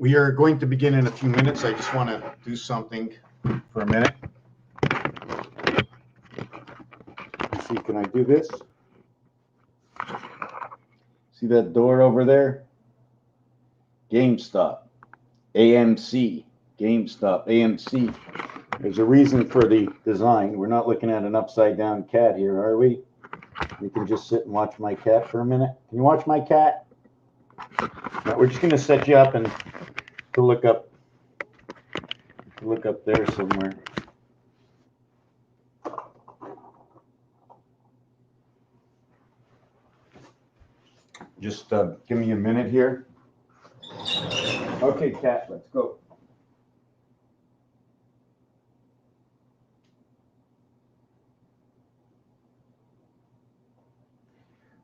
We are going to begin in a few minutes. I just want to do something for a minute. Let's see, can I do this? See that door over there? GameStop, AMC, GameStop, AMC. There's a reason for the design. We're not looking at an upside down cat here, are we? You can just sit and watch my cat for a minute. Can you watch my cat? No, we're just going to set you up and to look up there somewhere. Just give me a minute here. Okay, cat, let's go.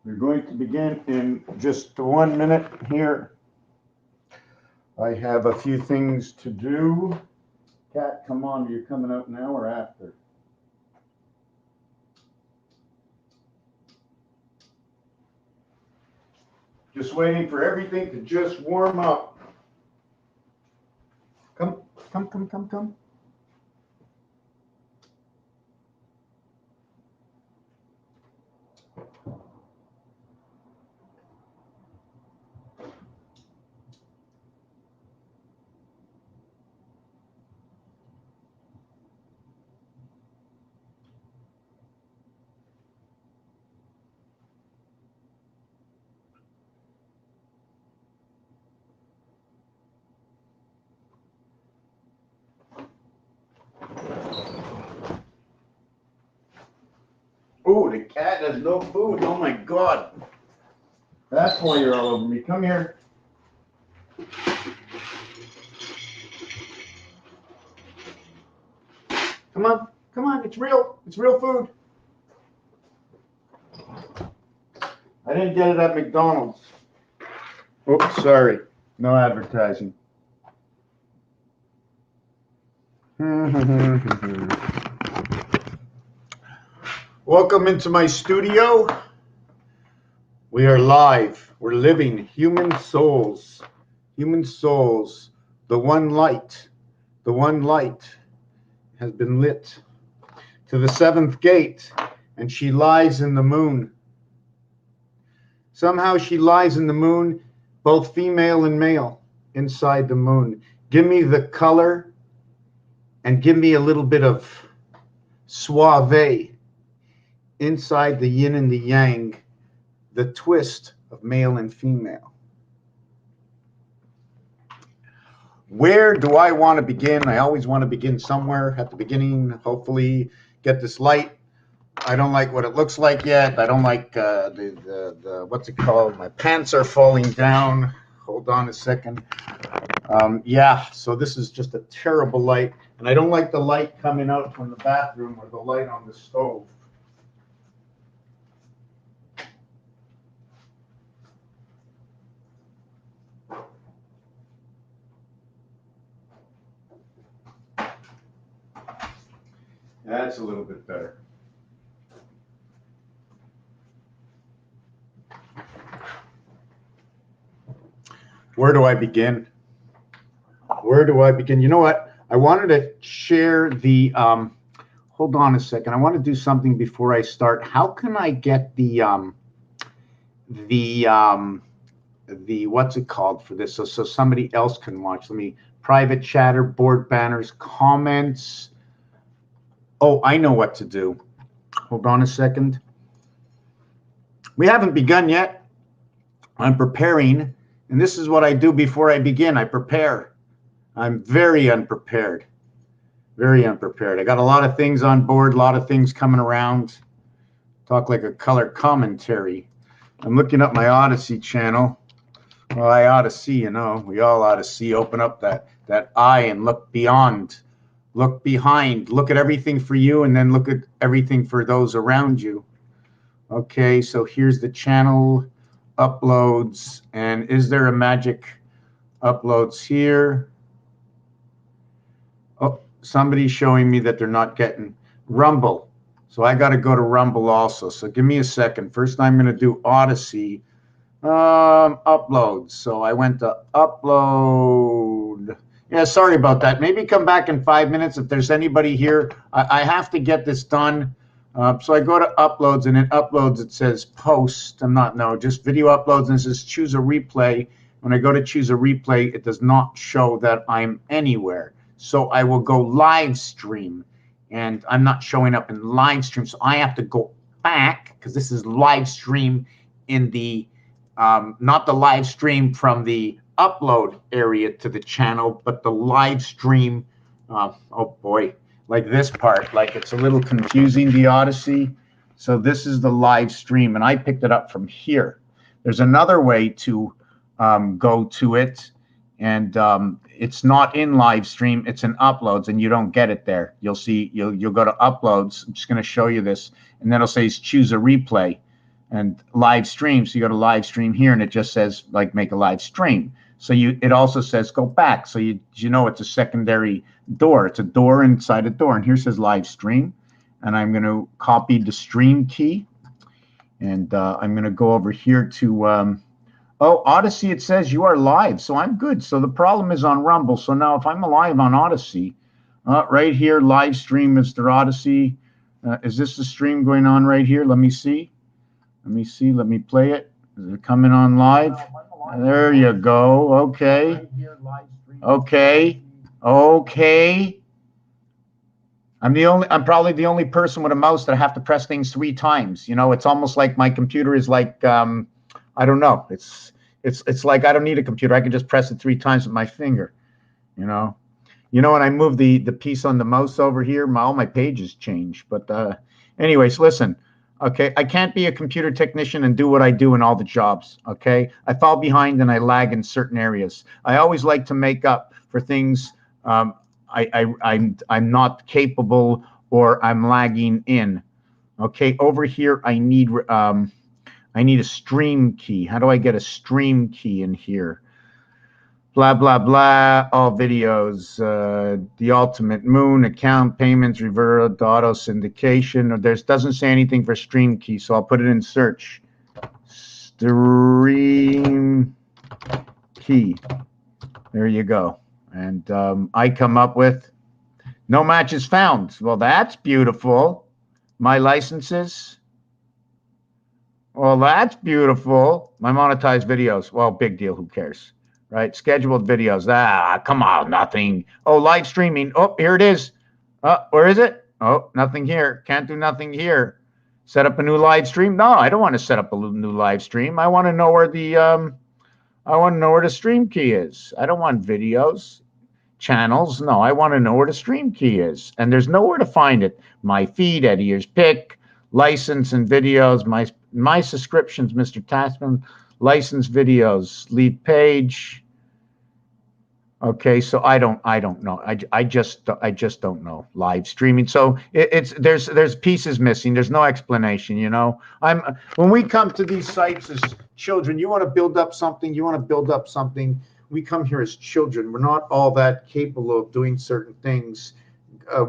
We're going to begin in just 1 minute here. I have a few things to do. Cat, come on, are you coming out now or after? Just waiting for everything to just warm up. Come. Oh, the cat has no food. Oh my God. That's why you're all over me. Come here. Come on. It's real. It's real food. I didn't get it at McDonald's. Oops, sorry. No advertising. Welcome into my studio. We are live. We're living human souls. Human souls. The one light has been lit to the seventh gate, and she lies in the moon. Somehow she lies in the moon, both female and male, inside the moon. Give me the color and give me a little bit of suave inside the yin and the yang, the twist of male and female. Where do I want to begin? I always want to begin somewhere at the beginning, hopefully get this light. I don't like what it looks like yet. I don't like the what's it called? My pants are falling down. Hold on a second. Yeah, so this is just a terrible light. And I don't like the light coming out from the bathroom or the light on the stove. That's a little bit better. Where do I begin? You know what? I wanted to share the, hold on a second. I want to do something before I start. How can I get the what's it called for this? So somebody else can watch. Let me, private chatter, board banners, comments. Oh, I know what to do. Hold on a second. We haven't begun yet. I'm preparing, and this is what I do before I begin. I prepare. I'm very unprepared. Very unprepared. I got a lot of things on board, a lot of things coming around. Talk like a color commentary. I'm looking up my Odyssey channel. Well, I ought to see, you know, we all ought to see, open up that eye and look beyond. Look behind, look at everything for you, and then look at everything for those around you. Okay, so here's the channel uploads. And is there a magic uploads here? Oh, somebody's showing me that they're not getting Rumble. So I got to go to Rumble also. So give me a second. First, I'm going to do Odyssey. Upload. So I went to upload. Yeah, sorry about that. Maybe come back in 5 minutes if there's anybody here. I have to get this done. So I go to uploads, and in uploads it says post. Just video uploads, and it says choose a replay. When I go to choose a replay, it does not show that I'm anywhere. So I will go live stream, and I'm not showing up in live stream. So I have to go back because this is live stream in the not the live stream from the upload area to the channel, but the live stream. Oh boy, like this part, like it's a little confusing, the Odyssey. So this is the live stream, and I picked it up from here. There's another way to go to it, and it's not in live stream, it's in uploads, and you don't get it there. You'll see, you'll go to uploads. I'm just going to show you this, and then it'll say choose a replay and live stream. So you go to live stream here, and it just says like make a live stream. So it also says go back. So you know it's a secondary door. It's a door inside a door. And here says live stream. And I'm going to copy the stream key. And I'm going to go over here to, Odyssey, it says you are live. So I'm good. So the problem is on Rumble. So now if I'm live on Odyssey, right here, live stream, Mr. Odyssey. Is this the stream going on right here? Let me see. Let me play it. Is it coming on live? There you go. Okay. I'm probably the only person with a mouse that I have to press things 3 times. You know, it's almost like my computer is like, I don't know. It's like I don't need a computer. I can just press it 3 times with my finger. You know, when I move the piece on the mouse over here, all my pages change. But anyways, listen. Okay, I can't be a computer technician and do what I do in all the jobs. Okay, I fall behind and I lag in certain areas. I always like to make up for things I'm not capable or I'm lagging in. Okay, over here I need a stream key. How do I get a stream key in here? Blah, blah, blah, all videos, the ultimate moon, account payments, revert, auto syndication. There doesn't say anything for stream key, so I'll put it in search. Stream key. There you go. And I come up with no matches found. Well, that's beautiful. My licenses. Well, that's beautiful. My monetized videos. Well, big deal. Who cares? Right? Scheduled videos. Come on, nothing. Oh, live streaming. Oh, here it is. Where is it? Oh, nothing here. Can't do nothing here. Set up a new live stream. No, I don't want to set up a new live stream. I want to know where the stream key is. I don't want videos, channels. No, I want to know where the stream key is. And there's nowhere to find it. My feed, Eddie Ears Pick, license and videos, my subscriptions, Mr. Tasman. License videos, lead page. Okay, so I don't know. I just don't know. Live streaming. So there's pieces missing. There's no explanation. You know, when we come to these sites as children, you want to build up something. We come here as children. We're not all that capable of doing certain things.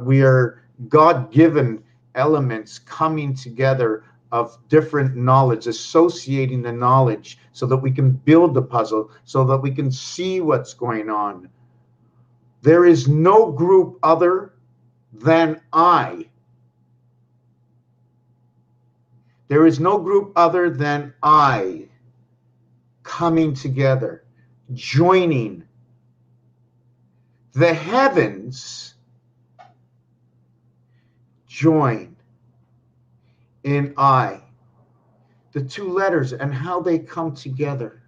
We are God-given elements coming together of different knowledge, associating the knowledge so that we can build the puzzle, so that we can see what's going on. There is no group other than I. There is no group other than I coming together, joining. The heavens join in I, the 2 letters and how they come together.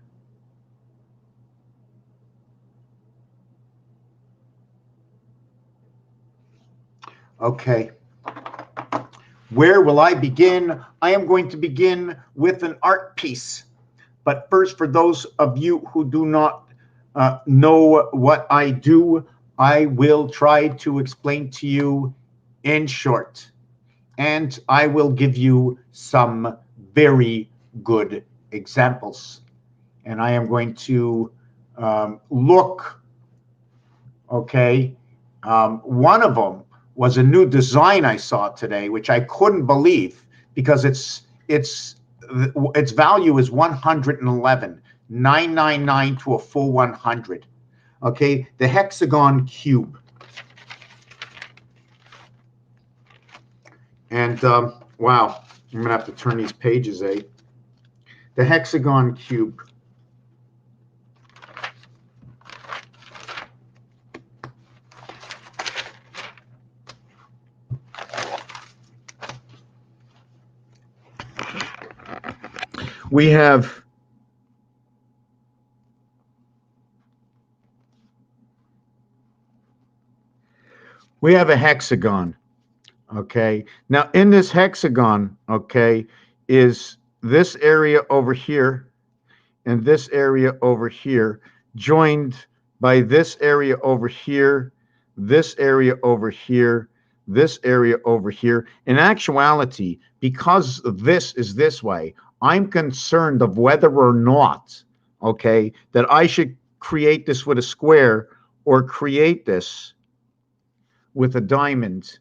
Okay. Where will I begin? I am going to begin with an art piece. But first, for those of you who do not know what I do, I will try to explain to you in short. And I will give you some very good examples. And I am going to look, okay. One of them was a new design I saw today, which I couldn't believe because it's its value is 111, 999 to a full 100. Okay, the hexagon cube. And wow, I'm gonna have to turn these pages, eh? The hexagon cube. We have a hexagon. Okay, now in this hexagon, okay, is this area over here and this area over here joined by this area over here, this area over here, this area over here. In actuality, because this is this way, I'm concerned of whether or not, okay, that I should create this with a square or create this with a diamond.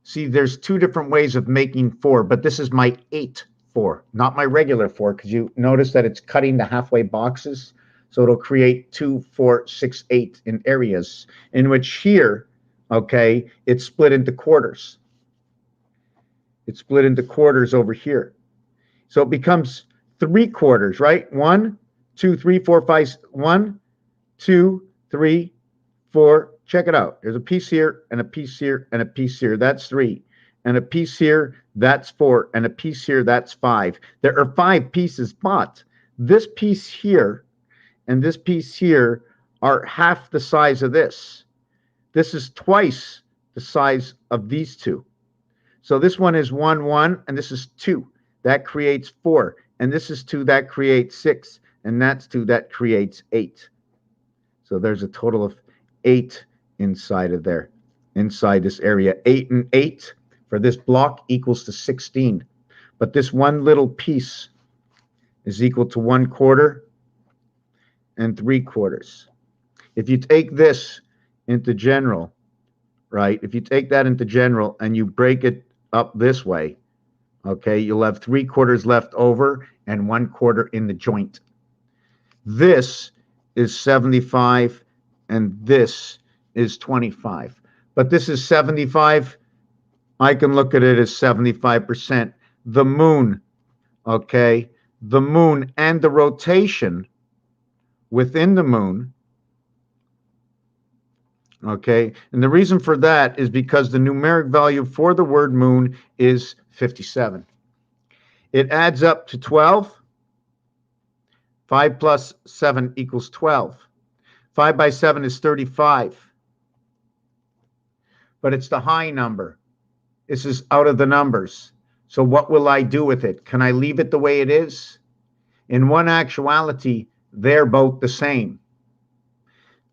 See, there's two different ways of making 4, but this is my 8 4, not my regular 4, because you notice that it's cutting the halfway boxes. So it'll create 2, 4, 6, 8 in areas in which here, okay, it's split into quarters. It's split into quarters over here. So it becomes 3 quarters, right? 1, 2, 3, 4, 5, 1, 2, 3, 4. Check it out. There's a piece here and a piece here and a piece here. That's 3. And a piece here, that's 4. And a piece here, that's 5. There are 5 pieces, but this piece here and this piece here are half the size of this. This is twice the size of these two. So this one is 1, 1, and this is 2. That creates 4. And this is 2, that creates 6. And that's 2, that creates 8. So there's a total of 8 inside of there, inside this area. 8 and 8 for this block equals to 16. But this one little piece is equal to 1/4 and 3/4. If you take this into general, right, if you take that into general and you break it up this way, okay, you'll have 3/4 left over and 1/4 in the joint. This is 75 and this is 25. But this is 75. I can look at it as 75%. The moon, okay, the moon and the rotation within the moon, okay, and the reason for that is because the numeric value for the word moon is 57. It adds up to 12. 5 plus 7 equals 12. 5 by 7 is 35. But it's the high number. This is out of the numbers. So what will I do with it? Can I leave it the way it is? In one actuality, they're both the same.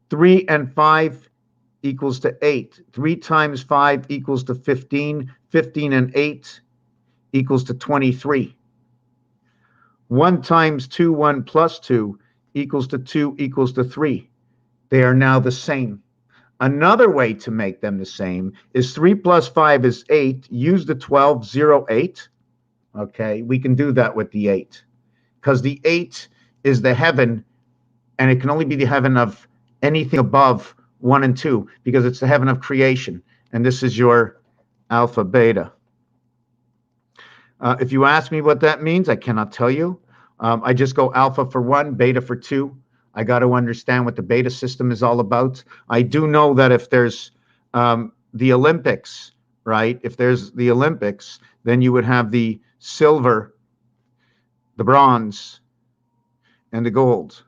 3 and 5 equals to 8. 3 times 5 equals to 15. 15 and 8 equals to 23. 1 times 2, 1 plus 2 equals to 2 equals to 3. They are now the same. Another way to make them the same is 3 plus 5 is 8. Use the 12, 0, 8. Okay, we can do that with the 8. Because the 8 is the heaven, and it can only be the heaven of anything above 1 and 2, because it's the heaven of creation. And this is your alpha, beta. If you ask me what that means, I cannot tell you. I just go alpha for 1, beta for 2. I got to understand what the beta system is all about. I do know that if there's the Olympics, right? If there's the Olympics, then you would have the silver, the bronze, and the gold.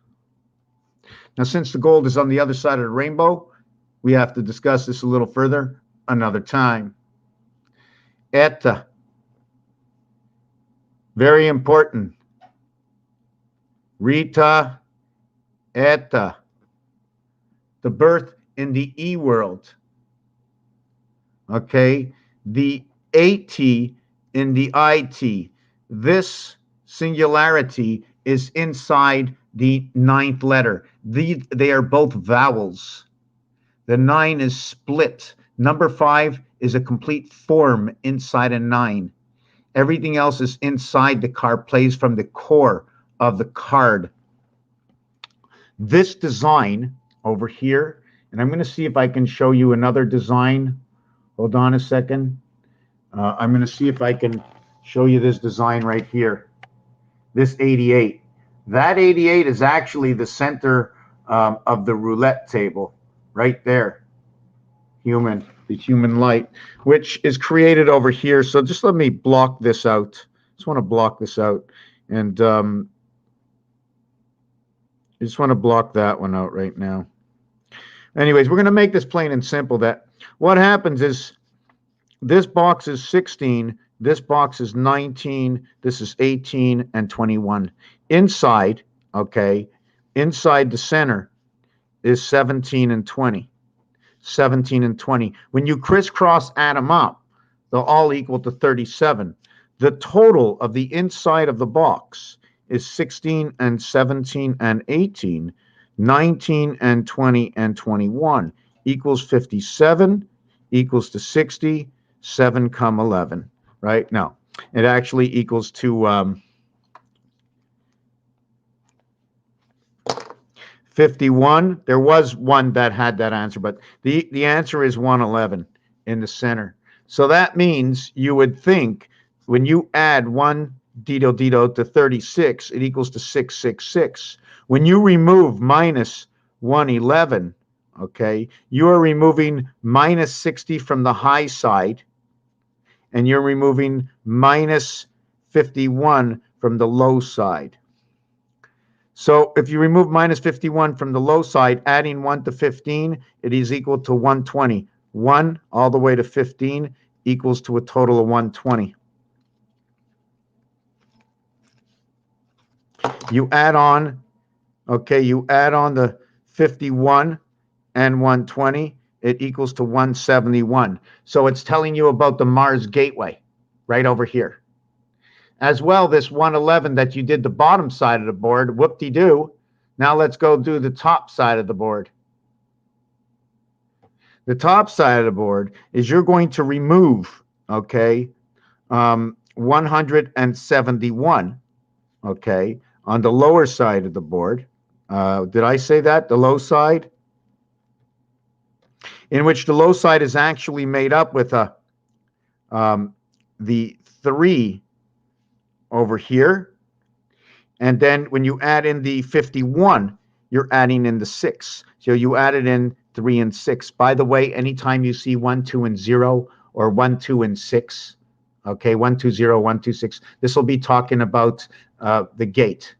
Now, since the gold is on the other side of the rainbow, we have to discuss this a little further another time. Eta. Very important. Rita. Eta, the birth in the E world, okay, the AT in the IT. This singularity is inside the 9th letter. They are both vowels. The 9 is split. Number 5 is a complete form inside a 9. Everything else is inside the card, plays from the core of the card. This design over here, and I'm going to see if I can show you another design. Hold on a second. I'm going to see if I can show you this design right here. This 88. That 88 is actually the center of the roulette table right there. The human light, which is created over here. So just let me block this out. Just want to block this out. And I just want to block that one out right now. Anyways, we're going to make this plain and simple. That what happens is this box is 16, this box is 19, this is 18 and 21. Inside, okay, inside the center is 17 and 20. 17 and 20. When you crisscross add them up, they'll all equal to 37. The total of the inside of the box is 16 and 17 and 18, 19 and 20 and 21 equals 57, equals to 60, 7 come 11, right? No, it actually equals to 51. There was one that had that answer, but the answer is 111 in the center. So that means you would think when you add 1 Dito to 36, it equals to 666. When you remove minus 111, okay, you are removing minus 60 from the high side, and you're removing minus 51 from the low side. So if you remove minus 51 from the low side, adding 1 to 15, it is equal to 120. 1 all the way to 15 equals to a total of 120. You add on, okay, you add on the 51 and 120, it equals to 171. So it's telling you about the Mars gateway right over here. As well, this 111 that you did the bottom side of the board, whoop-de-doo. Now let's go do the top side of the board. The top side of the board is you're going to remove, okay, 171, okay, on the lower side of the board. Did I say that? The low side? In which the low side is actually made up with the 3 over here, and then when you add in the 51, you're adding in the 6. So you added in 3 and 6. By the way, anytime you see 1, 2, and 0, or 1, 2, and 6, okay, 1, 2, 0, 1, 2, 6, this will be talking about the gate,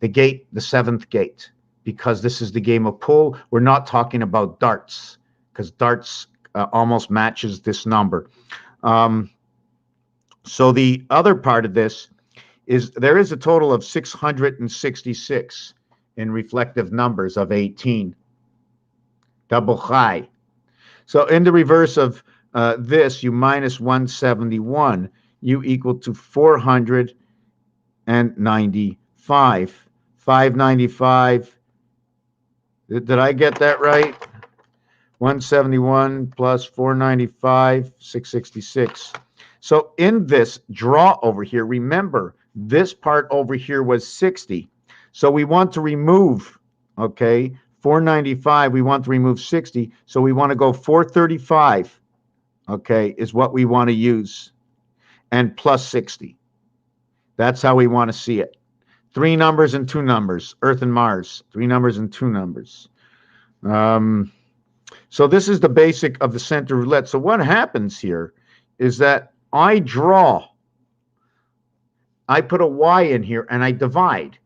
the 7th gate, because this is the game of pool. We're not talking about darts, because darts almost matches this number. So the other part of this is there is a total of 666 in reflective numbers of 18. Double high. So in the reverse of this, you minus 171, you equal to 495. 595. Did I get that right? 171 plus 495, 666. So in this draw over here, remember, this part over here was 60. So we want to remove, okay, 495, we want to remove 60. So we want to go 435, okay, is what we want to use, and plus 60. That's how we want to see it. 3 numbers and 2 numbers, Earth and Mars, 3 numbers and 2 numbers. So this is the basic of the center roulette. So what happens here is that I draw, I put a Y in here and I divide.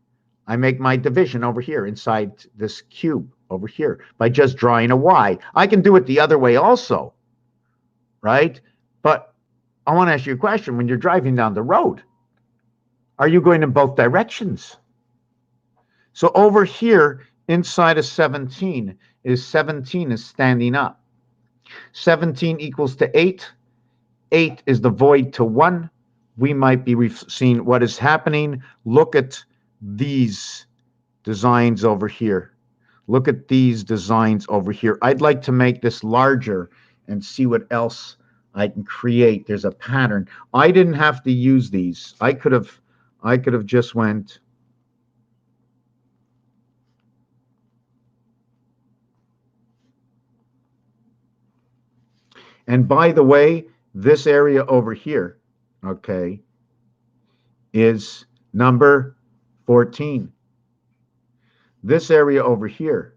I make my division over here inside this cube over here by just drawing a Y. I can do it the other way also, right? But I want to ask you a question. When you're driving down the road, are you going in both directions? So over here inside of 17 is standing up. 17 equals to 8. 8 is the void to 1. We might be seeing what is happening. Look at these designs over here. Look at these designs over here. I'd like to make this larger and see what else I can create. There's a pattern. I didn't have to use these. I could have just went. And by the way, this area over here, okay, is number 14. This area over here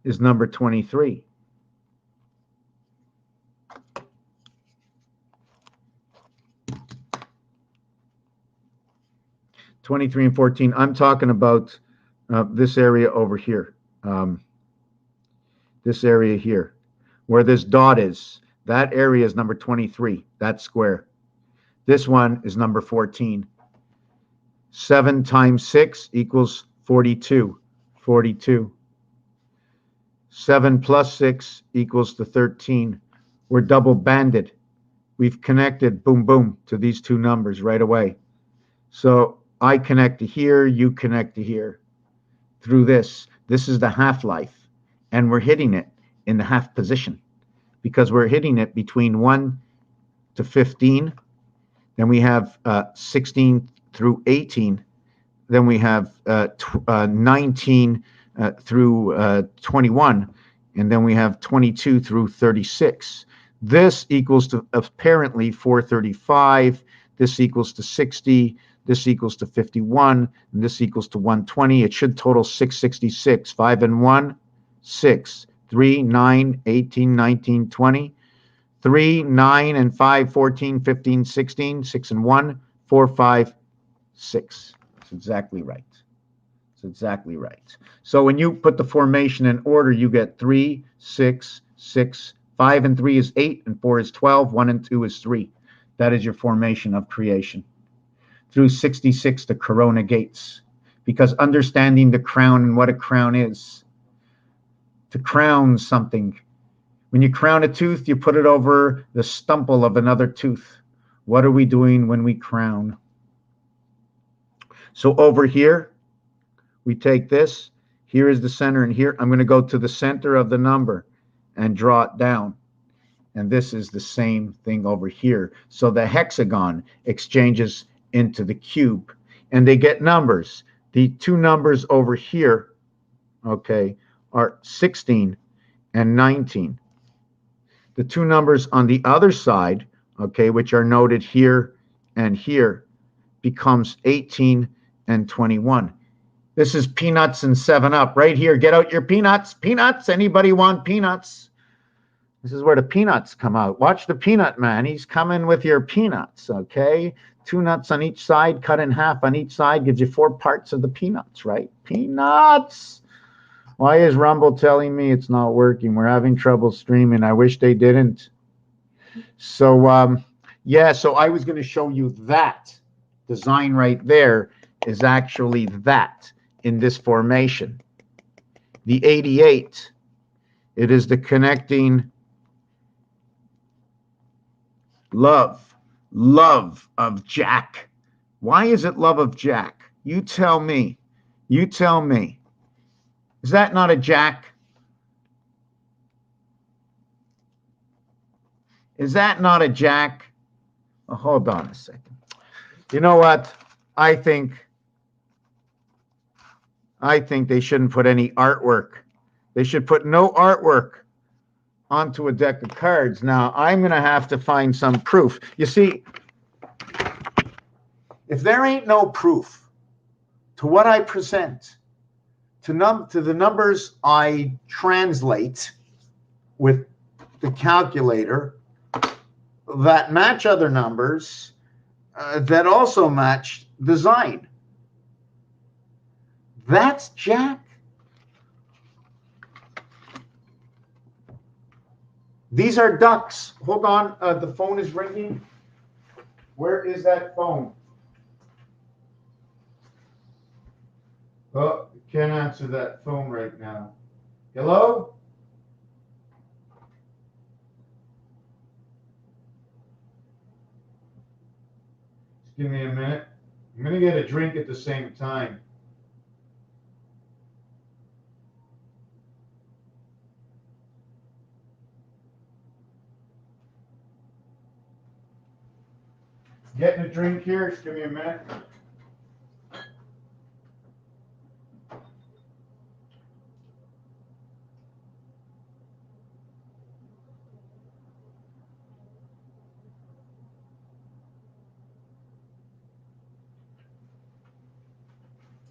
is number 23. '23 and 14. I'm talking about this area over here. This area here, where this dot is. That area is number 23. That square. This one is number 14. 7 times 6 equals 42. 42. 7 plus 6 equals to 13. We're double banded. We've connected, boom, boom, to these two numbers right away. So I connect to here, you connect to here. Through this. This is the half-life. And we're hitting it in the half position because we're hitting it between 1 to 15. Then we have 16 through 18. Then we have 19 through 21. And then we have 22 through 36. This equals to apparently 435. This equals to 60. This equals to 51. And this equals to 120. It should total 666. 5 and 1, 6. 3, 9, 18, 19, 20. 3, 9, and 5, 14, 15, 16. 6 and 1, 4, 5, 6. That's exactly right. That's exactly right. So when you put the formation in order, you get 3, 6, 6. 5 and 3 is 8, and 4 is 12. 1 and 2 is 3. That is your formation of creation. Through 66, the corona gates. Because understanding the crown and what a crown is. To crown something. When you crown a tooth, you put it over the stumple of another tooth. What are we doing when we crown? So over here, we take this. Here is the center, and here I'm going to go to the center of the number and draw it down. And this is the same thing over here. So the hexagon exchanges into the cube, and they get numbers. The two numbers over here, okay, are 16 and 19. The two numbers on the other side, okay, which are noted here and here, becomes 18 and 21. This is peanuts and 7-Up right here. Get out your peanuts. Peanuts. Anybody want peanuts? This is where the peanuts come out. Watch the peanut man. He's coming with your peanuts, okay? 2 nuts on each side, cut in half on each side, gives you 4 parts of the peanuts, right? Peanuts. Why is Rumble telling me it's not working? We're having trouble streaming. I wish they didn't. So, yeah, so I was going to show you that design right there is actually that in this formation. The 88, it is the connecting love of Jack. Why is it love of Jack? You tell me. You tell me. Is that not a Jack? Is that not a Jack? Oh, hold on a second. You know what? I think they shouldn't put any artwork. They should put no artwork onto a deck of cards. Now, I'm going to have to find some proof. You see, if there ain't no proof to what I present, to the numbers I translate with the calculator that match other numbers that also match design. That's Jack. These are ducks. Hold on. The phone is ringing. Where is that phone? Oh, can't answer that phone right now. Hello? Just give me a minute. I'm going to get a drink at the same time. getting a drink here. Just give me a minute.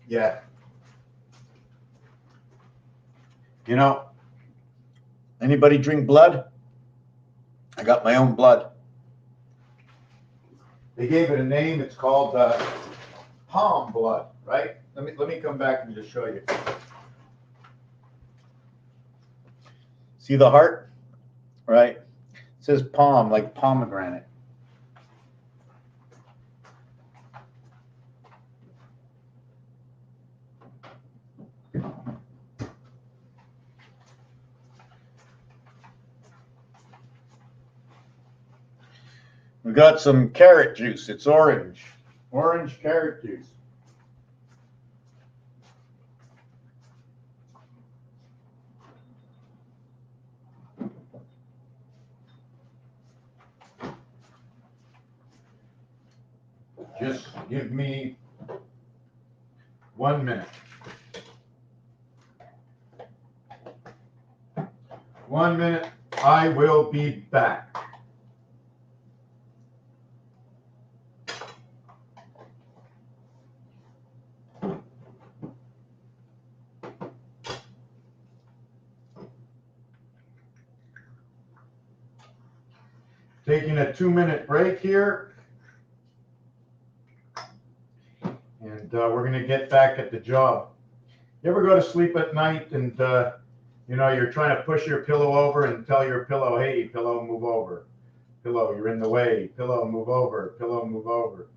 Yeah. You know, anybody drink blood? I got my own blood. They gave it a name. It's called palm blood, right? Let me come back and just show you. See the heart? Right? It says palm, like pomegranate. We got some carrot juice. It's orange. Orange carrot juice. Just give me 1 minute. 1 minute. I will be back. Taking a 2-minute break here. And we're going to get back at the job. You ever go to sleep at night and, you know, you're trying to push your pillow over and tell your pillow, hey, pillow, move over. Pillow, you're in the way. Pillow, move over. Pillow, move over.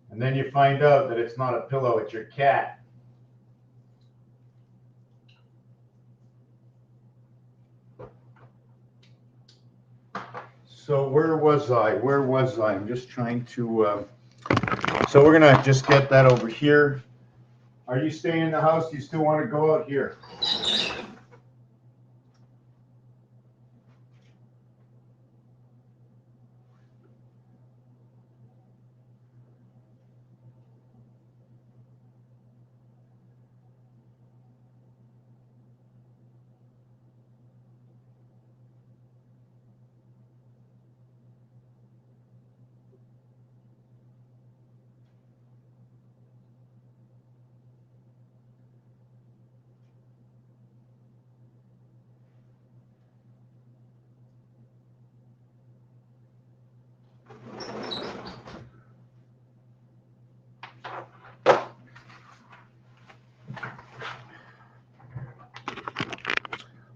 And then you find out that it's not a pillow, it's your cat. So where was I? I'm just trying to, so we're going to just get that over here. Are you staying in the house? Do you still want to go out here?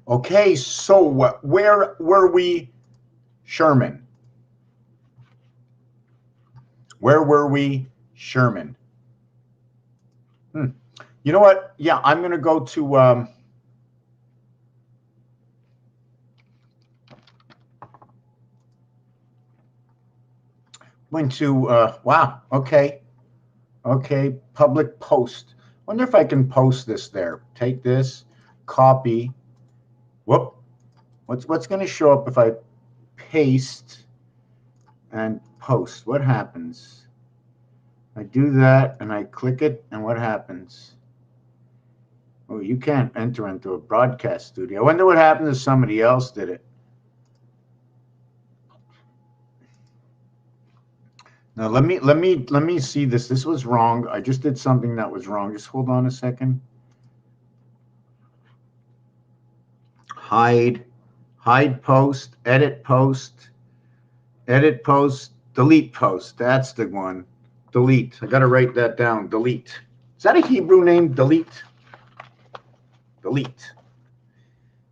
Okay, so where were we, Sherman? Where were we, Sherman? You know what? Yeah, I'm going to go to wow, okay, public post. Wonder if I can post this there. Take this, copy. Whoop. What's going to show up if I paste and post? What happens? I do that and I click it, and what happens? Oh, you can't enter into a broadcast studio. I wonder what happened if somebody else did it. Now let me see this. This was wrong. I just did something that was wrong. Just hold on a second. Hide post, edit post, delete post. That's the one. Delete. I got to write that down. Delete. Is that a Hebrew name? Delete. Delete.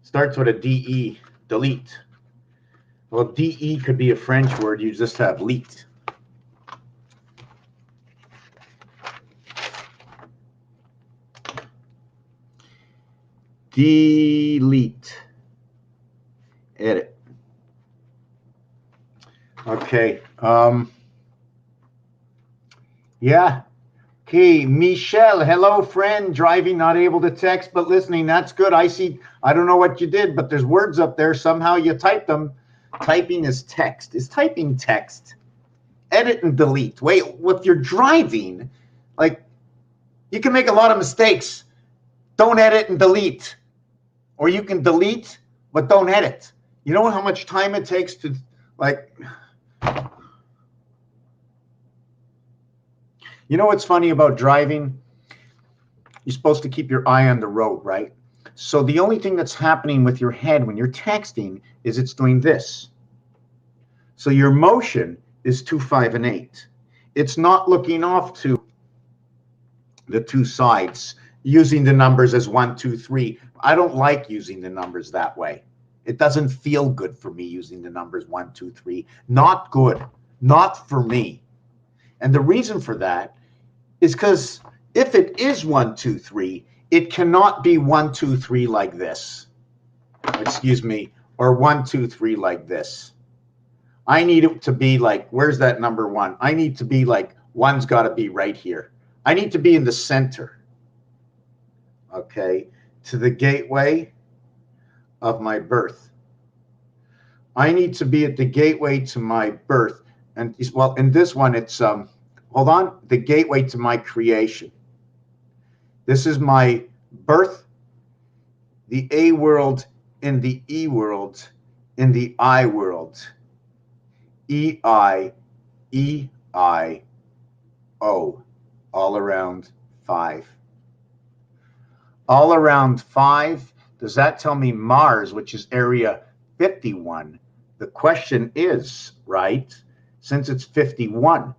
Starts with a D-E. Delete. Well, D-E could be a French word. You just have leet. Delete. Edit. Okay. Yeah. Okay, Michelle, hello, friend. Driving, not able to text, but listening. That's good. I see. I don't know what you did, but there's words up there. Somehow you typed them. Typing is text. Is typing text? edit and delete. Wait, if you're driving, like, you can make a lot of mistakes. Don't edit and delete. Or you can delete, but don't edit. You know how much time it takes to, like, you know what's funny about driving? You're supposed to keep your eye on the road, right? So the only thing that's happening with your head when you're texting is it's doing this. So your motion is 2, 5, and 8. It's not looking off to the two sides, using the numbers as 1, 2, 3. I don't like using the numbers that way. It doesn't feel good for me using the numbers 1, 2, 3. Not good. Not for me. And the reason for that is because if it is 1, 2, 3, it cannot be 1, 2, 3 like this. Excuse me, or 1, 2, 3 like this. I need it to be like, where's that number 1? I need to be like, 1's got to be right here. I need to be in the center. Okay, to the gateway of my birth. I need to be at the gateway to my birth. And well, in this one, it's hold on, the gateway to my creation. This is my birth, the A world, in the E world, in the I world. E-I, E-I-O, all around 5. All around 5, does that tell me Mars, which is area 51? The question is, right, since it's 51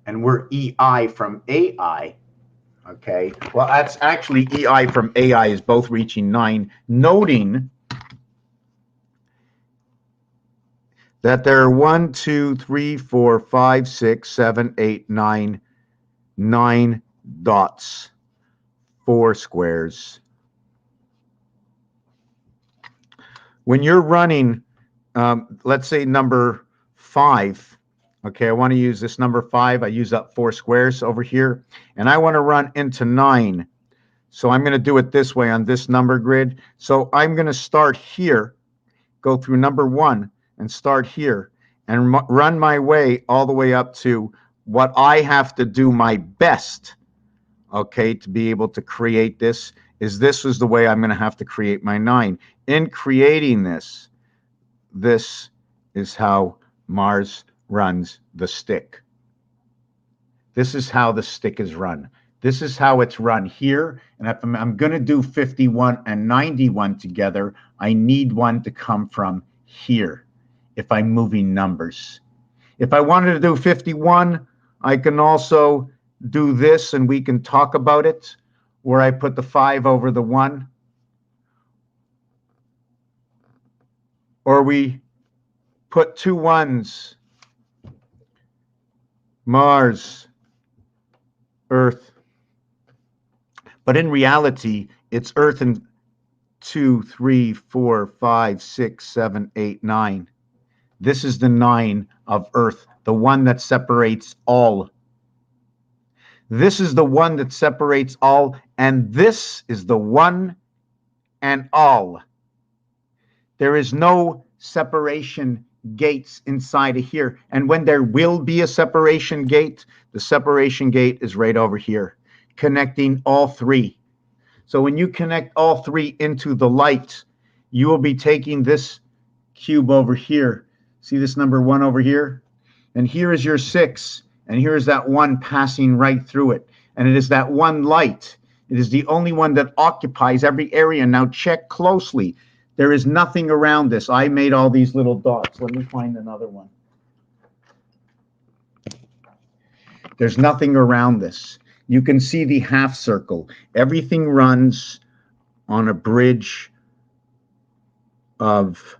and we're EI from AI, okay, well, that's actually EI from AI is both reaching 9, noting that there are 1, 2, 3, 4, 5, 6, 7, 8, 9 dots, 4 squares. When you're running, let's say number 5, okay, I want to use this number 5. I use up 4 squares over here, and I want to run into 9. So I'm going to do it this way on this number grid. So I'm going to start here, go through number 1, and start here, and run my way all the way up to what I have to do my best, okay, to be able to create this. This is the way I'm going to have to create my 9. In creating this, this is how Mars runs the stick. This is how the stick is run. This is how it's run here. And if I'm going to do 51 and 91 together, I need one to come from here if I'm moving numbers. If I wanted to do 51, I can also do this, and we can talk about it, where I put the 5 over the 1. Or we put 2 1s, Mars, Earth. But in reality, it's Earth and 2, 3, 4, 5, 6, 7, 8, 9. This is the 9 of Earth, the one that separates all. This is the one that separates all, and this is the one and all. There is no separation gates inside of here. And when there will be a separation gate, the separation gate is right over here, connecting all 3. So when you connect all 3 into the light, you will be taking this cube over here. See this number 1 over here? And here is your 6. And here is that 1 passing right through it. And it is that one light. It is the only one that occupies every area. Now check closely. There is nothing around this. I made all these little dots. Let me find another one. There's nothing around this. You can see the half circle. Everything runs on a bridge of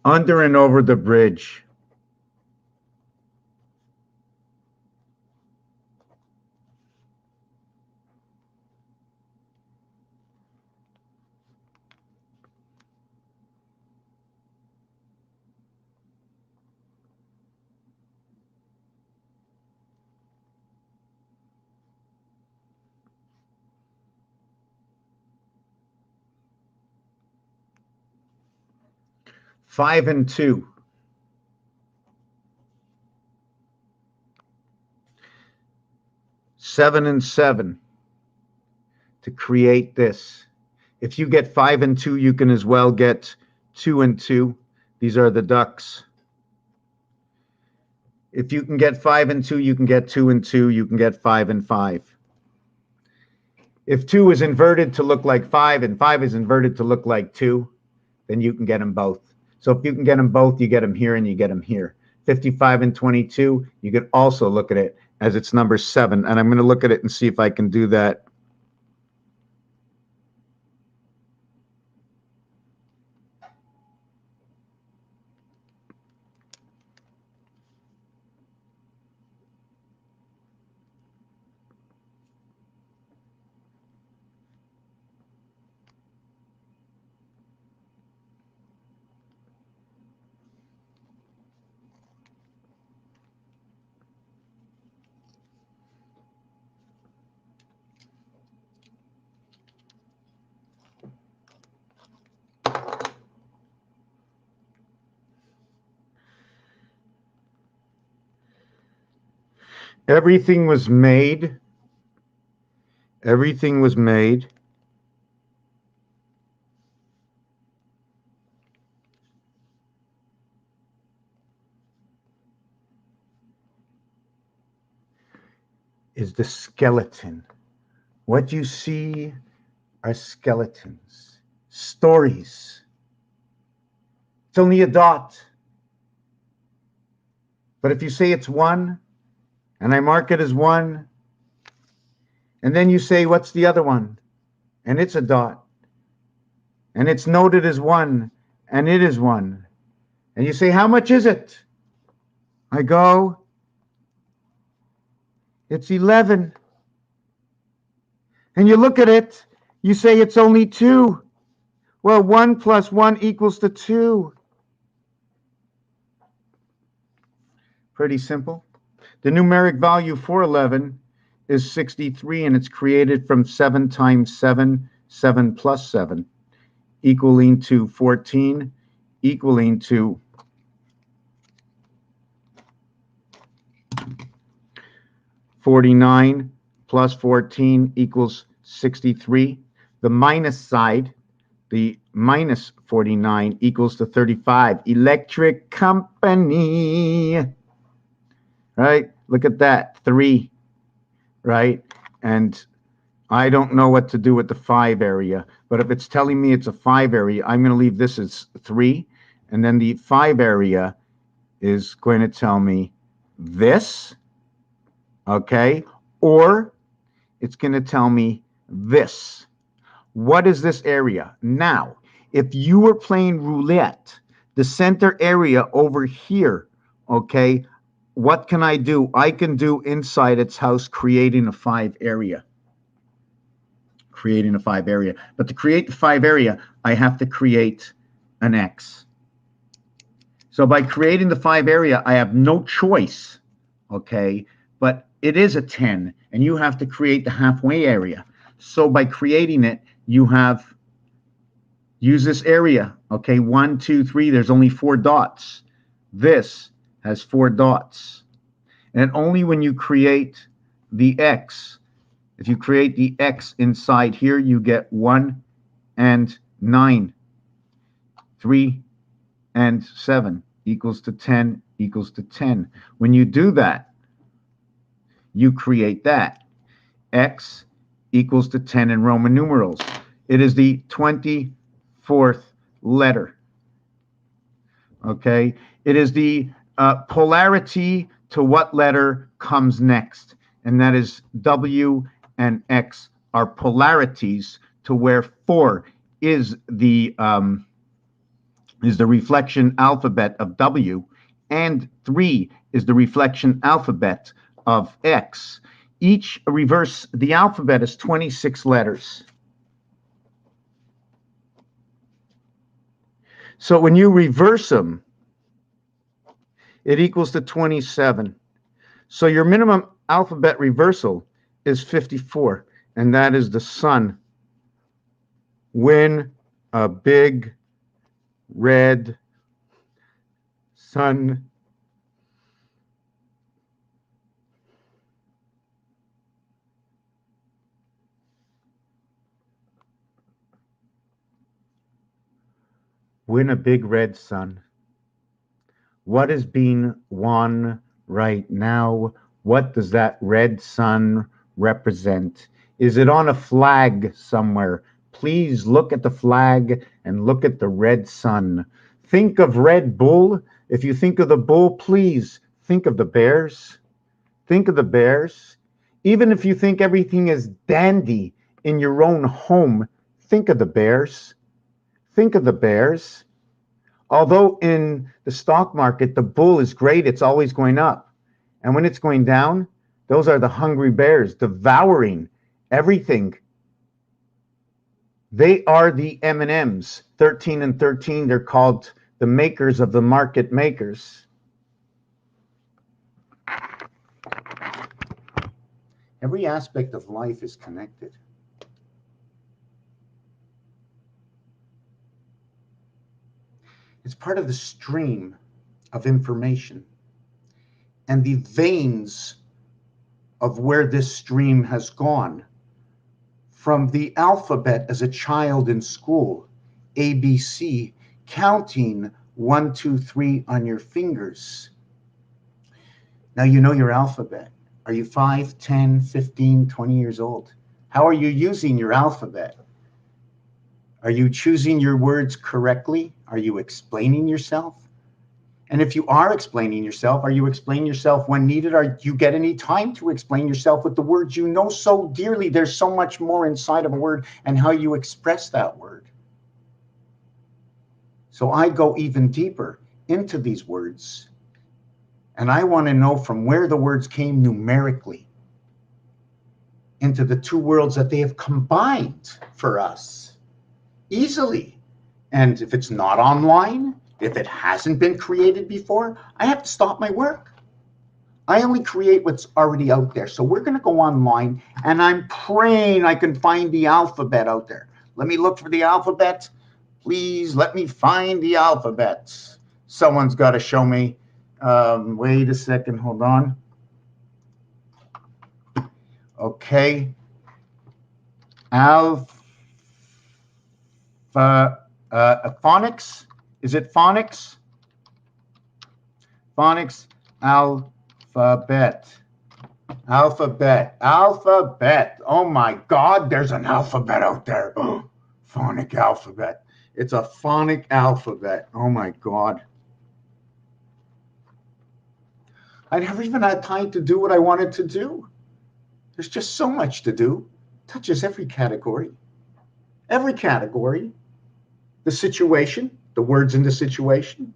under and over the bridge. 5 and 2. 7 and 7 to create this. If you get 5 and 2, you can as well get 2 and 2. These are the ducks. If you can get 5 and 2, you can get 2 and 2. You can get 5 and 5. If 2 is inverted to look like 5 and 5 is inverted to look like 2, then you can get them both. So if you can get them both, you get them here and you get them here. 55 and 22, you could also look at it as it's number 7. And I'm going to look at it and see if I can do that. Everything was made. Everything was made. Is the skeleton. What you see are skeletons, stories. It's only a dot. But if you say it's 1, and I mark it as 1, and then you say, what's the other one? And it's a dot. And it's noted as 1, and it is 1. And you say, how much is it? I go, it's 11. And you look at it, you say it's only 2. Well, 1 plus 1 equals to 2. Pretty simple. The numeric value for 11 is 63, and it's created from 7 times 7, 7 plus 7, equaling to 14, equaling to 49 plus 14 equals 63. The minus side, the minus 49 equals to 35. Electric company. Right? Look at that. 3. Right? And I don't know what to do with the 5 area. But if it's telling me it's a 5 area, I'm going to leave this as 3. And then the 5 area is going to tell me this. Okay? Or it's going to tell me this. What is this area? Now, if you were playing roulette, the center area over here, okay, what can I do? I can do inside its house creating a 5 area. Creating a 5 area. But to create the 5 area, I have to create an X. So by creating the 5 area, I have no choice, okay, but it is a 10, and you have to create the halfway area. So by creating it, you use this area, okay, 1, 2, 3, there's only 4 dots. This has 4 dots. And only when you create the X, if you create the X inside here, you get 1 and 9. 3 and 7 equals to 10 equals to 10. When you do that, you create that. X equals to 10 in Roman numerals. It is the 24th letter. Okay? It is the polarity to what letter comes next. And that is W and X are polarities to where 4 is the reflection alphabet of W, and 3 is the reflection alphabet of X. Each reverse, the alphabet is 26 letters. So when you reverse them, it equals to 27. So your minimum alphabet reversal is 54, and that is the sun. Win a big red Sun. Win a big red sun. What is being won right now? What does that red sun represent? Is it on a flag somewhere? Please look at the flag and look at the red sun. Think of Red Bull. If you think of the bull, please think of the bears. Think of the bears. Even if you think everything is dandy in your own home, think of the bears. Think of the bears. Although in the stock market, the bull is great, it's always going up. And when it's going down, those are the hungry bears devouring everything. They are the M&Ms, 13 and 13. They're called the makers of the market makers. Every aspect of life is connected. It's part of the stream of information and the veins of where this stream has gone. From the alphabet as a child in school, ABC, counting 1, 2, 3 on your fingers. Now you know your alphabet. Are you 5, 10, 15, 20 years old? How are you using your alphabet? Are you choosing your words correctly? Are you explaining yourself? And if you are explaining yourself, are you explaining yourself when needed? Or do you get any time to explain yourself with the words you know so dearly? There's so much more inside of a word and how you express that word. So I go even deeper into these words. And I want to know from where the words came numerically into the two worlds that they have combined for us easily. And if it's not online, if it hasn't been created before, I have to stop my work. I only create what's already out there. So we're going to go online, and I'm praying I can find the alphabet out there. Let me look for the alphabet. Please let me find the alphabet. Someone's got to show me. Wait a second. Hold on. Okay. Phonics. Is it phonics? Phonics. Alphabet. Alphabet. Oh my God, there's an alphabet out there. Phonic alphabet. It's a phonic alphabet. Oh my God. I never even had time to do what I wanted to do. There's just so much to do. Touches every category. Every category. The situation, the words in the situation.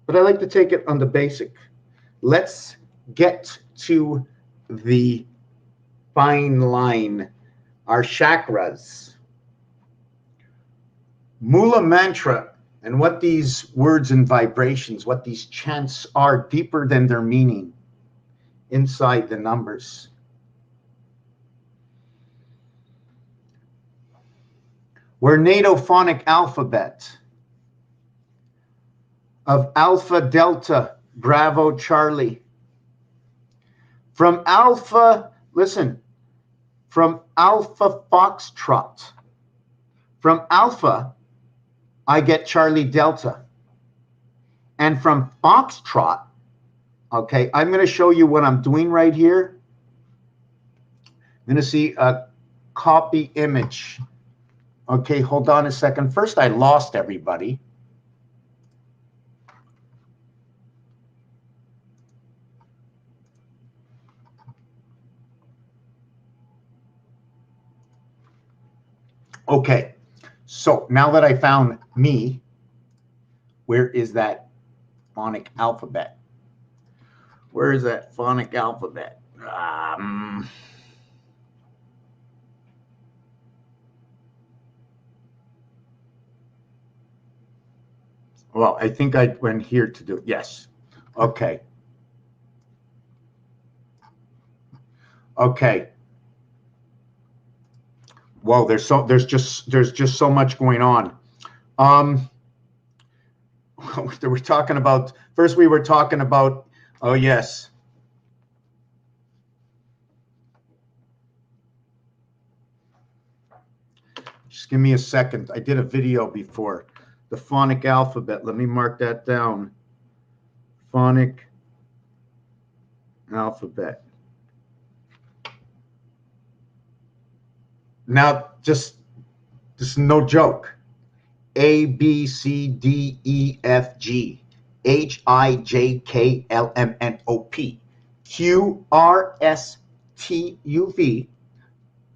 But I like to take it on the basic. Let's get to the fine line, our chakras. Mula mantra, and what these words and vibrations, what these chants are deeper than their meaning inside the numbers. We're NATO phonic alphabet of Alpha, Delta, Bravo, Charlie. From Alpha, listen, from Alpha Foxtrot. From Alpha, I get Charlie Delta. And from Foxtrot, okay, I'm going to show you what I'm doing right here. I'm going to see a copy image. Okay, hold on a second. First, I lost everybody. Okay, so now that I found me, where is that phonic alphabet? Where is that phonic alphabet? Well, I think I went here to do it. Yes. Okay. Okay. Whoa, there's just so much going on. we're talking about, first we were talking about, oh yes. Just give me a second. I did a video before. The phonic alphabet. Let me mark that down. Phonic alphabet. Now, just no joke. A, B, C, D, E, F, G, H, I, J, K, L, M, N, O, P, Q, R, S, T, U, V,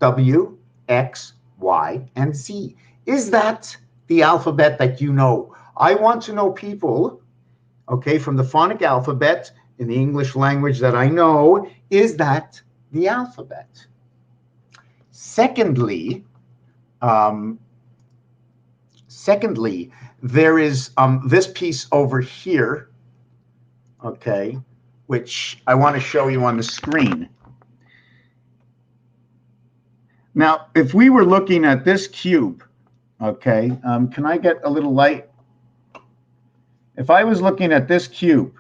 W, X, Y, and Z. Is that the alphabet that you know? I want to know, people, okay, from the phonic alphabet in the English language that I know, is that the alphabet? Secondly, there is this piece over here, okay, which I want to show you on the screen. Now, if we were looking at this cube, okay, can I get a little light? If I was looking at this cube,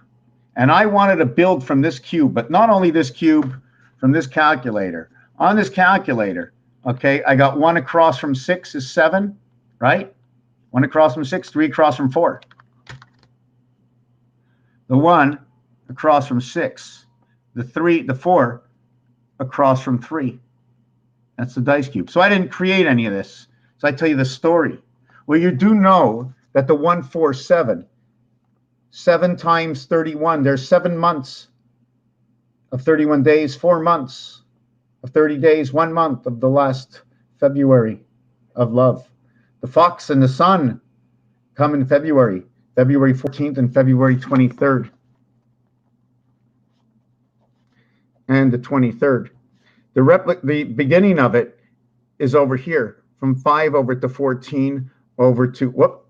and I wanted to build from this cube, but not only this cube, from this calculator. On this calculator, okay, I got 1 across from 6 is 7, right? 1 across from 6, 3 across from 4. The 1 across from 6, the 4 across from 3. That's the dice cube. So I didn't create any of this. So I tell you the story. Well, you do know that the 147, 7 times 31, there's 7 months of 31 days, 4 months of 30 days, 1 month of the last February of love. The fox and the sun come in February 14th and February 23rd. And the 23rd. The beginning of it is over here, from 5 over to 14 over to,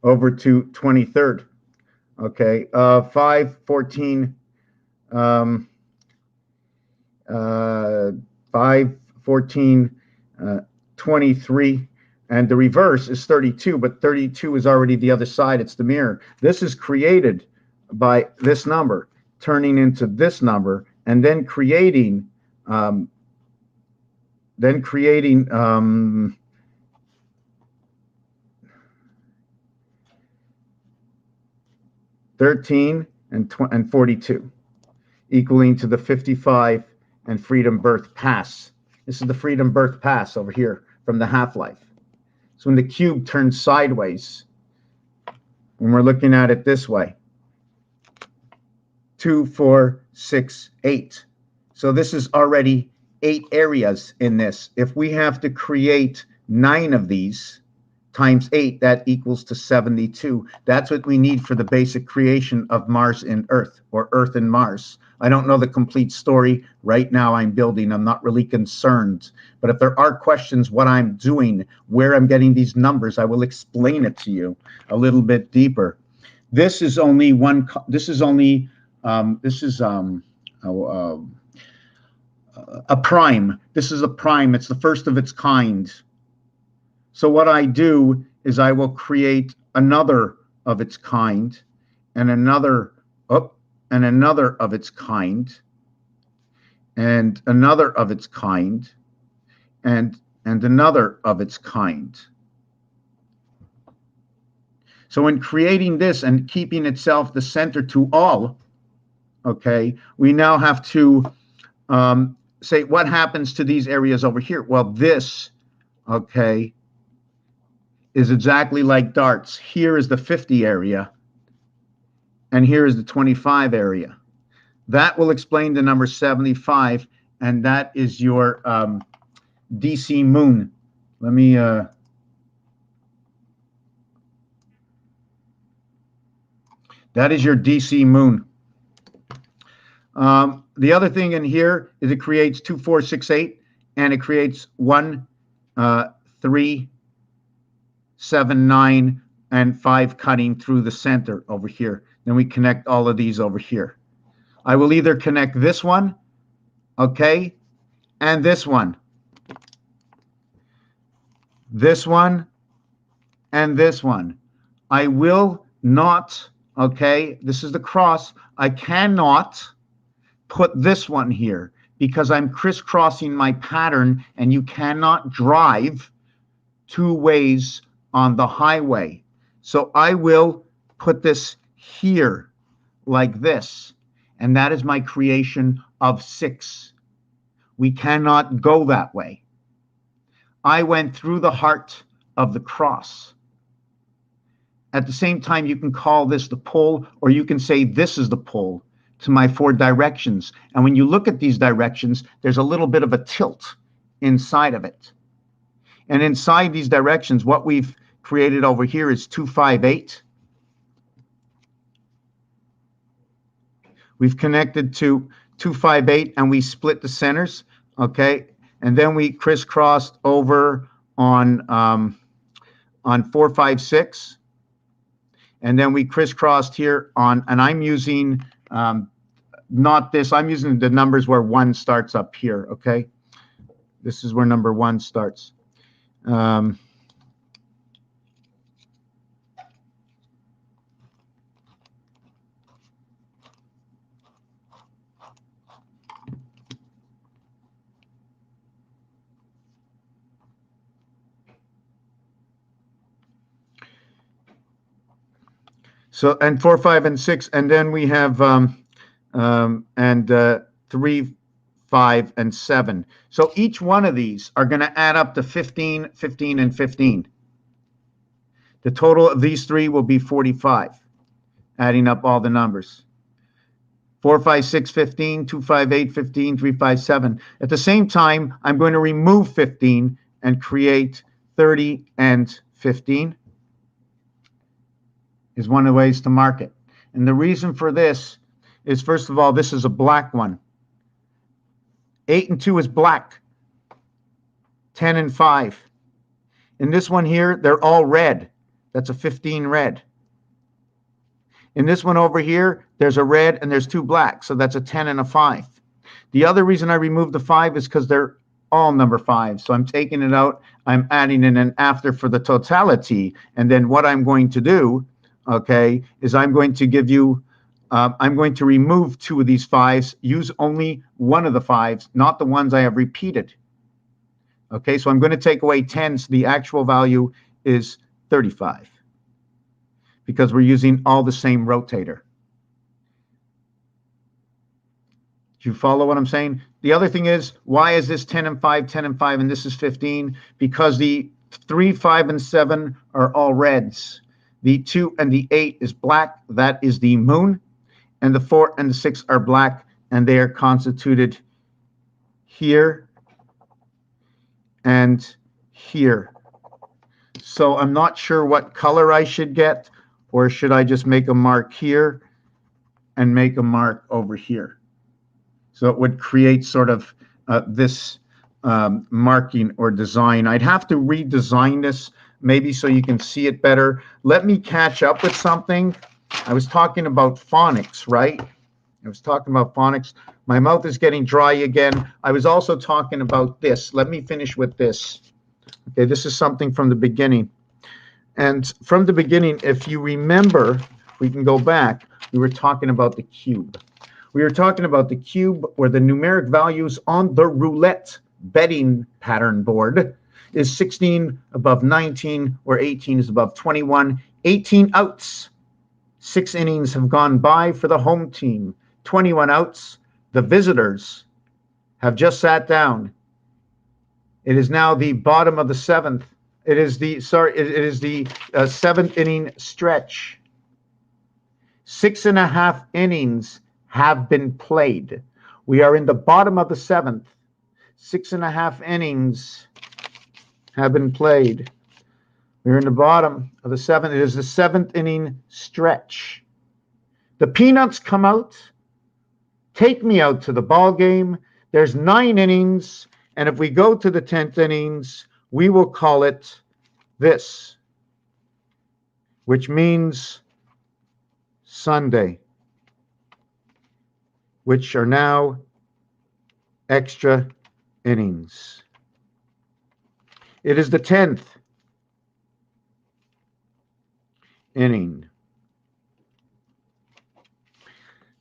over to 23rd. Okay, 5, 14, 5, 14, 23, and the reverse is 32, but 32 is already the other side. It's the mirror. This is created by this number turning into this number, and then creating 13 and 42, equaling to the 55 and freedom birth pass. This is the freedom birth pass over here from the half-life. So when the cube turns sideways, when we're looking at it this way, 2, 4, 6, 8. So this is already 8 areas in this. If we have to create 9 of these times 8, that equals to 72. That's what we need for the basic creation of Mars and Earth, or Earth and Mars. I don't know the complete story. Right now I'm building. I'm not really concerned. But if there are questions what I'm doing, where I'm getting these numbers, I will explain it to you a little bit deeper. This is only one. This is only. This is a prime. This is a prime. It's the first of its kind. So what I do is I will create another of its kind, and another, and another of its kind, and another of its kind, and another of its kind. So in creating this and keeping itself the center to all, okay, we now have to say what happens to these areas over here. Well, this, okay, is exactly like darts. Here is the 50 area, and here is the 25 area. That will explain the number 75, and that is your DC moon. Let me that is your DC moon. The other thing in here is it creates 2, 4, 6, 8, and it creates 1, 3, 7, 9, and 5 cutting through the center over here. Then we connect all of these over here. I will either connect this one, okay, and this one. this one, and this one. I will not, okay, this is the cross. I cannot put this one here because I'm crisscrossing my pattern, and you cannot drive two ways on the highway. So I will put this here like this, and that is my creation of 6. We cannot go that way. I went through the heart of the cross. At the same time, you can call this the pole, or you can say this is the pole to my 4 directions. And when you look at these directions, there's a little bit of a tilt inside of it. And inside these directions, what we've created over here is 2, 5, 8. We've connected to 2, 5, 8, and we split the centers, okay? And then we crisscrossed over on 4, 5, 6. And then we crisscrossed here on, and I'm using not this, I'm using the numbers where 1 starts up here, okay? This is where number 1 starts. So, and 4, 5, and 6, and then we have 3, 5, and 7. So each one of these are going to add up to 15, 15, and 15. The total of these 3 will be 45, adding up all the numbers. 4, 5, 6, 15, 2, 5, 8, 15, 3, 5, 7. At the same time, I'm going to remove 15 and create 30 and 15. Is one of the ways to mark it. And the reason for this is, first of all, this is a black one. 8 and 2 is black. 10 and 5. In this one here, they're all red. That's a 15 red. In this one over here, there's a red and there's 2 blacks. So that's a 10 and a 5. The other reason I removed the 5 is because they're all number 5. So I'm taking it out. I'm adding in an after for the totality. And then what I'm going to do, okay, is I'm going to give you, I'm going to remove 2 of these 5s, use only one of the 5s, not the ones I have repeated. Okay, so I'm going to take away 10, so the actual value is 35 because we're using all the same rotator. Do you follow what I'm saying? The other thing is, why is this 10 and 5, 10 and 5, and this is 15? Because the 3, 5, and 7 are all reds. The 2 and the 8 is black. That is the moon. And the 4 and the 6 are black, and they are constituted here and here. So I'm not sure what color I should get, or should I just make a mark here and make a mark over here? So it would create sort of this marking or design. I'd have to redesign this maybe so you can see it better. Let me catch up with something. I was talking about phonics, right? I was talking about phonics. My mouth is getting dry again. I was also talking about this. Let me finish with this. Okay, this is something from the beginning. And from the beginning, if you remember, we can go back, we were talking about the cube. We were talking about the cube where the numeric values on the roulette betting pattern board is 16 above 19, where 18 is above 21. 18 outs. 6 innings have gone by for the home team. 21 outs. The visitors have just sat down. It is now the bottom of the 7th. It is the 7th inning stretch. 6.5 innings have been played. We are in the bottom of the 7th. 6.5 innings have been played. We're in the bottom of the 7th. It is the 7th inning stretch. The Peanuts come out. Take me out to the ball game. There's 9 innings, and if we go to the 10th innings, we will call it this, which means Sunday, which are now extra innings. It is the 10th inning.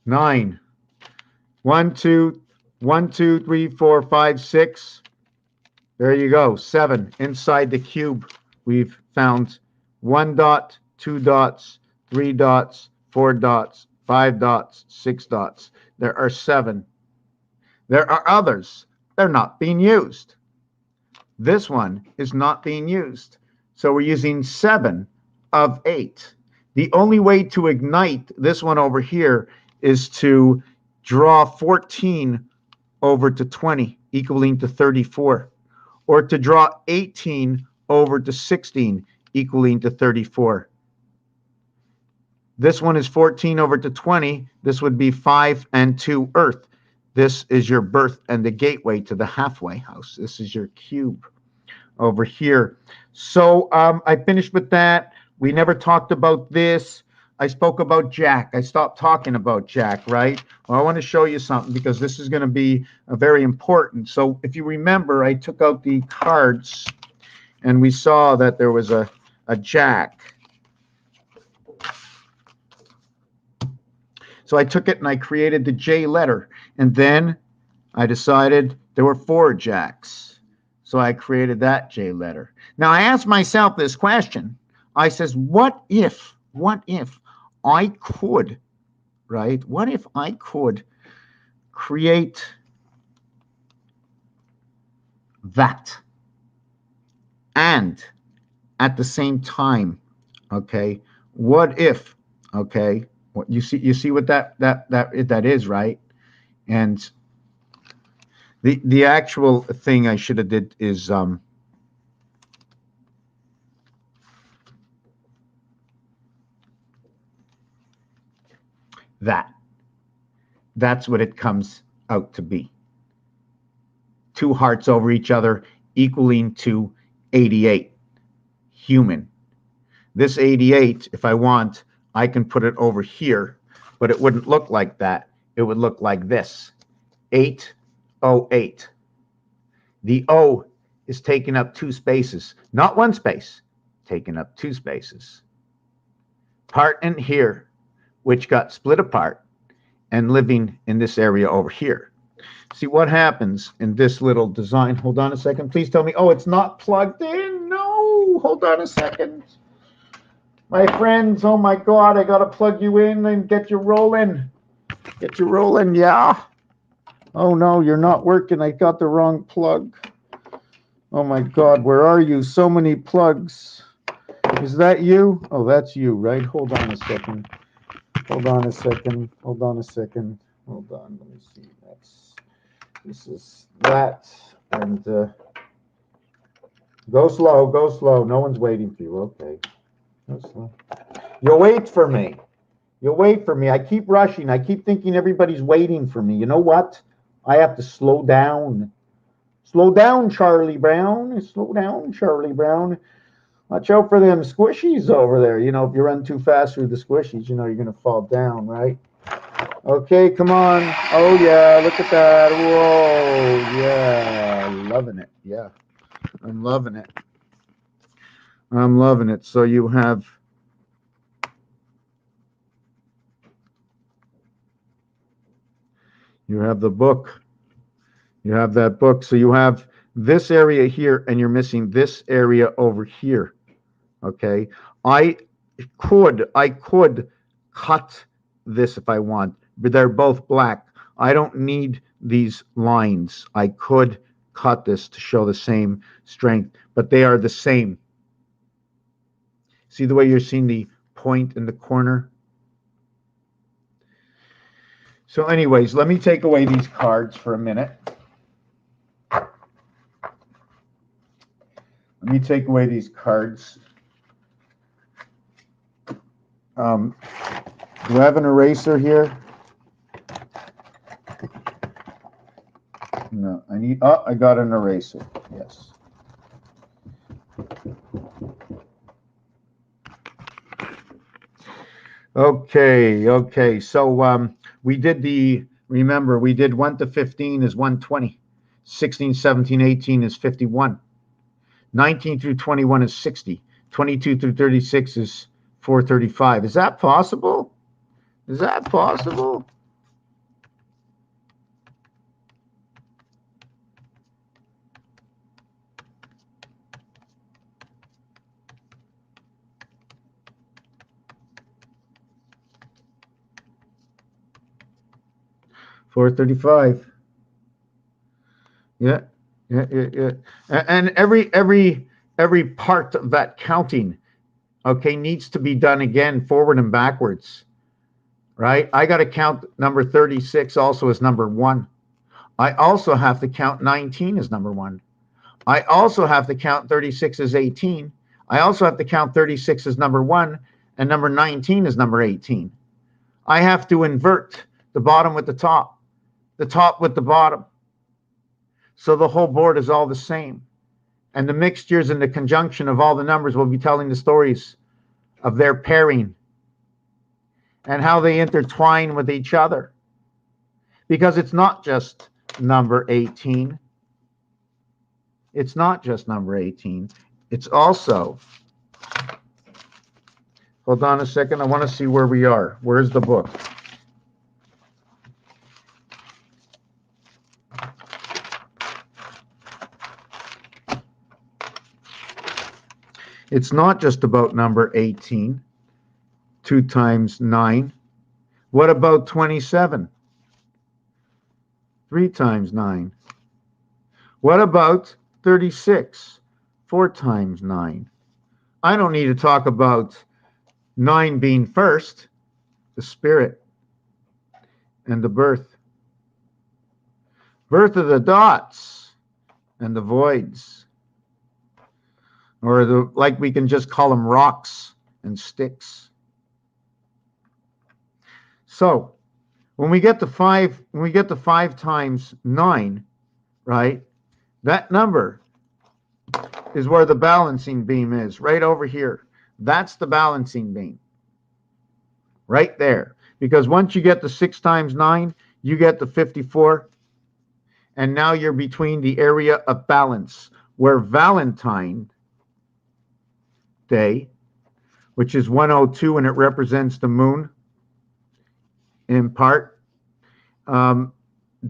9. 1, 2, 1, 2, 3, 4, 5, 6. There you go. 7. Inside the cube, we've found 1 dot, 2 dots, 3 dots, 4 dots, 5 dots, 6 dots. There are 7. There are others. They're not being used. This one is not being used. So we're using 7 of 8. The only way to ignite this one over here is to draw 14 over to 20, equaling to 34. Or to draw 18 over to 16, equaling to 34. This one is 14 over to 20. This would be 5 and 2 earth. This is your birth and the gateway to the halfway house. This is your cube over here. So I finished with that. We never talked about this. I spoke about Jack. I stopped talking about Jack, right? Well, I want to show you something because this is going to be very important. So if you remember, I took out the cards and we saw that there was a Jack. So I took it and I created the J letter. And then I decided there were 4 Jacks. So I created that J letter. Now I asked myself this question. I says, what if I could, right? What if I could create that and at the same time, okay? What if, okay? What you see what that is, right? And the actual thing I should have did is that's what it comes out to be. 2 hearts over each other equaling to 88. Human. This 88, if I want, I can put it over here, but it wouldn't look like that. It would look like this. 808. The O is taking up 2 spaces, not 1 space, taking up 2 spaces. Part in here, which got split apart and living in this area over here. See what happens in this little design. Hold on a second. Please tell me, oh, it's not plugged in. No, hold on a second. My friends, oh my God, I got to plug you in and get you rolling. Get you rolling, yeah. Oh no, you're not working. I got the wrong plug. Oh my God, where are you? So many plugs. Is that you? Oh, that's you, right? Hold on a second. Hold on a second. Hold on a second. Hold on. Let me see. This is that. And go slow. Go slow. No one's waiting for you. Okay. Go slow. You'll wait for me. You'll wait for me. I keep rushing. I keep thinking everybody's waiting for me. You know what? I have to slow down. Slow down, Charlie Brown. Slow down, Charlie Brown. Watch out for them squishies over there. You know, if you run too fast through the squishies, you know you're going to fall down, right? Okay, come on. Oh, yeah, look at that. Whoa, yeah, loving it. Yeah, I'm loving it. I'm loving it. So you have the book. You have that book. So you have this area here, and you're missing this area over here. Okay, I could cut this if I want, but they're both black. I don't need these lines. I could cut this to show the same strength, but they are the same. See the way you're seeing the point in the corner? So anyways, let me take away these cards for a minute. Let me take away these cards. Do I have an eraser here? No, I got an eraser. Yes. Okay. So we did remember, we did 1 to 15 is 120. 16, 17, 18 is 51. 19 through 21 is 60. 22 through 36 is 435. Is that possible? Is that possible? $435. Yeah. And every part of that counting, okay, needs to be done again, forward and backwards, right? I got to count number 36 also as number 1. I also have to count 19 as number 1. I also have to count 36 as 18. I also have to count 36 as number 1, and number 19 as number 18. I have to invert the bottom with the top with the bottom. So the whole board is all the same. And the mixtures and the conjunction of all the numbers will be telling the stories of their pairing and how they intertwine with each other. Because it's not just number 18. It's not just number 18. It's also, hold on a second, I want to see where we are. Where's the book? It's not just about number 18, 2 times 9. What about 27? 3 times 9. What about 36? 4 times 9. I don't need to talk about 9 being first, the spirit and the birth. Birth of the dots and the voids. Or like we can just call them rocks and sticks. So when we get to 5 times 9, right? That number is where the balancing beam is, right over here. That's the balancing beam. Right there. Because once you get to 6 times 9, you get to 54. And now you're between the area of balance, where Valentine Day, which is 102, and it represents the moon in part.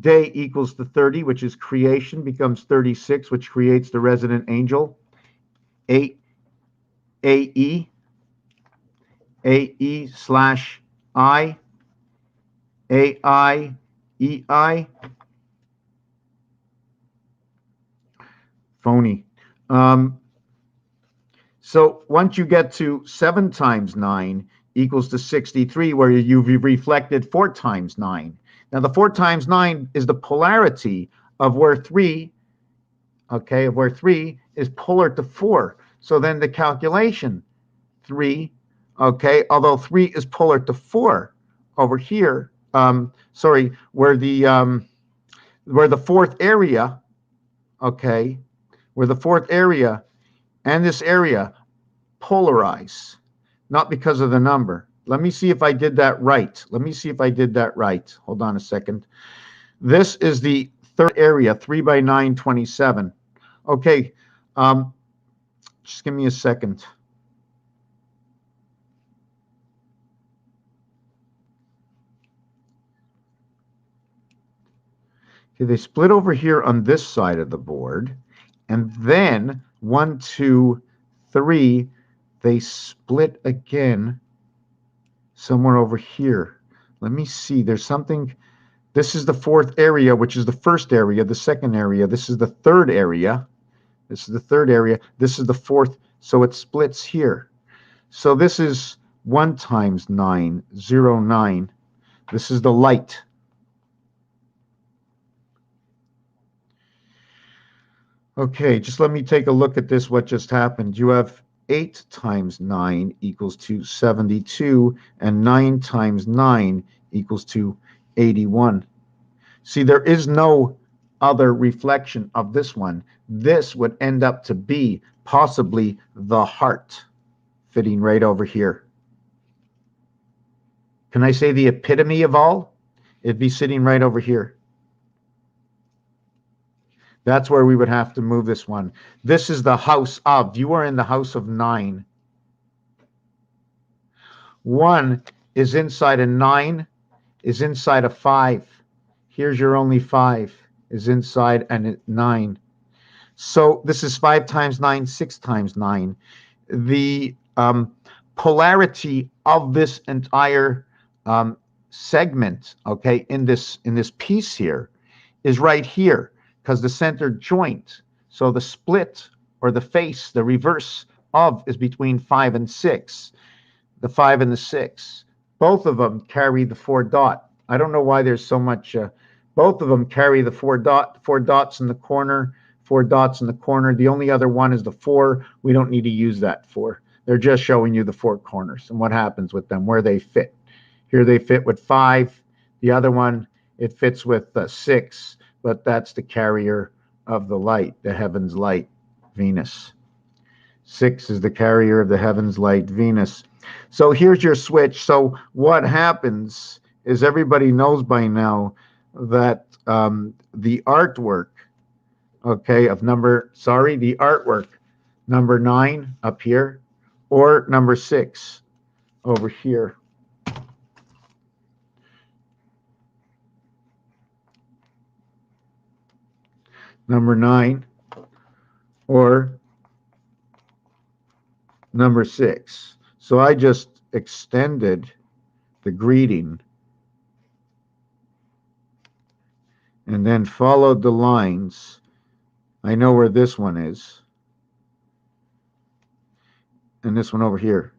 Day equals to 30, which is creation, becomes 36, which creates the resident angel. AE slash I, AI, EI. Phony. So once you get to 7 times 9 equals to 63, where you've reflected 4 times 9. Now the 4 times 9 is the polarity of where 3, okay, of where 3 is polar to 4. So then the calculation, 3, okay, although 3 is polar to 4 over here, where the fourth area, okay, where the fourth area and this area polarize, not because of the number. Let me see if I did that right. Hold on a second. This is the third area, 3 by 9, 27. Okay, just give me a second. Okay, they split over here on this side of the board, and then 1, 2, 3, they split again somewhere over here. Let me see. There's something. This is the fourth area, which is the first area, the second area. This is the third area. This is the third area. This is the fourth. So it splits here. So this is 1 times 9, 0, 9. This is the light. Okay, just let me take a look at this, what just happened. You have 8 times 9 equals to 72, and 9 times 9 equals to 81. See, there is no other reflection of this one. This would end up to be possibly the heart, fitting right over here. Can I say the epitome of all? It'd be sitting right over here. That's where we would have to move this one. This is the house of. You are in the house of 9. 1 is inside a 9, is inside a 5. Here's your only 5, is inside a 9. So this is 5 times 9, 6 times 9. The polarity of this entire segment, okay, in this piece here, is right here, because the center joint, so the split or the face, the reverse of, is between 5 and 6. The 5 and the 6, both of them carry the 4 dot. I don't know why there's so much. Both of them carry the 4 dots in the corner. 4 dots in the corner. The only other one is the 4. We don't need to use that 4. They're just showing you the 4 corners and what happens with them, where they fit. Here they fit with 5. The other one, it fits with 6, but that's the carrier of the light, the heaven's light, Venus. 6 is the carrier of the heaven's light, Venus. So here's your switch. So what happens is, everybody knows by now that the artwork, okay, of the artwork number 9 up here, or number 6 over here. Number 9 or number 6. So I just extended the greeting and then followed the lines. I know where this one is, and this one over here.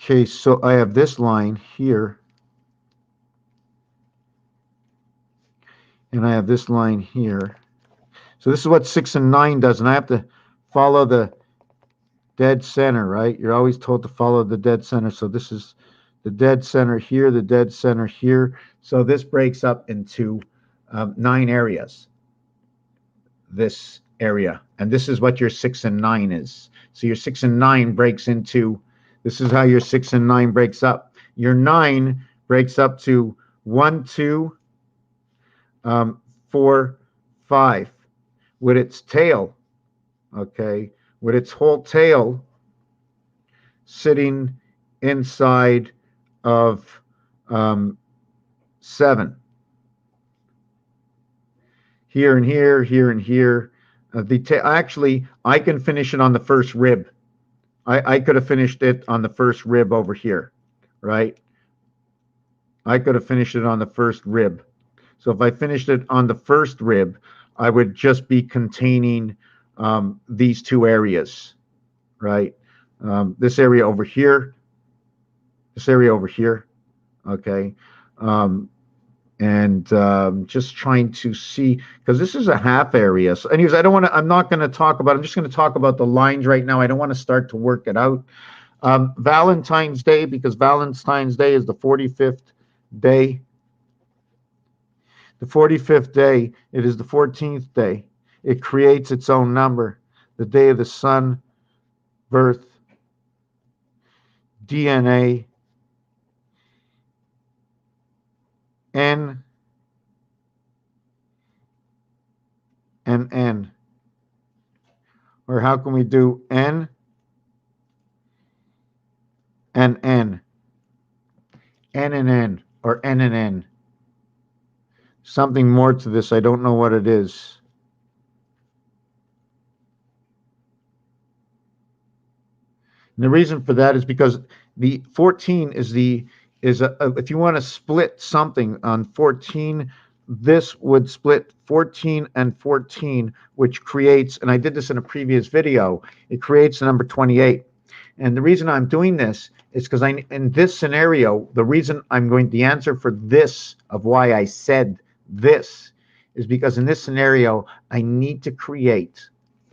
Okay, so I have this line here, and I have this line here. So this is what 6 and 9 does, and I have to follow the dead center, right? You're always told to follow the dead center. So this is the dead center here, the dead center here. So this breaks up into 9 areas. This area, and this is what your 6 and 9 is. So your 6 and 9 breaks into, this is how your 6 and 9 breaks up. Your 9 breaks up to 1, 2, 4, 5 with its tail, okay, with its whole tail sitting inside of 7. Here and here, here and here. Actually, I can finish it on the first rib. I could have finished it on the first rib over here, right? I could have finished it on the first rib. So if I finished it on the first rib, I would just be containing these 2 areas, right? This area over here, this area over here, okay? Just trying to see, because this is a half area. So anyways, I'm not going to talk about, I'm just going to talk about the lines right now. I don't want to start to work it out. Valentine's Day, because Valentine's Day is the 45th day. The 45th day, it is the 14th day. It creates its own number. The day of the sun, birth, DNA, N, and N. Or how can we do N and N? N and N, or N and N. Something more to this, I don't know what it is. And the reason for that is because the 14 is if you want to split something on 14, this would split 14 and 14, which creates, and I did this in a previous video, it creates the number 28. And the reason I'm doing this is because in this scenario, the answer for this, of why I said this, is because in this scenario, I need to create,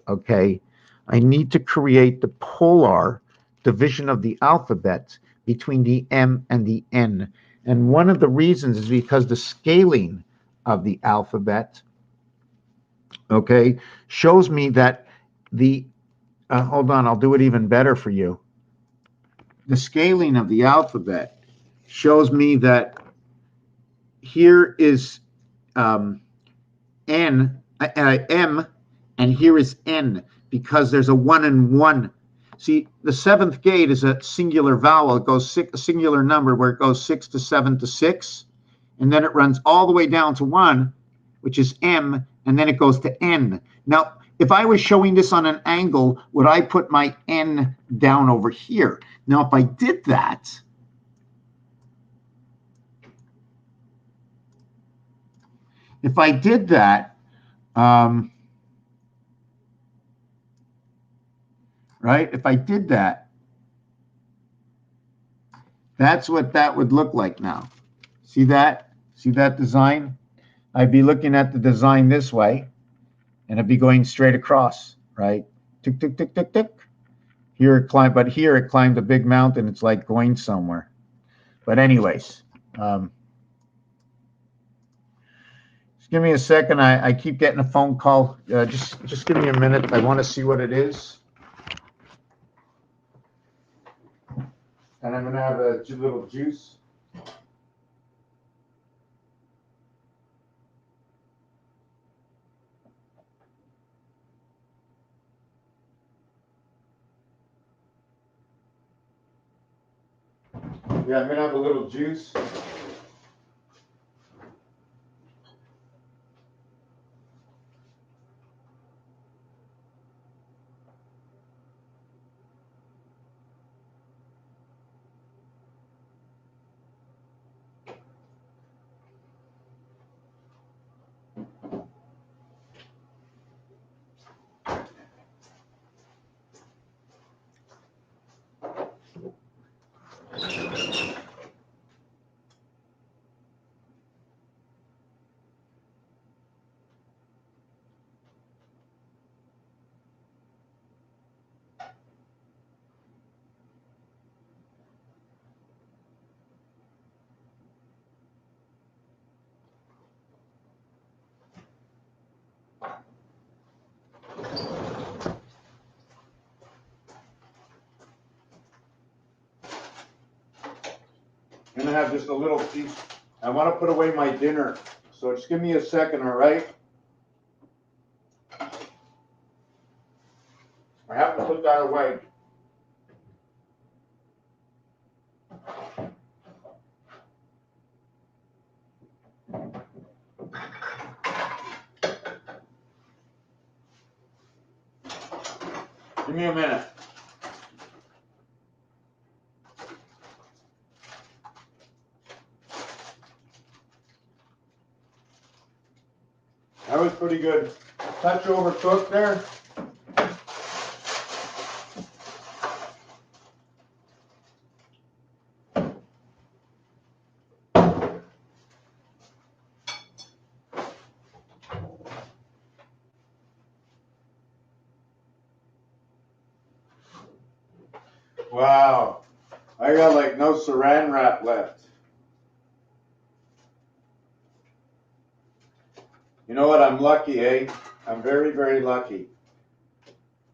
okay, I need to create the polar division of the alphabet between the M and the N. And one of the reasons is because the scaling of the alphabet, okay, shows me that hold on, I'll do it even better for you. The scaling of the alphabet shows me that here is M, and here is N, because there's a 1 and 1. See, the seventh gate is a singular vowel. It goes a singular number where it goes 6 to 7 to 6, and then it runs all the way down to 1, which is M, and then it goes to N. Now, if I was showing this on an angle, would I put my N down over here? Now, if I did that, right? If I did that, that's what that would look like now. See that? See that design? I'd be looking at the design this way, and it'd be going straight across, right? Tick, tick, tick, tick, tick. Here it climbed, but here it climbed a big mountain. It's like going somewhere. But anyways, just give me a second. I keep getting a phone call. Just give me a minute. I want to see what it is. And I'm going to have a little juice. Yeah, I'm going to have a little juice. I'm going to have just a little piece. I want to put away my dinner, so just give me a second, all right? I have to put that away. Give me a minute. That was pretty good. Touch overcooked there. Wow, I got like no saran wrap left. You know what? I'm lucky, eh? I'm very, very lucky.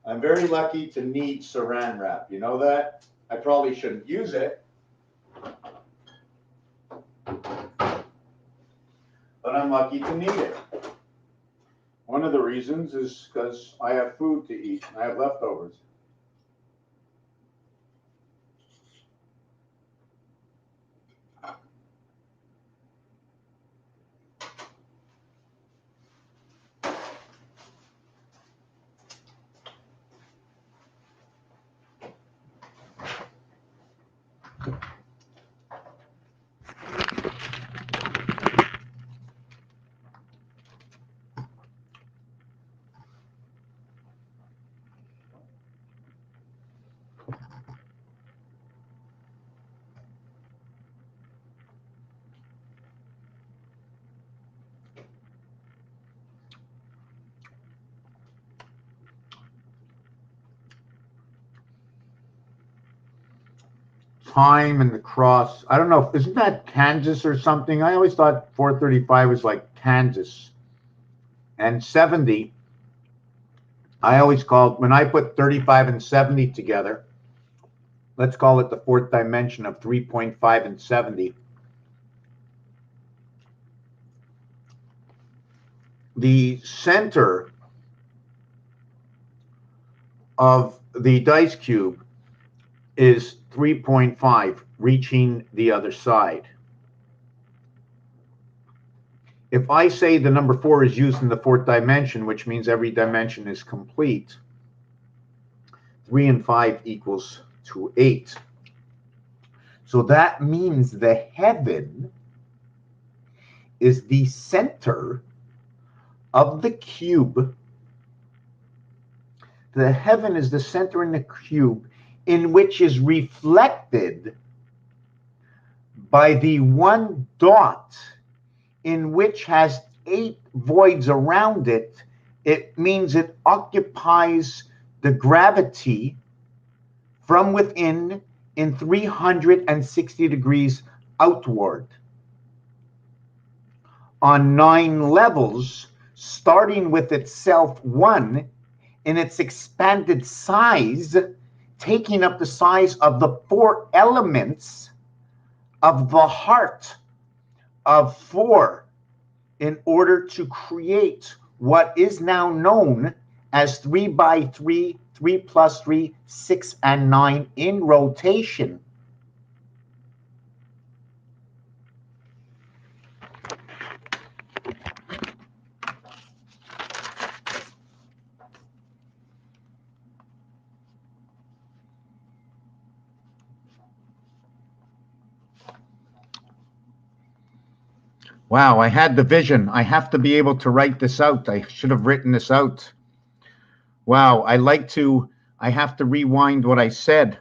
I'm very lucky to need saran wrap. You know that? I probably shouldn't use it, but I'm lucky to need it. One of the reasons is because I have food to eat. I have leftovers. Time and the cross. I don't know. Isn't that Kansas or something? I always thought 435 was like Kansas. And 70, I always called, when I put 35 and 70 together, let's call it the fourth dimension of 3.5 and 70. the center of the dice cube is 3.5, reaching the other side. If I say the number 4 is used in the fourth dimension, which means every dimension is complete, 3 and 5 equals to 8. So that means the heaven is the center of the cube. The heaven is the center in the cube in which is reflected by the one dot in which has 8 voids around it. It means it occupies the gravity from within in 360 degrees outward. On 9 levels, starting with itself 1 in its expanded size, taking up the size of the 4 elements of the heart of 4 in order to create what is now known as 3 by 3, 3 plus 3, 6 and 9 in rotation. Wow, I had the vision. I have to be able to write this out. I should have written this out. Wow, I have to rewind what I said.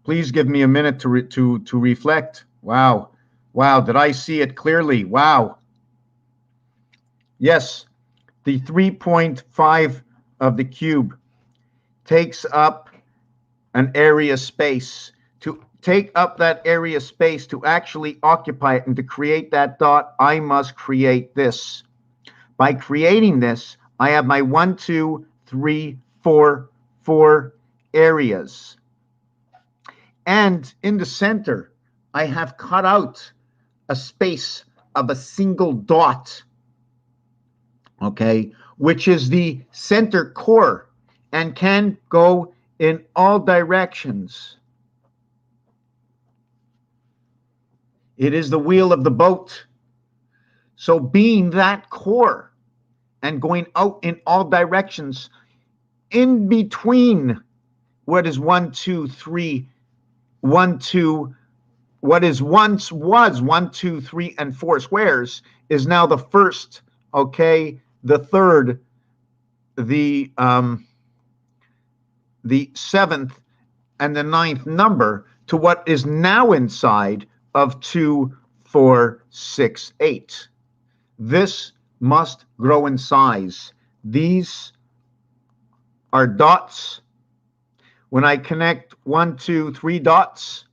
Please give me a minute to reflect. Wow. Wow, did I see it clearly? Wow. Yes, the 3.5 of the cube takes up an area space. To take up that area space, to actually occupy it and to create that dot, I must create this. By creating this, I have my 1, 2, 3, 4 areas. And in the center, I have cut out a space of a single dot, okay, which is the center core and can go in all directions. It is the wheel of the boat. So being that core and going out in all directions, in between what is 1, 2, 3, 1, 2, what is once was 1, 2, 3, and 4 squares is now the first, okay, the third, the 7th, and the 9th number to what is now inside of 2, 4, 6, 8. This must grow in size. These are dots. When I connect 1, 2, 3 dots,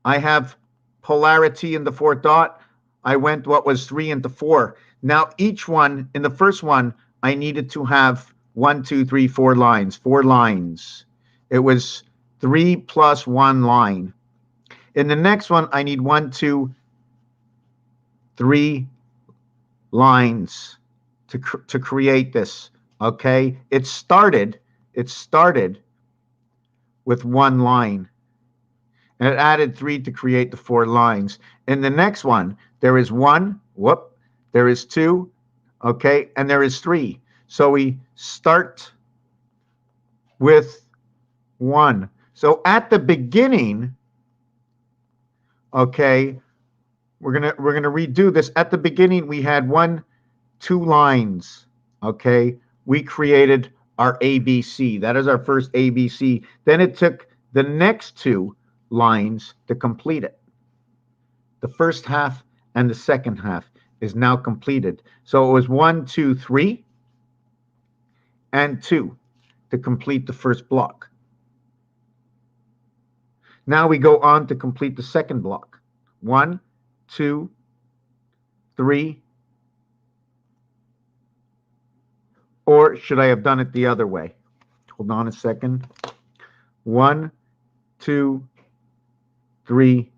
I have polarity in the 4th dot. I went what was 3 into 4. Now each one, in the first one, I needed to have 1, 2, 3, 4 lines. 4 lines. It was 3 plus 1 line. In the next one, I need 1, 2, 3 lines to create this. Okay, it started with 1 line, and it added 3 to create the 4 lines. In the next one, there is 1, there is 2, okay, and there is 3. So we start with 1. So at the beginning, okay, we're gonna redo this. At the beginning, we had 1, 2 lines, okay. We created our ABC. That is our first ABC. Then it took the next 2 lines to complete it. The first half and the second half is now completed. So it was 1, 2, 3, and 2 to complete the first block. Now we go on to complete the second block. 1, 2, 3. Or should I have done it the other way? Hold on a second. 1, 2, 3,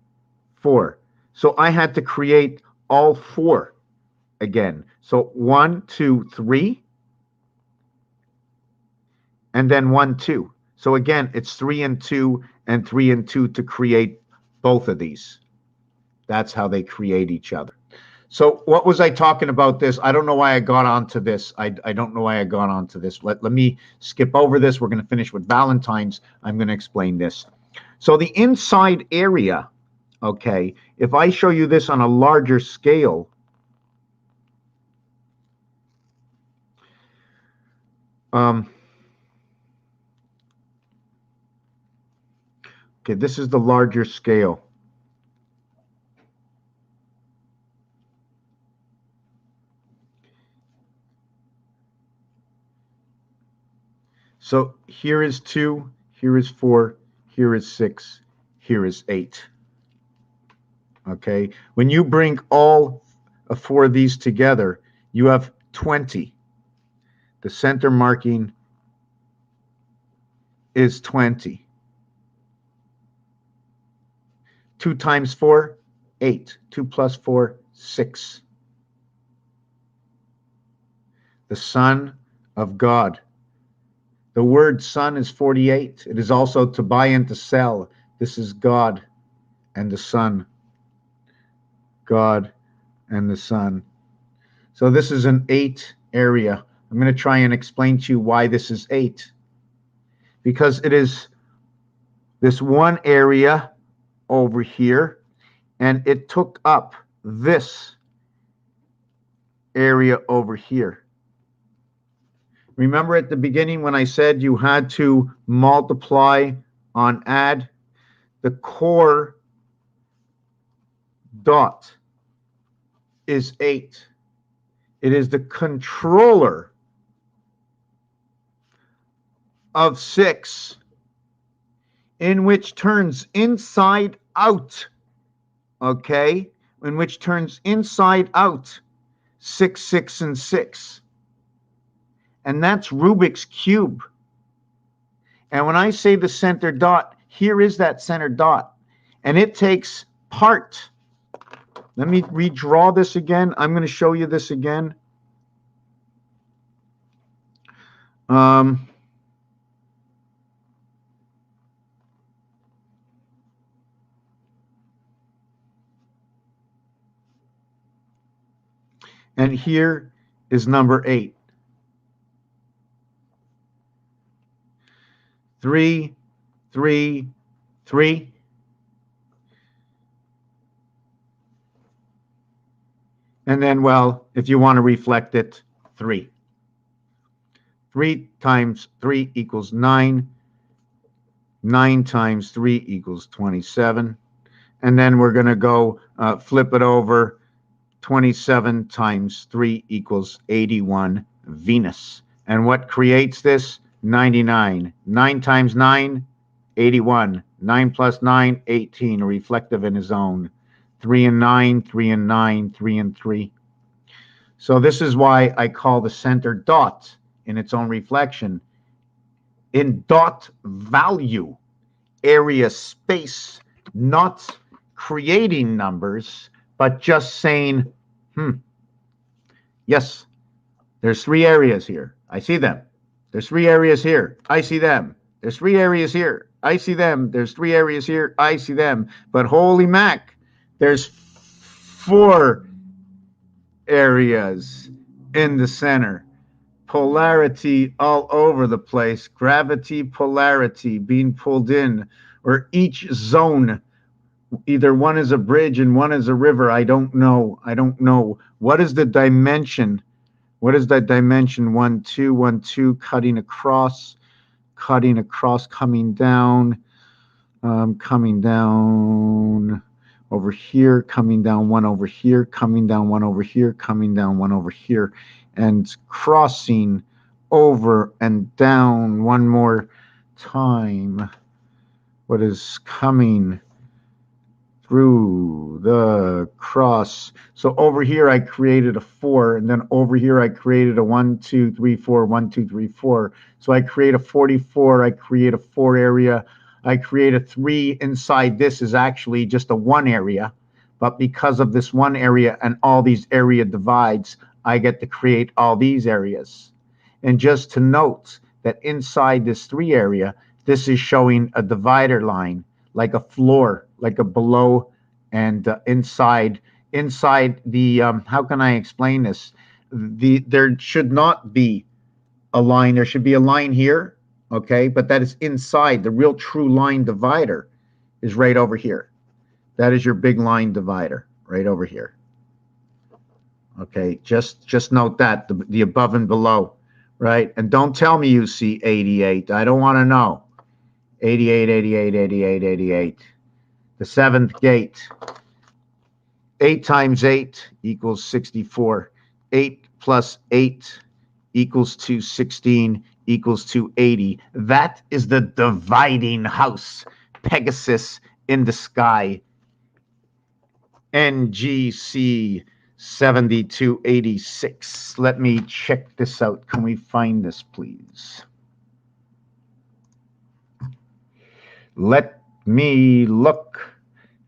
4. So I had to create all 4 again. So 1, 2, 3, and then 1, 2. So again, it's 3 and 2 and 3 and 2 to create both of these. That's how they create each other. So what was I talking about this? I don't know why I got onto this. I don't know why I got onto this. Let me skip over this. We're going to finish with Valentine's. I'm going to explain this. So the inside area, okay, if I show you this on a larger scale, okay, this is the larger scale. So here is 2, here is 4, here is 6, here is 8. Okay, when you bring all 4 of these together, you have 20. The center marking is 20. 2 times 4, 8. 2 plus 4, 6. The Son of God. The word Son is 48. It is also to buy and to sell. This is God and the Son. God and the Son. So this is an 8 area. I'm going to try and explain to you why this is 8. Because it is this one area over here, and it took up this area over here. Remember at the beginning when I said you had to multiply on add? The core dot is 8. It is the controller of 6, in which turns inside out, okay? In which turns inside out 6, 6, and 6. And that's Rubik's Cube. And when I say the center dot, here is that center dot. And it takes part. Let me redraw this again. I'm going to show you this again. And here is number 8. 3, 3, 3. And then, well, if you want to reflect it, 3. 3 times 3 equals 9. 9 times 3 equals 27. And then we're going to go flip it over. 27 times 3 equals 81 Venus. And what creates this? 99. 9 times 9, 81. 9 plus 9, 18, reflective in his own. 3 and 9, 3 and 9, 3 and 3. So this is why I call the center dot in its own reflection. In dot value, area space, not creating numbers, but just saying, yes, there's 3 areas here. I see them. There's 3 areas here. I see them. There's 3 areas here. I see them. There's 3 areas here. I see them. But holy mac, there's 4 areas in the center. Polarity all over the place. Gravity, polarity being pulled in, or each zone. Either one is a bridge and one is a river. I don't know. I don't know. What is the dimension? What is that dimension? 1, 2, 1, 2, cutting across, coming down, over here, coming down 1 over here, coming down 1 over here, coming down 1 over here, and crossing over and down one more time. What is coming through the cross? So over here I created a 4, and then over here I created a 1, 2, 3, 4, 1, 2, 3, 4. So I create a 44, I create a 4 area, I create a 3. Inside this is actually just a 1 area, but because of this one area and all these area divides, I get to create all these areas. And just to note that inside this 3 area, this is showing a divider line, like a floor, like a below and inside the, how can I explain this? There should not be a line. There should be a line here, okay? But that is inside. The real true line divider is right over here. That is your big line divider right over here. Okay, just note that, the above and below, right? And don't tell me you see 88. I don't want to know. 88, 88, 88, 88. The 7th gate. 8 times 8 equals 64. 8 plus 8 equals to 16 equals to 80. That is the dividing house. Pegasus in the sky. NGC 7286. Let me check this out. Can we find this, please? Let me look.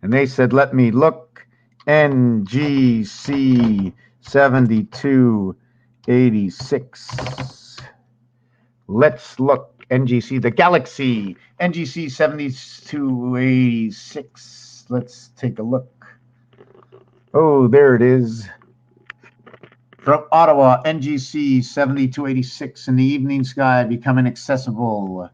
And they said, let me look. NGC 7286. Let's look. NGC, the galaxy. NGC 7286. Let's take a look. Oh, there it is. From Ottawa, NGC 7286. In the evening sky, become inaccessible.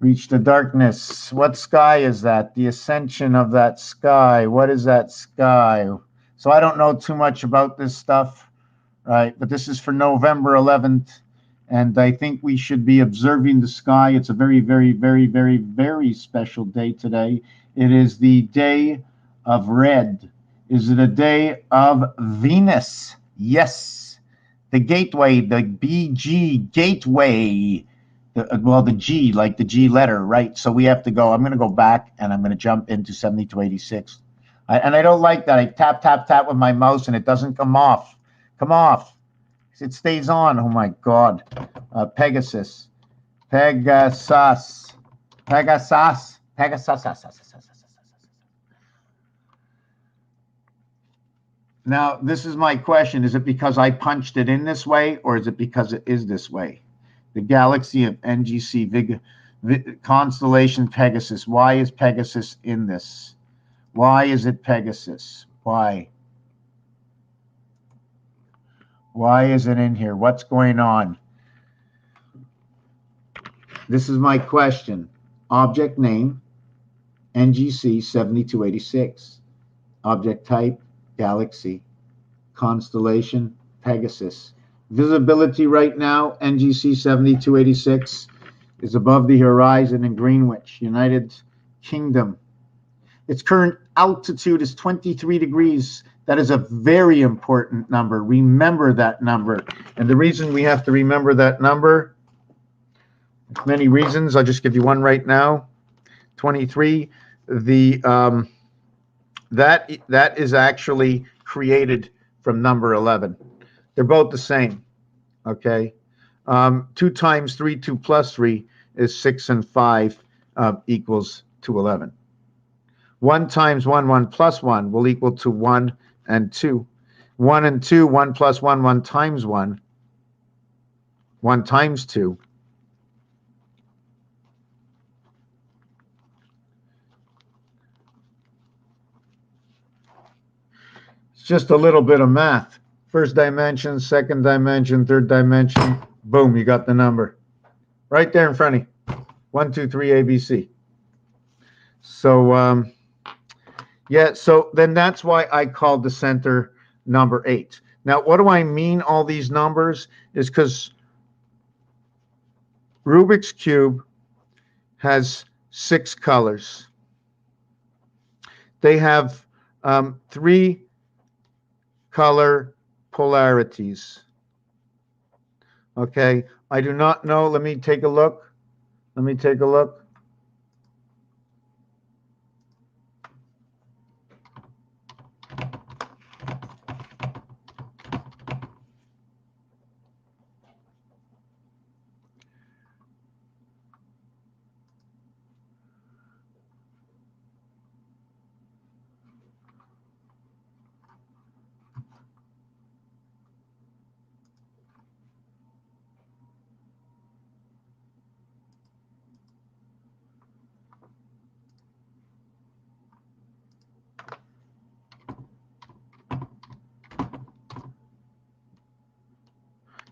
Reach the darkness. What sky is that? The ascension of that sky. What is that sky? So I don't know too much about this stuff, right? But this is for November 11th. And I think we should be observing the sky. It's a very, very, very, very, very special day today. It is the day of red. Is it a day of Venus? Yes. The gateway, the BG gateway. The G, like the G letter, right? So we have to go. I'm going to go back and I'm going to jump into 7286. And I don't like that. I tap, tap, tap with my mouse and it doesn't come off. Come off. It stays on. Oh my God. Pegasus. Pegasus. Pegasus. Pegasus. Now, this is my question. Is it because I punched it in this way or is it because it is this way? The galaxy of NGC, constellation Pegasus. Why is Pegasus in this? Why is it Pegasus? Why? Why is it in here? What's going on? This is my question. Object name, NGC 7286. Object type, galaxy. Constellation, Pegasus. Visibility right now, NGC 7286, is above the horizon in Greenwich, United Kingdom. Its current altitude is 23 degrees. That is a very important number. Remember that number. And the reason we have to remember that number, many reasons. I'll just give you one right now. 23. That is actually created from number 11. They're both the same, okay? 2 times 3, 2 plus 3 is 6 and 5 equals to 11. 1 times 1, 1 plus 1 will equal to 1 and 2. 1 and 2, 1 plus 1, 1 times 1, 1 times 2. It's just a little bit of math. First dimension, second dimension, third dimension. Boom, you got the number. Right there in front of you. 1, 2, 3, ABC. So, yeah, so then that's why I called the center number 8. Now, what do I mean all these numbers? Is because Rubik's Cube has 6 colors. They have 3 color polarities. Okay, I do not know. Let me take a look. Let me take a look.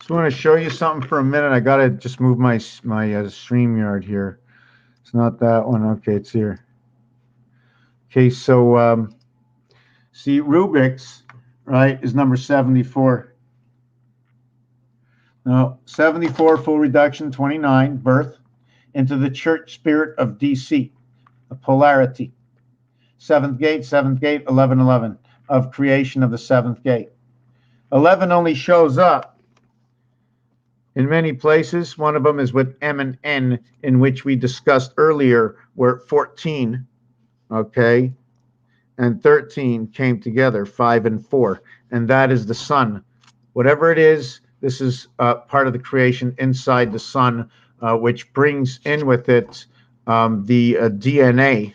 So I want to show you something for a minute. I got to just move my StreamYard here. It's not that one. Okay, it's here. Okay, so see, Rubik's, right, is number 74. No, 74, full reduction, 29, birth, into the church spirit of DC, a polarity. Seventh gate, 11, 11, of creation of the seventh gate. 11 only shows up in many places. One of them is with M and N, in which we discussed earlier, where 14, okay, and 13 came together, 5 and 4, and that is the sun. Whatever it is, this is part of the creation inside the sun, which brings in with it the DNA.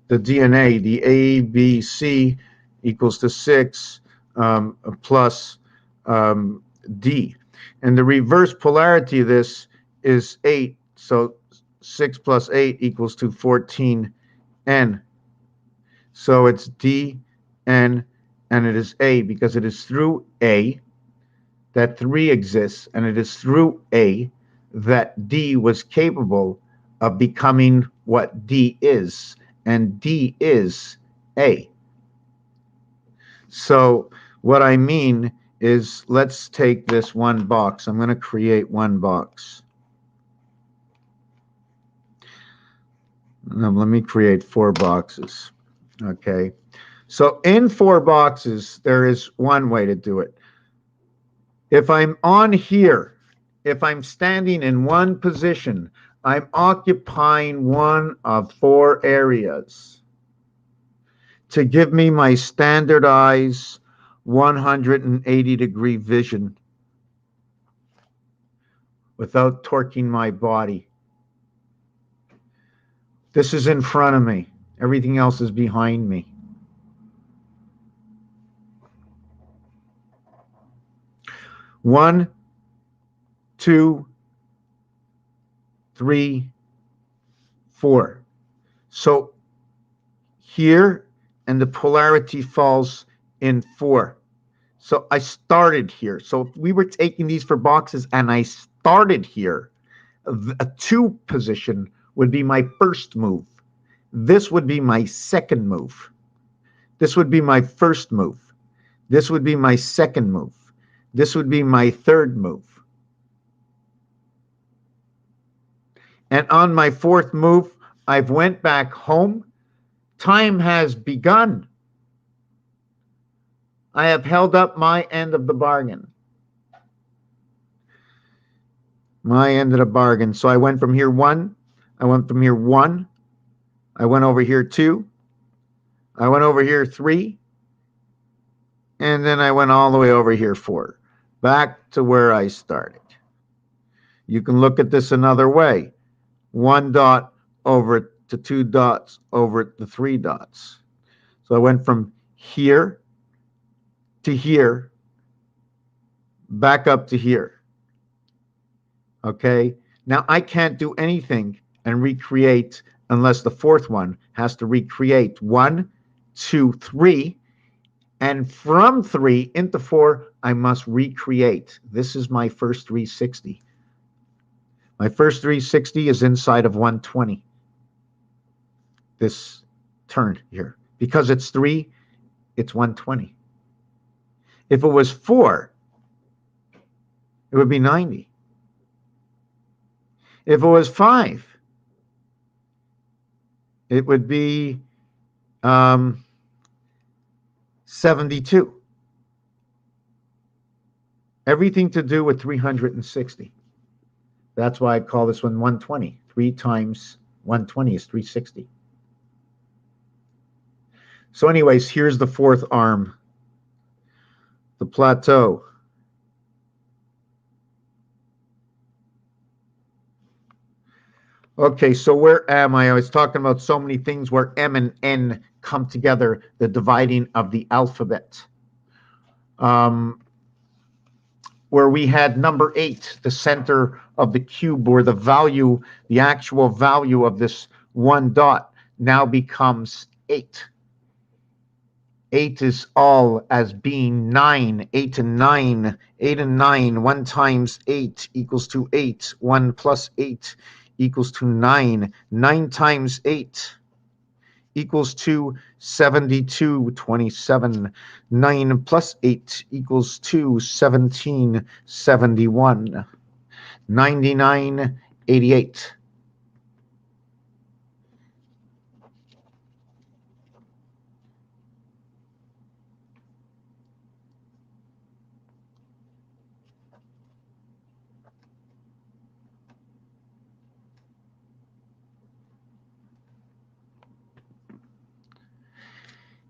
The DNA, the ABC equals to 6 plus D. And the reverse polarity of this is 8. So 6 plus 8 equals to 14N. So it's D, N, and it is A, because it is through A that 3 exists, and it is through A that D was capable of becoming what D is. And D is A. So what I mean is, let's take this one box. I'm going to create one box. Now, let me create 4 boxes. Okay. So in 4 boxes, there is one way to do it. If I'm on here, if I'm standing in one position, I'm occupying one of 4 areas to give me my standardized 180-degree vision without torquing my body. This is in front of me. Everything else is behind me. One, 2, 3, 4. So here, and the polarity falls in 4. So I started here. So if we were taking these for boxes and I started here, a 2 position would be my first move. This would be my second move. This would be my first move. This would be my second move. This would be my third move. And on my 4th move, I've went back home. Time has begun. I have held up my end of the bargain. My end of the bargain. So I went from here 1. I went from here 1. I went over here 2. I went over here 3. And then I went all the way over here 4. Back to where I started. You can look at this another way. 1 dot over to 2 dots over to 3 dots. So I went from here to here, back up to here. Okay? Now I can't do anything and recreate unless the 4th one has to recreate 1, 2, 3. And from 3 into 4, I must recreate. This is my first 360. My first 360 is inside of 120. This turn here. Because it's 3, it's 120. If it was 4, it would be 90. If it was 5, it would be 72. Everything to do with 360. That's why I call this one 120. 3 times 120 is 360. So anyways, here's the 4th arm. The plateau. Okay, so where am I? I was talking about so many things where M and N come together, the dividing of the alphabet. Where we had number 8, the center of the cube, where the value, the actual value of this 1 dot now becomes 8. 8 is all as being 9. 8 and 9. 8 and 9. 1 times 8 equals to 8. 1 plus 8 equals to 9. 9 times 8 equals to 72. 27. 9 plus 8 equals to 17. 71. 99. 88.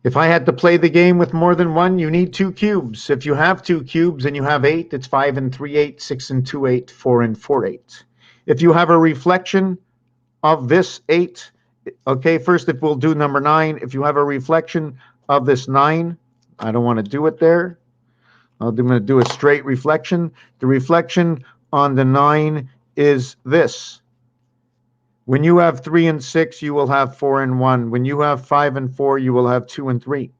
If I had to play the game with more than one, you need 2 cubes. If you have 2 cubes and you have 8, it's 5 and 3, 8, 6 and 2, 8, 4 and 4, 8. If you have a reflection of this 8, okay, first if we'll do number 9, if you have a reflection of this 9, I don't want to do it there. I'm going to do a straight reflection. The reflection on the 9 is this. When you have 3 and 6, you will have 4 and 1. When you have 5 and 4, you will have 2 and 3.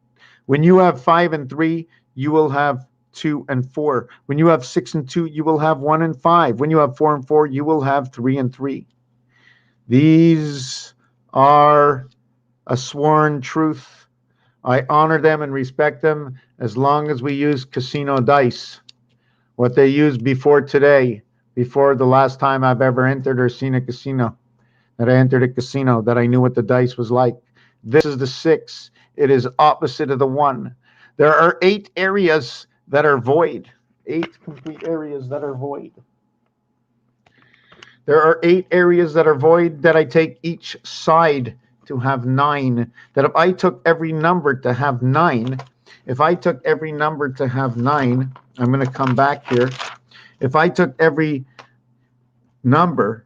When you have 5 and 3, you will have 2 and 4. When you have 6 and 2, you will have 1 and 5. When you have 4 and 4, you will have 3 and 3. These are a sworn truth. I honor them and respect them as long as we use casino dice. What they used before today, before the last time I've ever entered or seen a casino, that I entered a casino, that I knew what the dice was like. This is the 6. It is opposite of the 1. There are 8 areas that are void. 8 complete areas that are void. There are 8 areas that are void that I take each side to have 9. That if I took every number to have 9, if I took every number to have 9, I'm going to come back here. If I took every number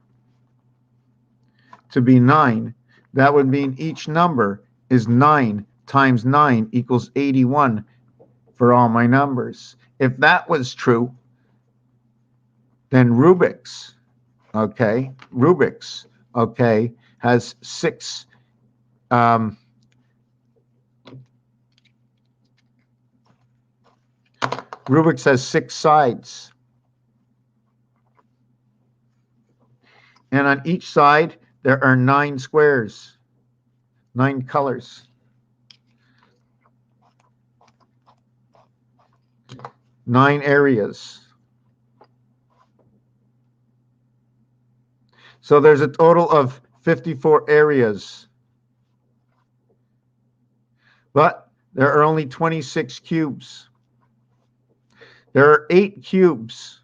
to be 9, that would mean each number is 9 times 9 equals 81 for all my numbers. If that was true, then Rubik's, okay, has 6 Rubik's has 6 sides. And on each side, there are 9 squares, 9 colors. 9 areas. So there's a total of 54 areas. But there are only 26 cubes. There are 8 cubes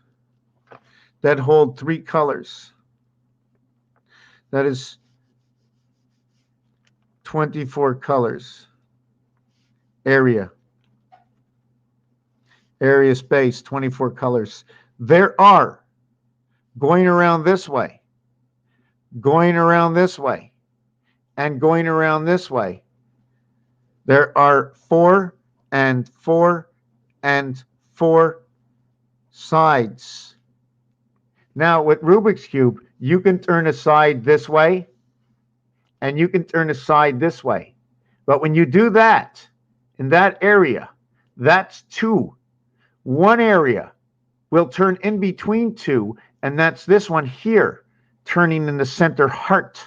that hold 3 colors. That is 24 colors. Area space, 24 colors. There are, going around this way, going around this way, and going around this way, there are 4 and 4 and 4 sides. Now, with Rubik's Cube, you can turn a side this way, and you can turn a side this way. But when you do that, in that area, that's 2. One area will turn in between 2, and that's this one here, turning in the center heart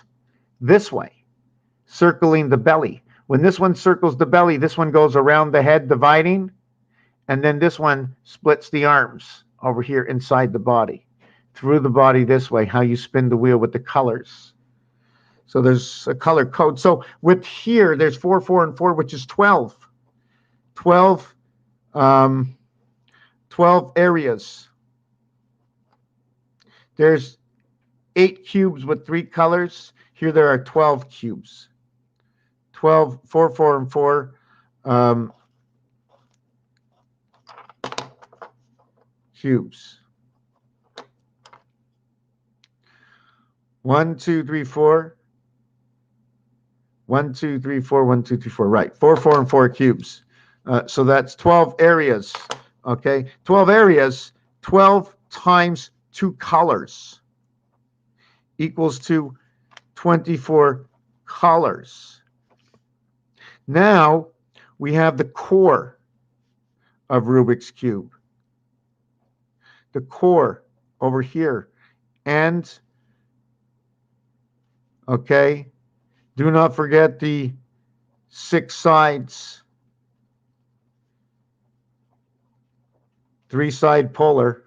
this way, circling the belly. When this one circles the belly, this one goes around the head, dividing, and then this one splits the arms over here inside the body, through the body this way, how you spin the wheel with the colors. So there's a color code. So with here, there's 4, 4, and 4, which is 12. 12 areas. There's 8 cubes with 3 colors. Here there are 12 cubes. 12, 4, 4, and 4. Cubes. 1, 2, 3, 4. 1, 2, 3, 4. 1, 2, 3, 4. Right. 4, 4, and 4 cubes. So that's 12 areas. Okay. 12 areas. 12 times 2 colors equals to 24 colors. Now, we have the core of Rubik's Cube. The core over here. And, okay, do not forget the 6 sides. 3-side polar.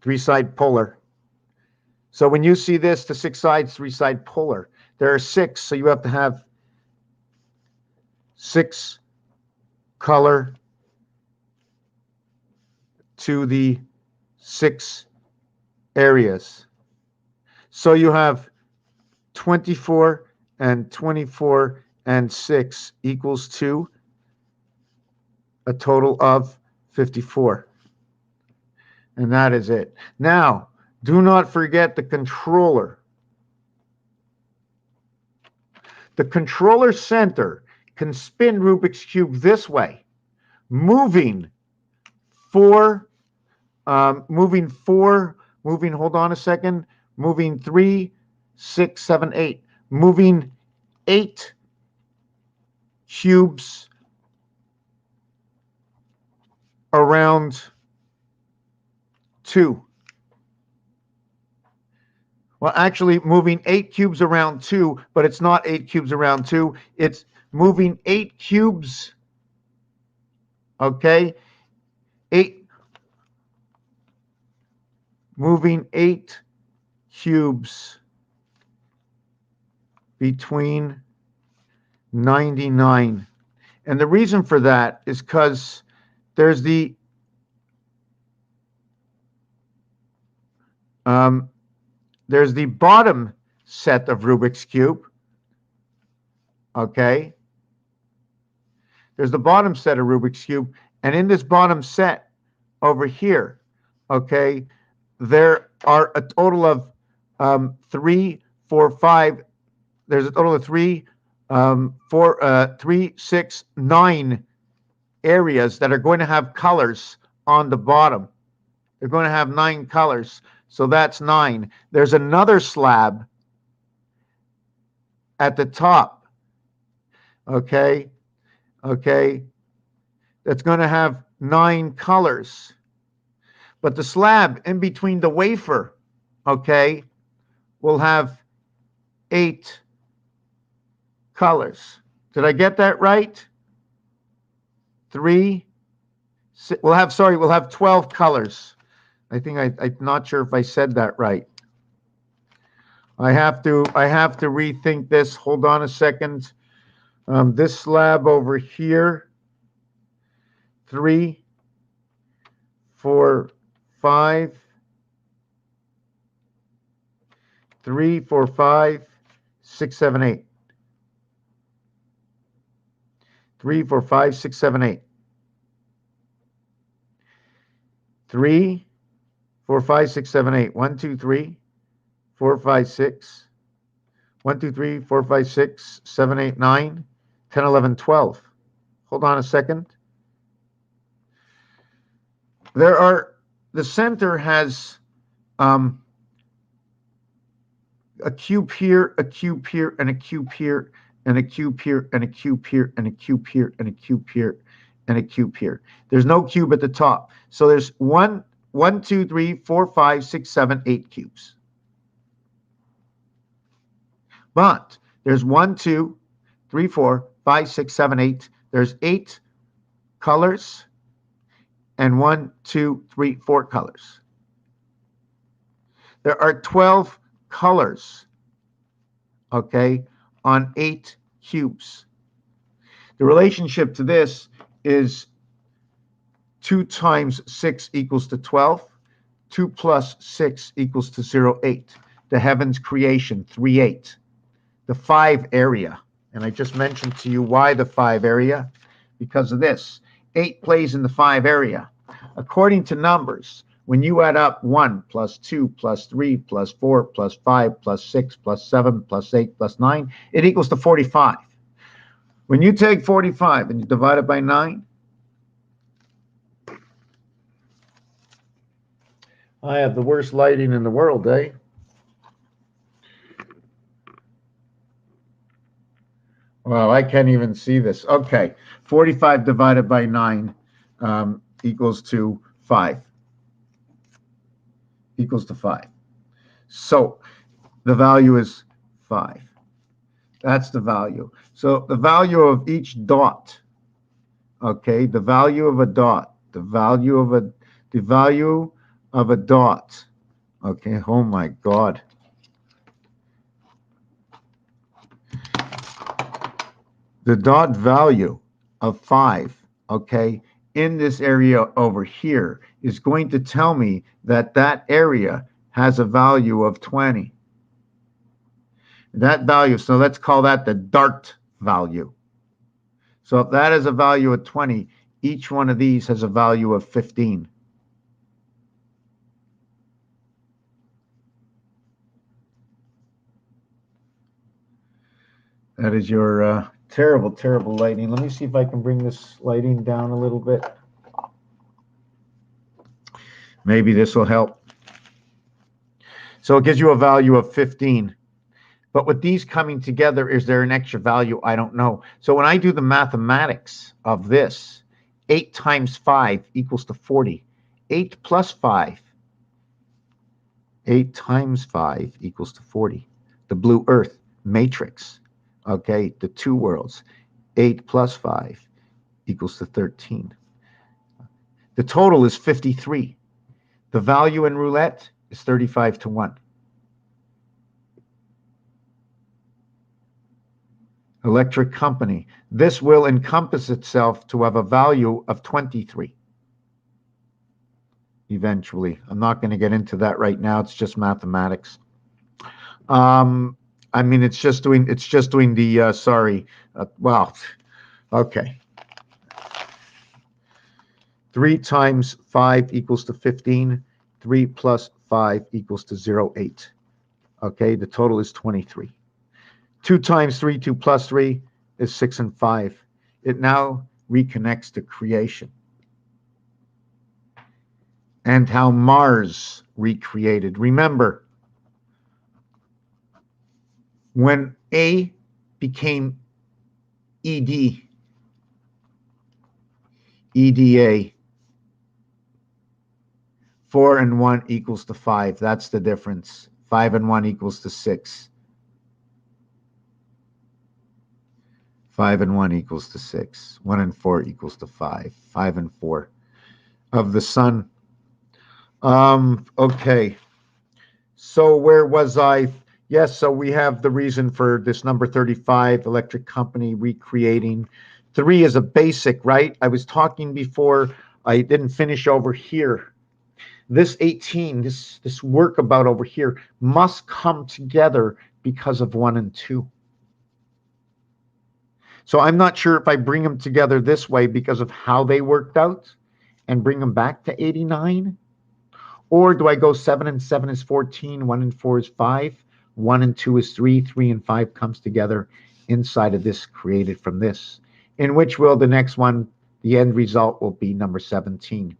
Three-side polar. So when you see this, the 6 sides, 3-side polar, there are 6, so you have to have 6 color to the 6 areas. So you have 24 and 24 and 6 equals to a total of 54. And that is it. Now, do not forget the controller. The controller center can spin Rubik's Cube this way, moving 4, hold on a second, moving 3, 6, 7, 8, moving 8 cubes around 2. Well, actually moving 8 cubes around 2, but it's not 8 cubes around 2. It's moving 8 cubes, okay? Moving 8 cubes between 99. And the reason for that is because there's the bottom set of Rubik's Cube, okay? There's the bottom set of Rubik's Cube, and in this bottom set over here, okay, there are a total of 3, 4, 5. There's a total of 3, 6, 9 areas that are going to have colors on the bottom. They're going to have 9 colors. So that's 9. There's another slab at the top, okay, that's going to have 9 colors. But the slab in between the wafer, okay, will have 8 colors. Did I get that right? 3, 6, we'll have 12 colors. I think I'm not sure if I said that right. I have to rethink this. Hold on a second. This slab over here, 3, 4, 5, 3, 4, 5, 6, 7, 8. 3, 4, 5, 6, 7, 8. 3, 4, 5, 6, 7, 8. 1, 2, 3, 4, 5, 6. 1, 2, 3, 4, 5, 6, 7, 8, 9, 10, 11, 12. Hold on a second. The center has a cube here, a cube here, and a cube here, and a cube here, and a cube here, and a cube here, and a cube here, and a cube here. There's no cube at the top. So there's 1, 2, 3, 4, 5, 6, 7, 8 cubes. But there's 1, 2, 3, 4, 5, 6, 7, 8. There's 8 colors and 1, 2, 3, 4 colors. There are 12 colors, okay, on 8 cubes. The relationship to this is 2 times 6 equals to 12. 2 plus 6 equals to 0, 8. The heavens creation, 3, 8. The 5 area. And I just mentioned to you why the 5 area. Because of this. 8 plays in the 5 area. According to numbers, when you add up 1 plus 2 plus 3 plus 4 plus 5 plus 6 plus 7 plus 8 plus 9, it equals to 45. When you take 45 and you divide it by 9, I have the worst lighting in the world, eh? Well, I can't even see this. Okay, 45 divided by 9 equals to 5. Equals to 5. So the value is 5. That's the value. So the value of each dot, okay, the value of a dot, the value of a dot, okay, oh my God. The dot value of 5, okay, in this area over here is going to tell me that that area has a value of 20. That value, so let's call that the dart value. So if that is a value of 20, each one of these has a value of 15. That is your terrible, terrible lighting. Let me see if I can bring this lighting down a little bit. Maybe this will help. So it gives you a value of 15. But with these coming together, is there an extra value? I don't know. So when I do the mathematics of this, 8 times 5 equals to 40. 8 plus 5. 8 times 5 equals to 40. The blue earth matrix, okay, the two worlds. 8 plus 5 equals to 13. The total is 53. The value in roulette is 35 to 1. Electric company. This will encompass itself to have a value of 23. Eventually. I'm not going to get into that right now. It's just mathematics. I mean, it's just doing the, well, okay. 3 times 5 equals to 15. 3 plus 5 equals to 0.8. Okay, the total is 23. 2 times 3, 2 plus 3 is 6 and 5. It now reconnects to creation. And how Mars recreated. Remember, when A became ED, EDA, 4 and 1 equals to 5. That's the difference. 5 and 1 equals to 6. 5 and 1 equals to 6. 1 and 4 equals to 5. 5 and 4 of the sun. Okay. So where was I? Yes, so we have the reason for this number 35, electric company recreating. 3 is a basic, right? I was talking before. I didn't finish over here. This 18, this work about over here must come together because of 1 and 2. So I'm not sure if I bring them together this way because of how they worked out and bring them back to 89, or do I go 7 and 7 is 14, 1 and 4 is 5, 1 and 2 is 3, 3 and 5 comes together inside of this created from this, in which will the next one, the end result will be number 17.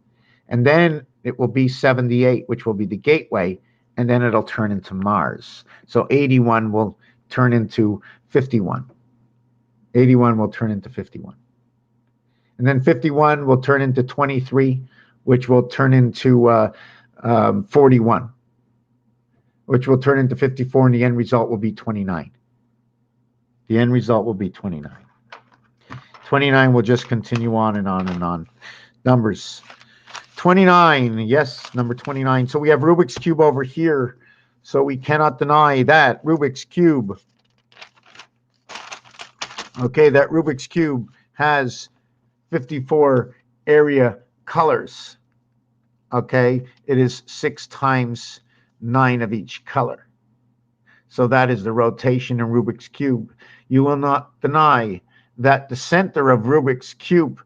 And then it will be 78, which will be the gateway, and then it'll turn into Mars. So 81 will turn into 51. 81 will turn into 51. And then 51 will turn into 23, which will turn into 41, which will turn into 54, and the end result will be 29. The end result will be 29. 29 will just continue on and on and on. Numbers. 29, yes, number 29. So we have Rubik's Cube over here, so we cannot deny that. Rubik's Cube. Okay, that Rubik's Cube has 54 area colors. Okay, it is 6 times 9 of each color. So that is the rotation in Rubik's Cube. You will not deny that the center of Rubik's Cube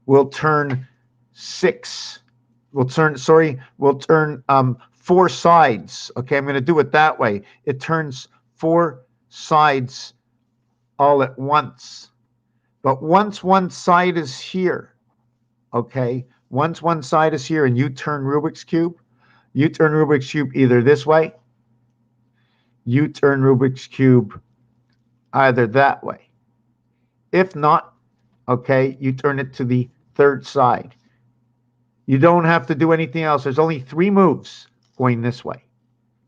will turn 4 sides. Okay, I'm going to do it that way. It turns 4 sides all at once. But once one side is here, okay, once one side is here and you turn Rubik's Cube either this way, you turn Rubik's Cube either that way. If not, okay, you turn it to the third side. You don't have to do anything else. There's only 3 moves going this way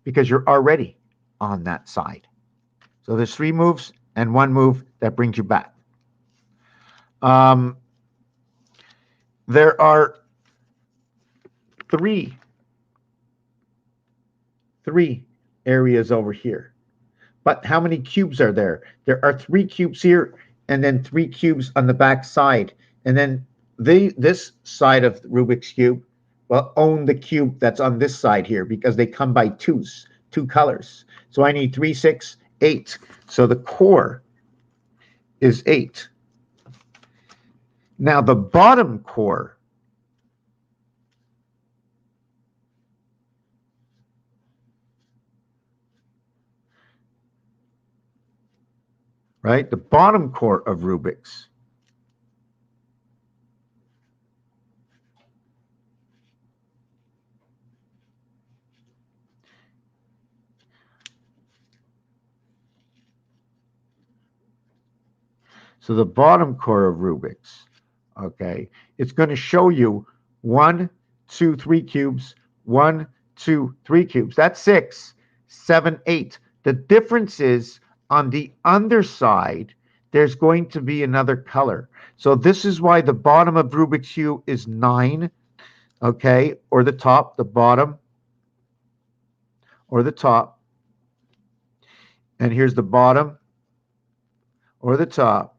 because you're already on that side. So there's 3 moves and 1 move that brings you back. There are three areas over here. But how many cubes are there? There are 3 cubes here and then 3 cubes on the back side. And then this side of Rubik's Cube will own the cube that's on this side here because they come by 2s, 2 colors. So I need 3, 6, 8. So the core is 8. Now the bottom core right? The bottom core of Rubik's So the bottom core of Rubik's, okay, it's going to show you 1, 2, 3 cubes, 1, 2, 3 cubes. That's 6, 7, 8. The difference is on the underside, there's going to be another color. So this is why the bottom of Rubik's Cube is 9, okay, or the top, the bottom, or the top. And here's the bottom, or the top.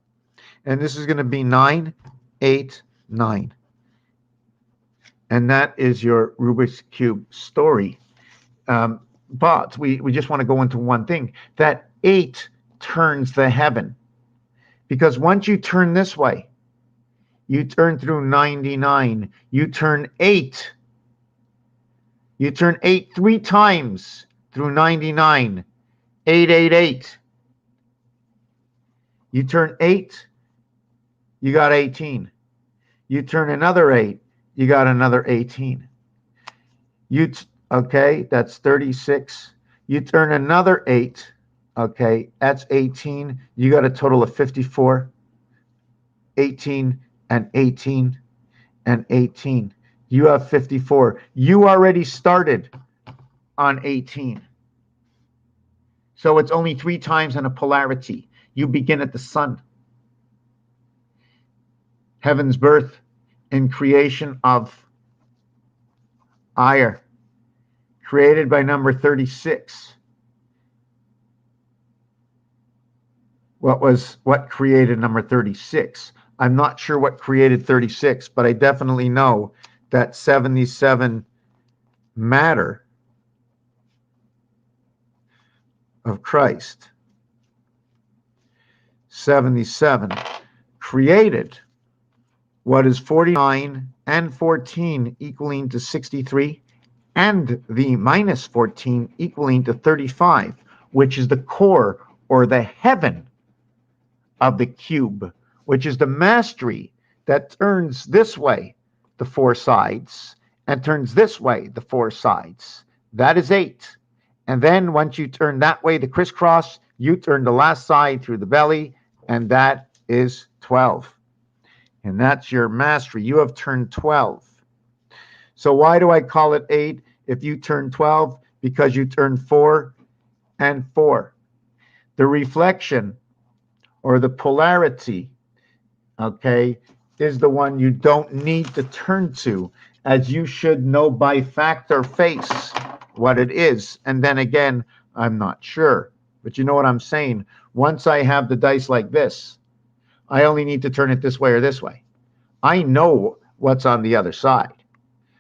And this is going to be 9, 8, 9. And that is your Rubik's Cube story. But we just want to go into one thing. That 8 turns the heaven. Because once you turn this way, you turn through 99. You turn 8. You turn 8 3 times through 99. 8, 8, 8. You turn 8. You got 18. You turn another 8, you got another 18. Okay, that's 36. You turn another 8, okay, that's 18. You got a total of 54. 18 and 18 and 18. You have 54. You already started on 18. So it's only 3 times in a polarity. You begin at the sun. Heaven's birth and creation of ire, created by number 36. What created number 36? I'm not sure what created 36, but I definitely know that 77 matter of Christ, 77 created what is 49 and 14 equaling to 63, and the minus 14 equaling to 35, which is the core or the heaven of the cube, which is the mastery that turns this way the 4 sides and turns this way the 4 sides. That is 8. And then once you turn that way, the crisscross, you turn the last side through the belly, and that is 12. And that's your mastery. You have turned 12. So why do I call it 8 if you turn 12? Because you turn 4 and 4. The reflection or the polarity, okay, is the one you don't need to turn to, as you should know by fact or face what it is. And then again, I'm not sure. But you know what I'm saying? Once I have the dice like this, I only need to turn it this way or this way. I know what's on the other side.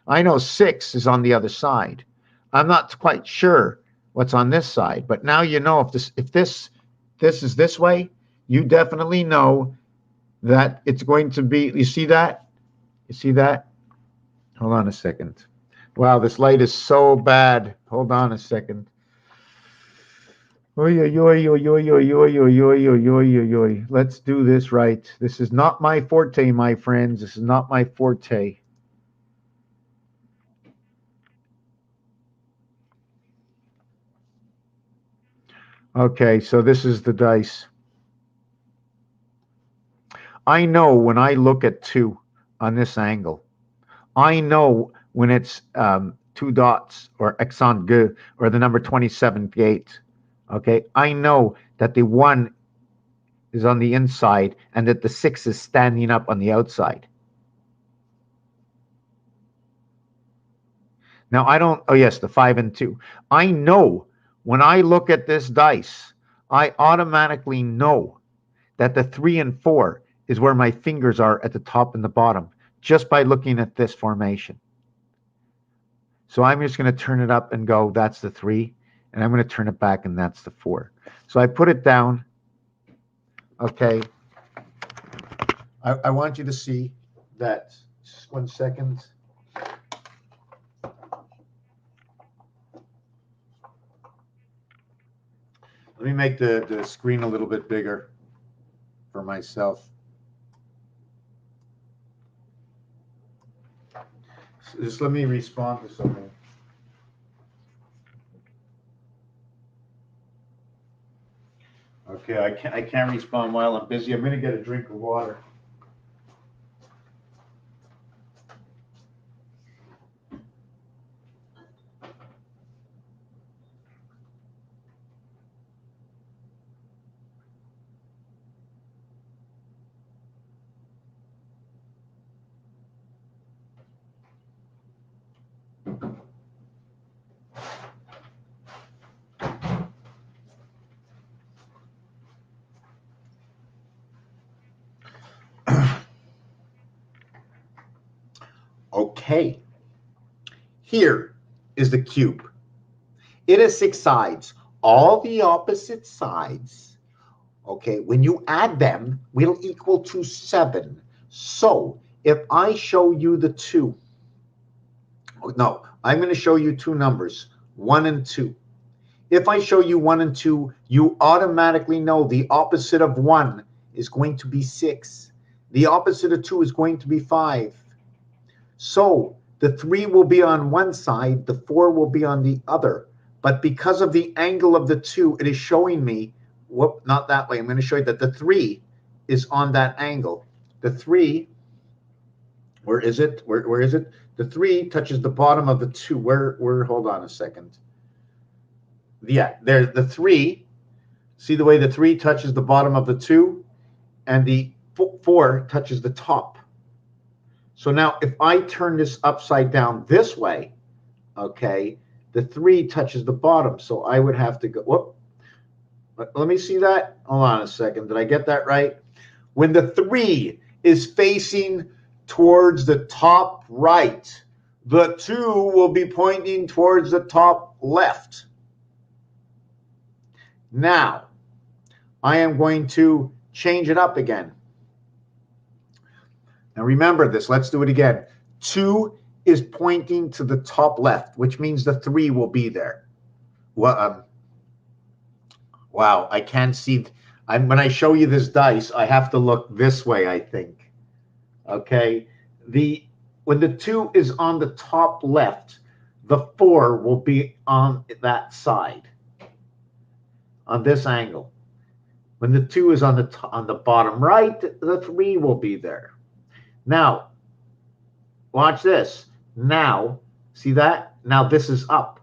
I know 6 is on the other side. I'm not quite sure what's on this side, but now you know if this is this way, you definitely know that it's going to be, you see that? You see that? Hold on a second. Wow, this light is so bad. Hold on a second. Let's do this right. This is not my forte, my friends. This is not my forte. Okay, so this is the dice. I know when I look at 2 on this angle. I know when it's 2 dots or Hexagon Cube or the number 27 gate. Okay, I know that the 1 is on the inside and that the 6 is standing up on the outside. Now I don't, oh yes, the 5 and 2. I know when I look at this dice, I automatically know that the 3 and 4 is where my fingers are at the top and the bottom, just by looking at this formation. So I'm just going to turn it up and go, that's the 3, and I'm going to turn it back and that's the 4. So I put it down. Okay. I want you to see that. Just 1 second. Let me make the screen a little bit bigger for myself. So just let me respond to something. Okay, I can't respond while I'm busy. I'm going to get a drink of water. Okay, here is the cube. It has 6 sides. All the opposite sides, okay, when you add them, will equal to 7. So if I show you the 2, no, I'm going to show you 2 numbers, 1 and 2. If I show you 1 and 2, you automatically know the opposite of 1 is going to be 6. The opposite of 2 is going to be 5. So the 3 will be on one side, the 4 will be on the other. But because of the angle of the 2, it is showing me, whoop, not that way. I'm going to show you that the 3 is on that angle. The 3, where is it? Where is it? The 3 touches the bottom of the 2. Where, hold on a second. Yeah, there's the 3. See the way the 3 touches the bottom of the 2? And the 4 touches the top. So now if I turn this upside down this way, okay, the 3 touches the bottom. So I would have to go, whoop. Let me see that. Hold on a second. Did I get that right? When the 3 is facing towards the top right, the 2 will be pointing towards the top left. Now, I am going to change it up again. Now remember this, let's do it again. 2 is pointing to the top left, which means the 3 will be there. Well, wow, I can't see. When I show you this dice, I have to look this way, I think. Okay, when the 2 is on the top left, the 4 will be on that side, on this angle. When the 2 is on the bottom right, the 3 will be there. Now, watch this. Now, see that? Now this is up.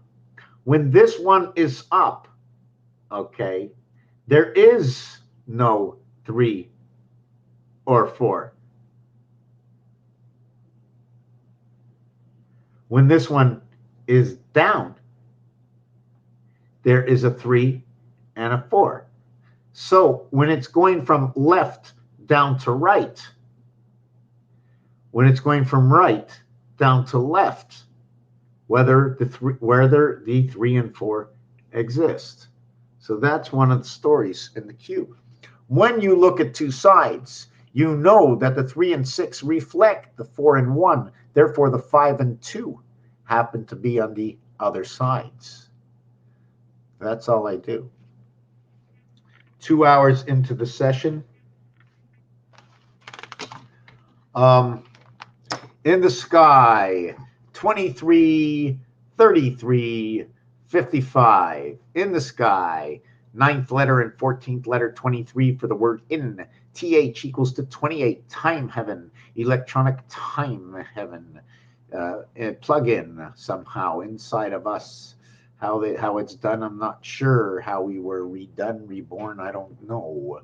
When this one is up, okay, there is no 3 or 4. When this one is down, there is a 3 and a 4. So when it's going from left down to right, when it's going from right down to left, whether the 3 and 4 exist. So that's one of the stories in the cube. When you look at 2 sides, you know that the 3 and 6 reflect the 4 and 1. Therefore, the 5 and 2 happen to be on the other sides. That's all I do. 2 hours into the session. In the sky, 23, 33, 55. In the sky, Ninth letter and 14th letter, 23 for the word in. TH equals to 28. Time heaven. Electronic time heaven. Plug in somehow inside of us. How it's done, I'm not sure. How we were redone, reborn, I don't know.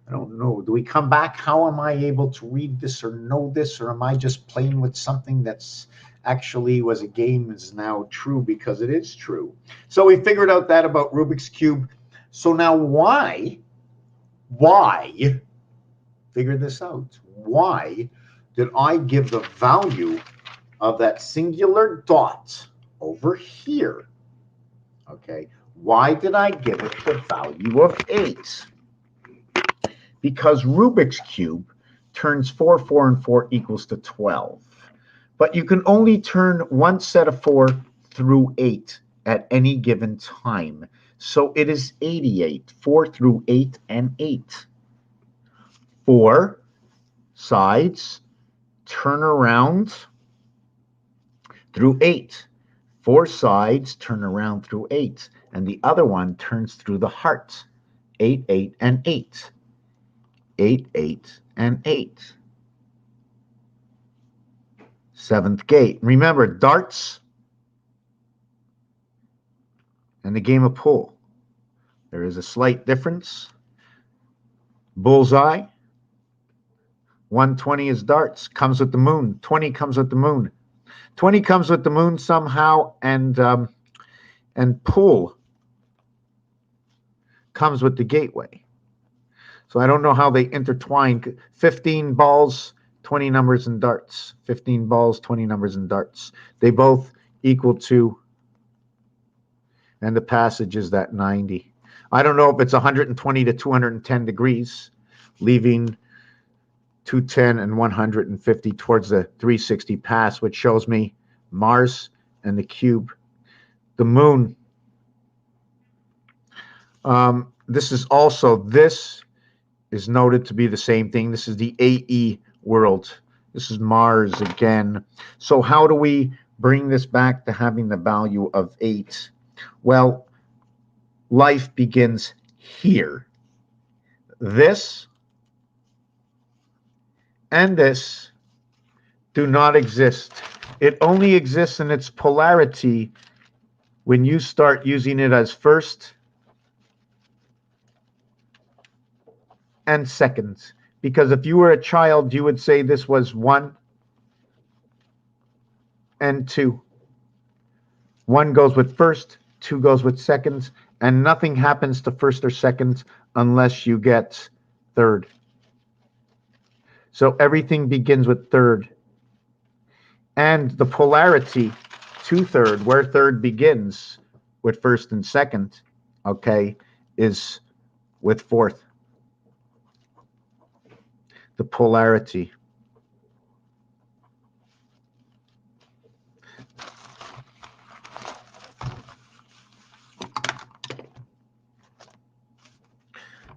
Do we come back? How am I able to read this or know this? Or am I just playing with something that's actually was a game is now true because it is true? So we figured out that about Rubik's Cube. So now why, figure this out. Why did I give the value of that singular dot over here? Okay, why did I give it the value of 8? Because Rubik's Cube turns 4, 4, and 4 equals to 12. But you can only turn one set of 4 through 8 at any given time. So it is 88, 4 through 8 and 8. 4 sides turn around through 8. 4 sides turn around through 8. And the other one turns through the heart. 8, 8, and 8. 8, 8, and 8. Seventh gate. Remember, darts and the game of pool. There is a slight difference. Bullseye. 120 is darts. Comes with the moon. 20 comes with the moon. 20 comes with the moon somehow, and pool comes with the gateway. So I don't know how they intertwine. 15 balls, 20 numbers in darts. 15 balls, 20 numbers in darts. They both equal to, and the passage is that 90. I don't know if it's 120 to 210 degrees, leaving 210 and 150 towards the 360 pass, which shows me Mars and the cube. The moon. This is noted to be the same thing. This is the AE world. This is Mars again. So how do we bring this back to having the value of 8? Well, life begins here. This and this do not exist. It only exists in its polarity when you start using it as first and second. Because if you were a child, you would say this was 1 and 2. 1 goes with first, 2 goes with second, and nothing happens to first or second unless you get third. So everything begins with third. And the polarity to third, where third begins with first and second, okay, is with fourth. The polarity.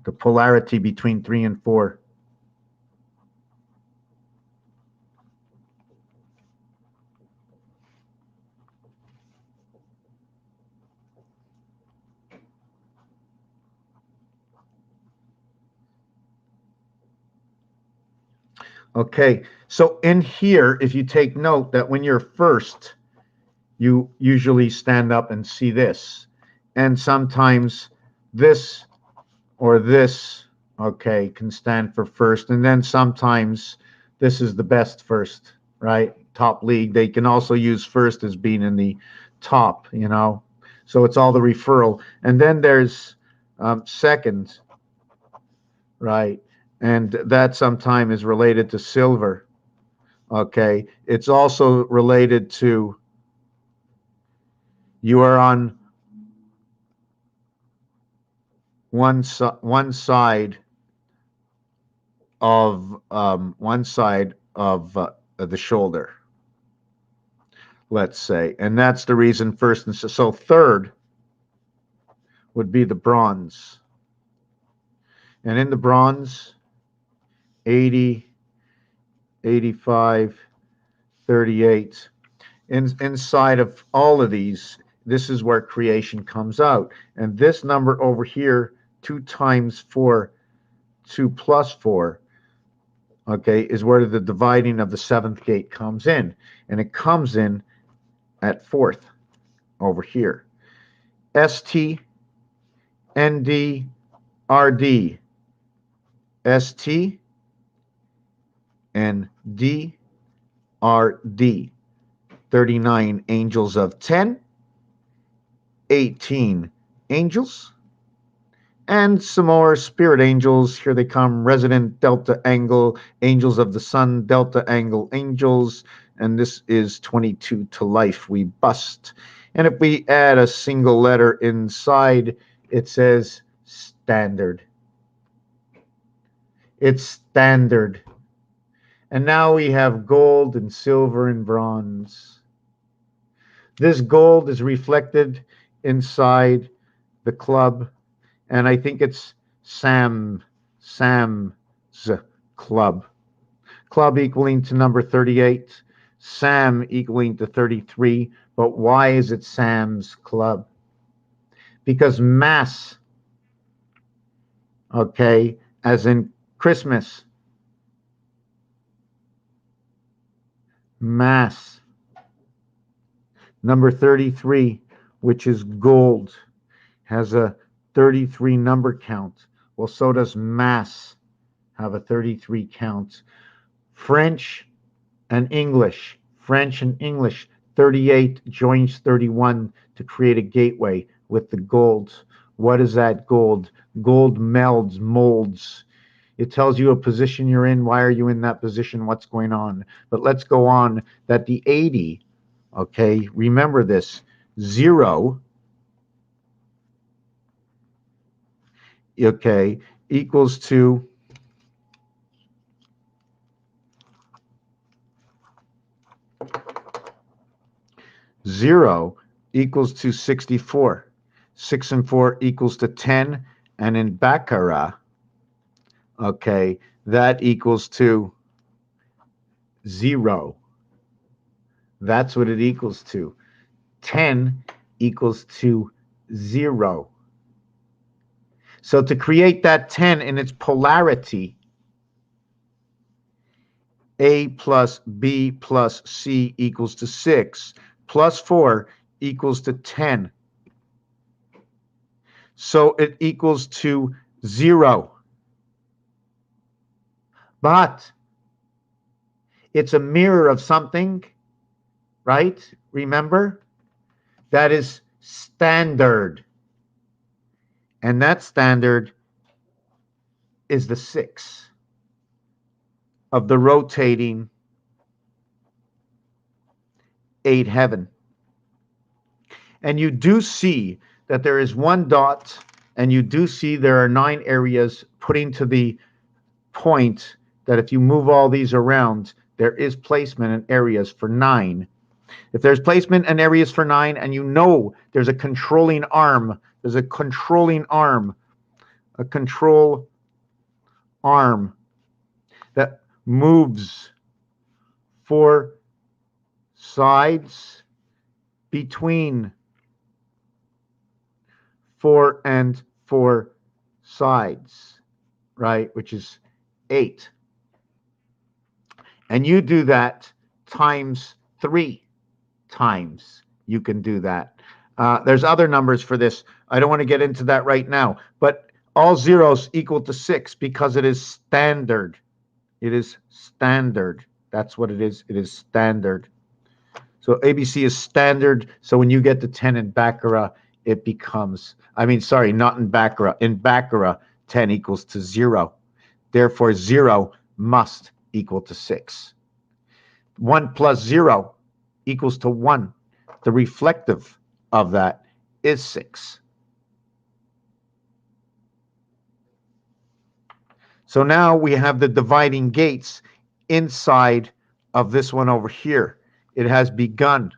The polarity between 3 and 4. Okay, so in here, if you take note that when you're first, you usually stand up and see this. And sometimes this or this, okay, can stand for first. And then sometimes this is the best first, right? Top league. They can also use first as being in the top, you know. So it's all the referral. And then there's second, right? And that sometimes is related to silver. Okay, it's also related to you are on one side of the shoulder, let's say, and that's the reason first and so third would be the bronze, and in the bronze 80, 85, 38. Inside of all of these, this is where creation comes out. And this number over here, 2 times 4, 2 plus 4, okay, is where the dividing of the 7th gate comes in. And it comes in at 4th over here. ST, ND, RD, ST, and DRD. 39 angels of 10, 18 angels, and some more spirit angels. Here they come, resident delta angle, angels of the sun, delta angle angels, and this is 22 to life. We bust. And if we add a single letter inside, it says standard. It's standard. And now we have gold and silver and bronze. This gold is reflected inside the club, and I think it's Sam's club. Club equaling to number 38, Sam equaling to 33, but why is it Sam's club? Because mass, okay, as in Christmas, mass. Number 33, which is gold, has a 33 number count. Well, so does mass have a 33 count. French and English, 38 joins 31 to create a gateway with the gold. What is that gold? Gold melds, molds. It tells you a position you're in. Why are you in that position? What's going on? But let's go on that the 80, okay, remember this, 0, okay, equals to 0 equals to 64. 6 and 4 equals to 10. And in Baccarat, okay, that equals to 0. That's what it equals to. 10 equals to 0. So to create that 10 in its polarity, A plus B plus C equals to 6, plus 4 equals to 10. So it equals to 0. But it's a mirror of something, right? Remember? That is standard. And that standard is the 6 of the rotating 8 heaven. And you do see that there is 1 dot, and you do see there are 9 areas, putting to the point that if you move all these around, there is placement and areas for 9. If there's placement and areas for 9, and you know there's a controlling arm, there's a controlling arm, a control arm that moves 4 sides between 4 and 4 sides, right? Which is 8. And you do that times 3 times. You can do that. There's other numbers for this. I don't want to get into that right now, but all zeros equal to 6 because it is standard. It is standard. That's what it is. It is standard. So ABC is standard. So when you get to 10 in Baccarat, it becomes, not in Baccarat. In Baccarat, 10 equals to 0. Therefore, 0 must equal to 6. 1 plus 0 equals to 1. The reflective of that is 6. So now we have the dividing gates inside of this one over here. It has begun.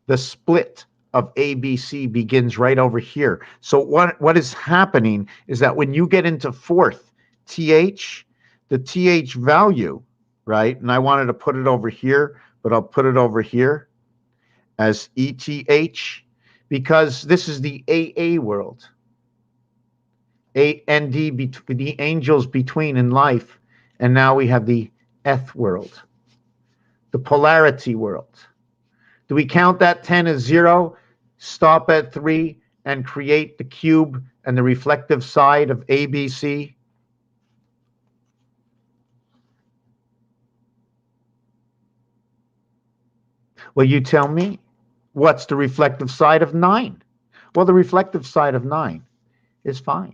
The split of ABC begins right over here. So what is happening is that when you get into 4th, TH, the TH value, right? And I wanted to put it over here, but I'll put it over here as ETH, because this is the AA world. A and D, the angels between in life. And now we have the Eth world, the polarity world. Do we count that 10 as 0, stop at 3, and create the cube and the reflective side of ABC? Well, you tell me. What's the reflective side of 9? Well, the reflective side of 9 is 5.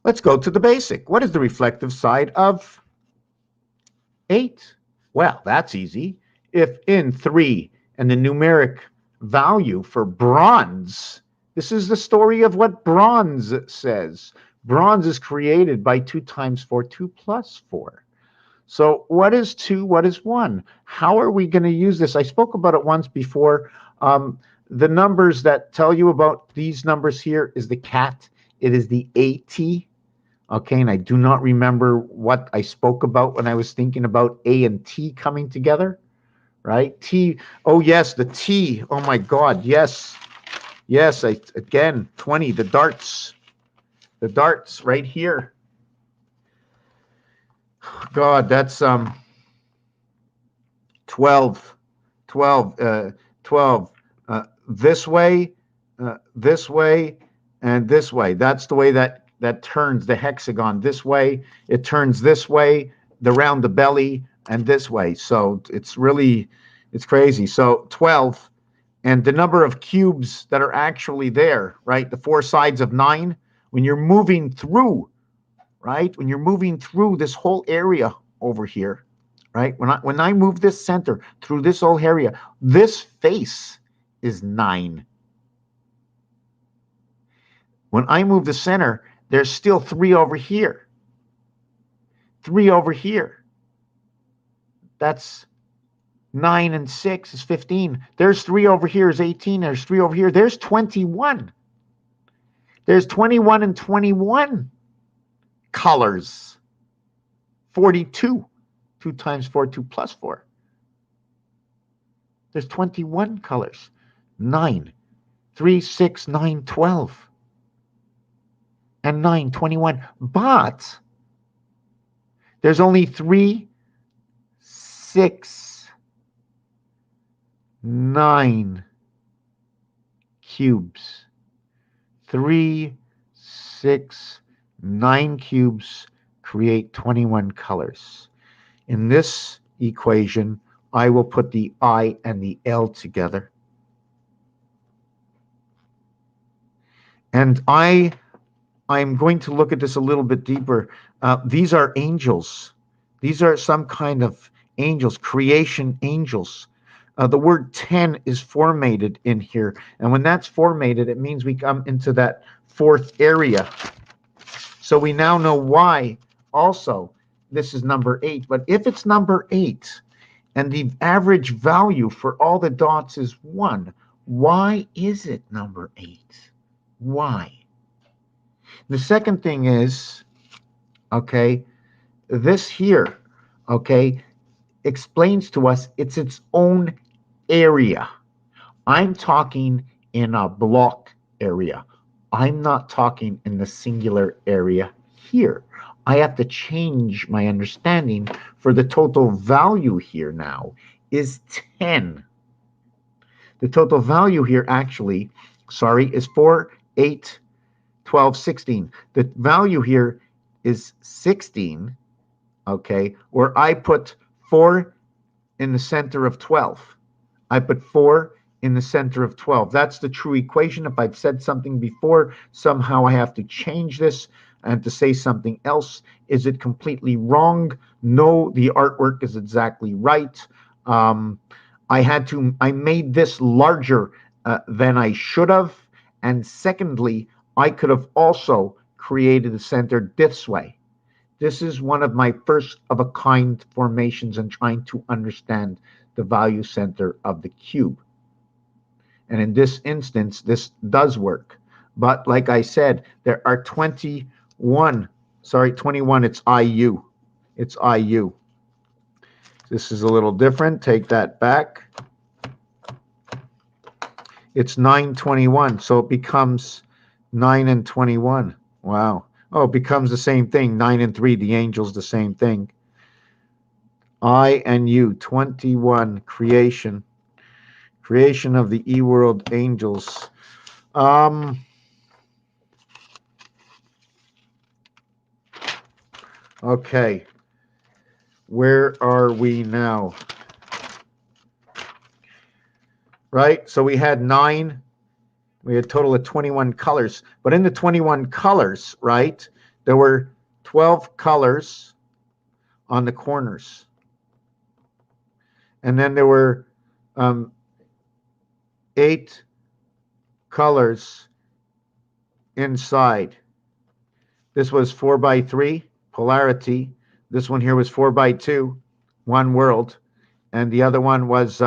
Let's go to the basic. What is the reflective side of 8? Well, that's easy. If in 3 and the numeric value for bronze, this is the story of what bronze says. Bronze is created by 2 times 4, 2 plus 4. So what is 2? What is 1? How are we going to use this? I spoke about it once before. The numbers that tell you about these numbers here is the cat. It is the AT. Okay, and I do not remember what I spoke about when I was thinking about A and T coming together, right? T, oh yes, the T, oh my God, yes. Yes, again, 20, the darts right here. God, that's 12, this way, and this way. That's the way that turns the hexagon this way. It turns this way, around the belly, and this way. So it's crazy. So 12, and the number of cubes that are actually there, right? The 4 sides of 9, when you're moving through, right? When you're moving through this whole area over here, right? When I move this center through this whole area, this face is 9. When I move the center, there's still 3 over here. 3 over here. That's 9 and 6 is 15. There's 3 over here is 18. There's 3 over here. There's 21. There's 21 and 21 colors. 42. 2 times 4, 2 plus 4. There's 21 colors. 9. 3, 6, 9, 12. And 9, 21. But there's only 3, 6, 9 cubes. 3, 6, 9 cubes create 21 colors. In this equation, I will put the I and the L together. And I'm going to look at this a little bit deeper. These are angels. These are some kind of angels, creation angels. The word 10 is formatted in here. And when that's formatted, it means we come into that 4th area. So we now know why also this is number 8. But if it's number 8 and the average value for all the dots is 1, why is it number 8? Why? The second thing is, okay, this here, okay, explains to us it's its own area. I'm talking in a block area. I'm not talking in the singular area here. I have to change my understanding for the total value here now is 10. The total value here actually, is 4, 8, 12, 16. The value here is 16, okay, where I put 4 in the center of 12. I put 4 in the center of 12. That's the true equation. If I've said something before, somehow I have to change this and to say something else. Is it completely wrong? No, the artwork is exactly right. I made this larger than I should have. And secondly, I could have also created the center this way. This is one of my first of a kind formations in trying to understand the value center of the cube. And in this instance, this does work. But like I said, there are 21, it's IU. It's IU. This is a little different. Take that back. It's 921, so it becomes 9 and 21. Wow. Oh, it becomes the same thing. 9 and 3, the angel's the same thing. I and you, 21, creation. Creation of the E-world angels. Okay. Where are we now? Right? So we had 9. We had a total of 21 colors. But in the 21 colors, right, there were 12 colors on the corners. And then there were 8 colors inside. This was 4x3, polarity. This one here was 4x2, one world. And the other one was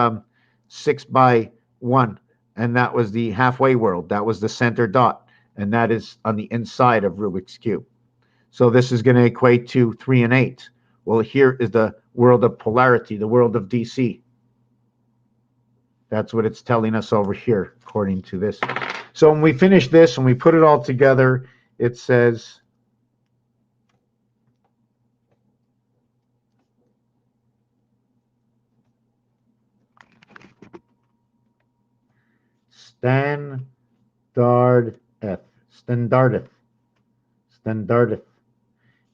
6x1. And that was the halfway world. That was the center dot. And that is on the inside of Rubik's Cube. So this is going to equate to 3 and 8. Well, here is the world of polarity, the world of DC. That's what it's telling us over here, according to this. So when we finish this and we put it all together, it says, standardeth.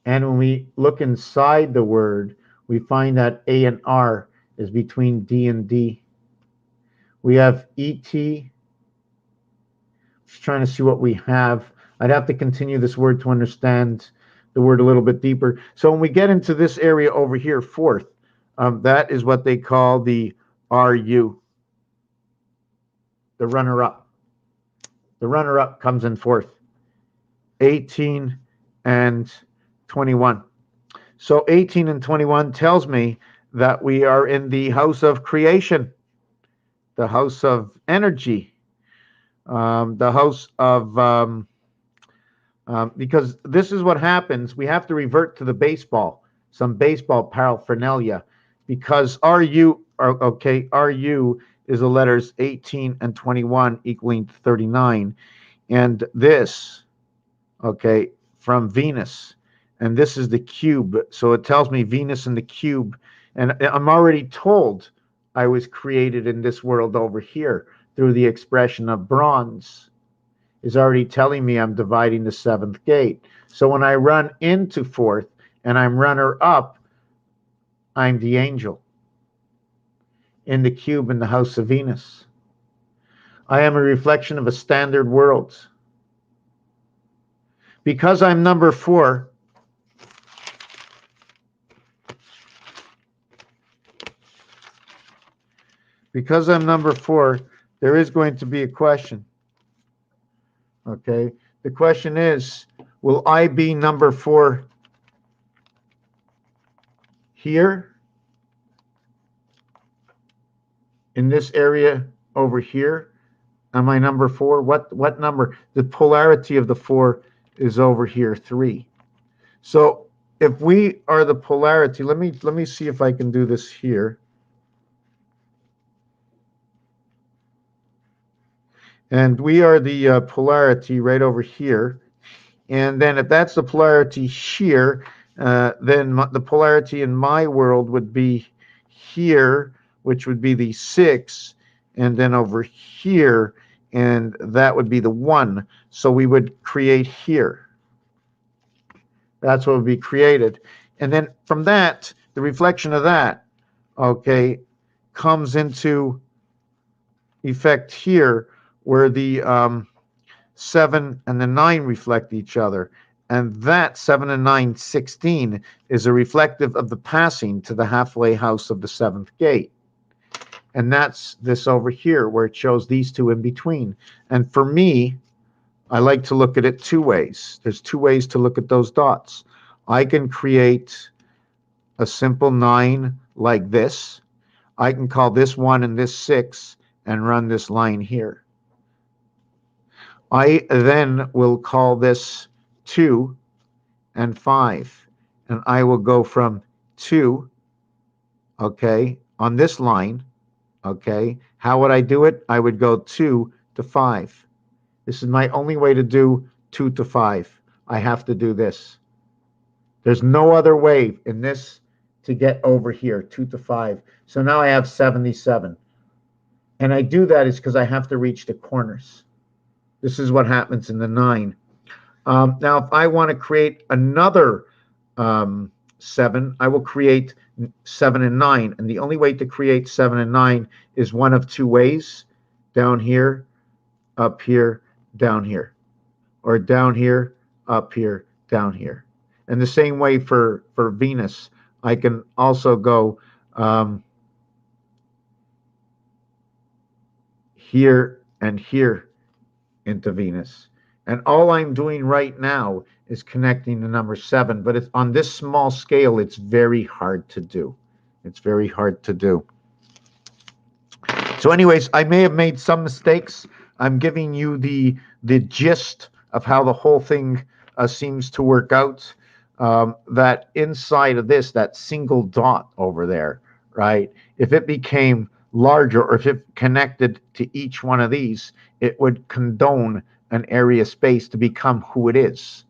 And when we look inside the word, we find that A and R is between D and D. We have ET. Just trying to see what we have. I'd have to continue this word to understand the word a little bit deeper. So when we get into this area over here, fourth, that is what they call the RU, the runner-up. The runner-up comes in fourth, 18 and 21. So 18 and 21 tells me that we are in the house of creation, the house of energy, the house of, because this is what happens. We have to revert to the baseball, some baseball paraphernalia, because RU is the letters 18 and 21 equaling 39. And this, okay, from Venus. And this is the cube. So it tells me Venus and the cube. And I'm already told I was created in this world over here through the expression of bronze. Is already telling me I'm dividing the 7th gate. So when I run into 4th and I'm runner up, I'm the angel in the cube in the house of Venus. I am a reflection of a standard world. Because I'm number 4, there is going to be a question. Okay, the question is, will I be number 4 here in this area over here? Am I number 4? What number? The polarity of the 4 is over here, 3. So if we are the polarity, let me see if I can do this here. And we are the polarity right over here. And then if that's the polarity here, then the polarity in my world would be here, which would be the 6, and then over here, and that would be the 1. So we would create here. That's what would be created. And then from that, the reflection of that, okay, comes into effect here, where the 7 and the 9 reflect each other. And that 7 and 9, 16, is a reflective of the passing to the halfway house of the 7th gate. And that's this over here, where it shows these two in between. And for me, I like to look at it 2 ways. There's 2 ways to look at those dots. I can create a simple 9 like this. I can call this 1 and this 6 and run this line here. I then will call this 2 and 5, and I will go from 2, okay, on this line, okay. How would I do it? I would go 2 to 5. This is my only way to do 2 to 5. I have to do this. There's no other way in this to get over here, 2 to 5. So now I have 77. And I do that is because I have to reach the corners. This is what happens in the 9. Now, if I want to create another 7, I will create 7 and 9. And the only way to create 7 and 9 is one of two ways. Down here, up here, down here. Or down here, up here, down here. And the same way for Venus. I can also go here and here into Venus. And all I'm doing right now is connecting the number 7. But it's, on this small scale, it's very hard to do. It's very hard to do. So anyways, I may have made some mistakes. I'm giving you the gist of how the whole thing seems to work out. That inside of this, that single dot over there, right? If it became larger, or if it connected to each one of these, it would condone an area space to become who it is.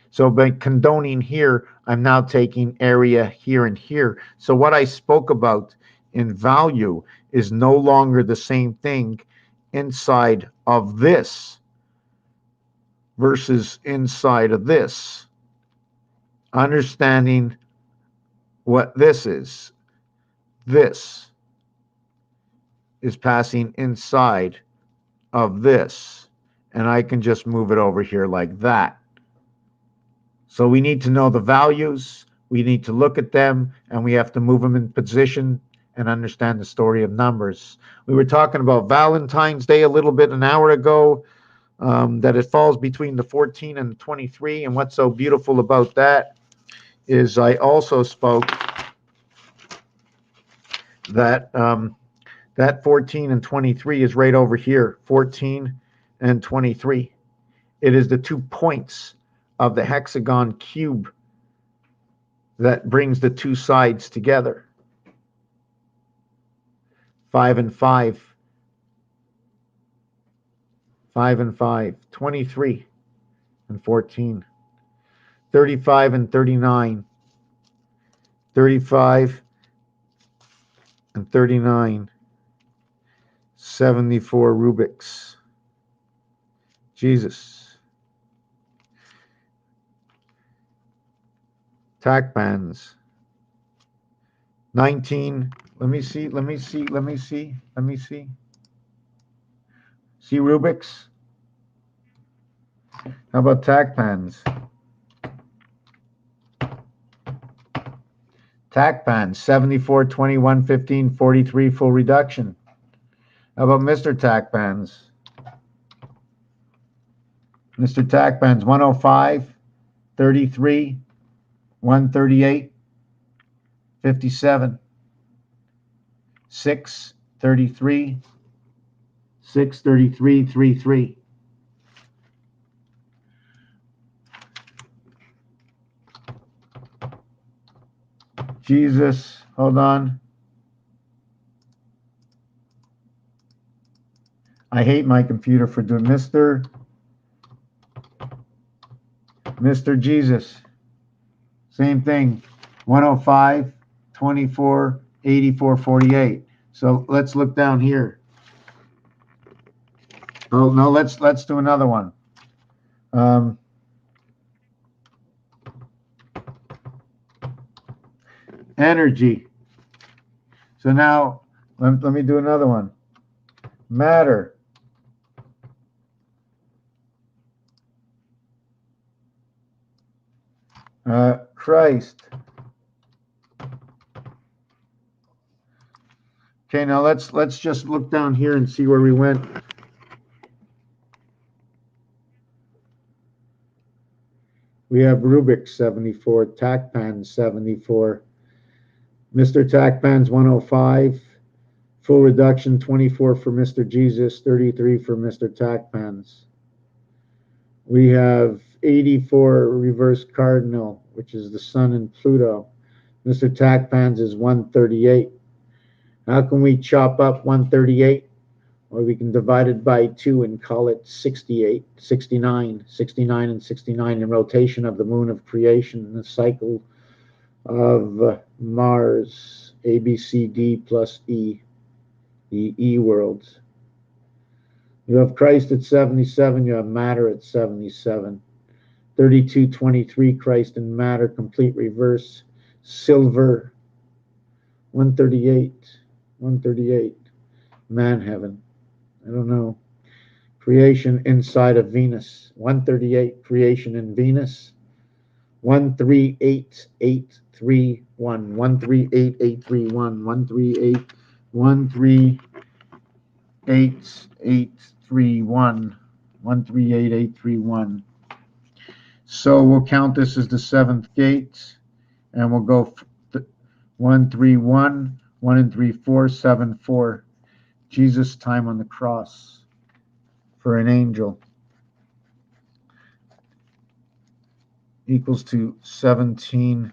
So by condoning here, I'm now taking area here and here. So what I spoke about in value is no longer the same thing inside of this versus inside of this. Understanding what this is passing inside of this, and I can just move it over here like that. So we need to know the values, we need to look at them, and we have to move them in position and understand the story of numbers. We were talking about Valentine's Day a little bit an hour ago, that it falls between the 14 and the 23, and what's so beautiful about that is I also spoke that that 14 and 23 is right over here, 14 and 23. It is the 2 points of the hexagon cube that brings the 2 sides together. 5 and 5. 5 and 5. 23 and 14. 35 and 39. 35 and 39. 74 Rubik's. Jesus. Tack bands. 19. Let me see. See Rubik's? How about tack pans? Tack pans, 74, 21, 15, 43, full reduction. How about Mr. Tack pans? Mr. Tack pans, 105, 33, 138, 57, 6, 33, 6, 33, 33. Jesus, hold on. I hate my computer for doing Mr. Jesus. Same thing. 105, 24, 84, 48. So let's look down here. Oh no, let's do another one. Energy. So now let me do another one. Matter. Christ. Okay, now let's just look down here and see where we went. We have Rubik's 74, Tackpan 74, Mr. Tackpan's 105, full reduction 24 for Mr. Jesus, 33 for Mr. Tackpans. We have 84 reverse cardinal, which is the Sun and Pluto. Mr. Tackpans is 138. How can we chop up 138? or we can divide it by 2 and call it 68, 69, 69 and 69 in rotation of the moon of creation, the cycle of Mars, A, B, C, D plus E, the E worlds. You have Christ at 77, you have matter at 77. 3223, Christ and matter, complete reverse. Silver, 138, 138. Man heaven. I don't know. Creation inside of Venus. 138, creation in Venus. 138831. 138831. 138831. 138831. So we'll count this as the seventh gate, and we'll go 131, 1 and 3, 4, 7, 4. Jesus' time on the cross for an angel equals to 17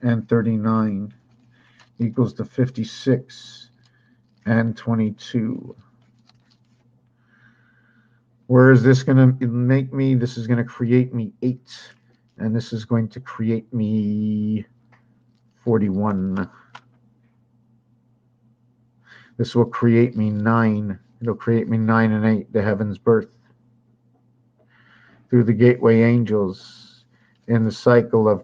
and 39 equals to 56 and 22. Where is this going to make me? This is going to create me 8, and this is going to create me 41. This will create me 9. It'll create me 9 and 8, the heaven's birth. Through the gateway angels in the cycle of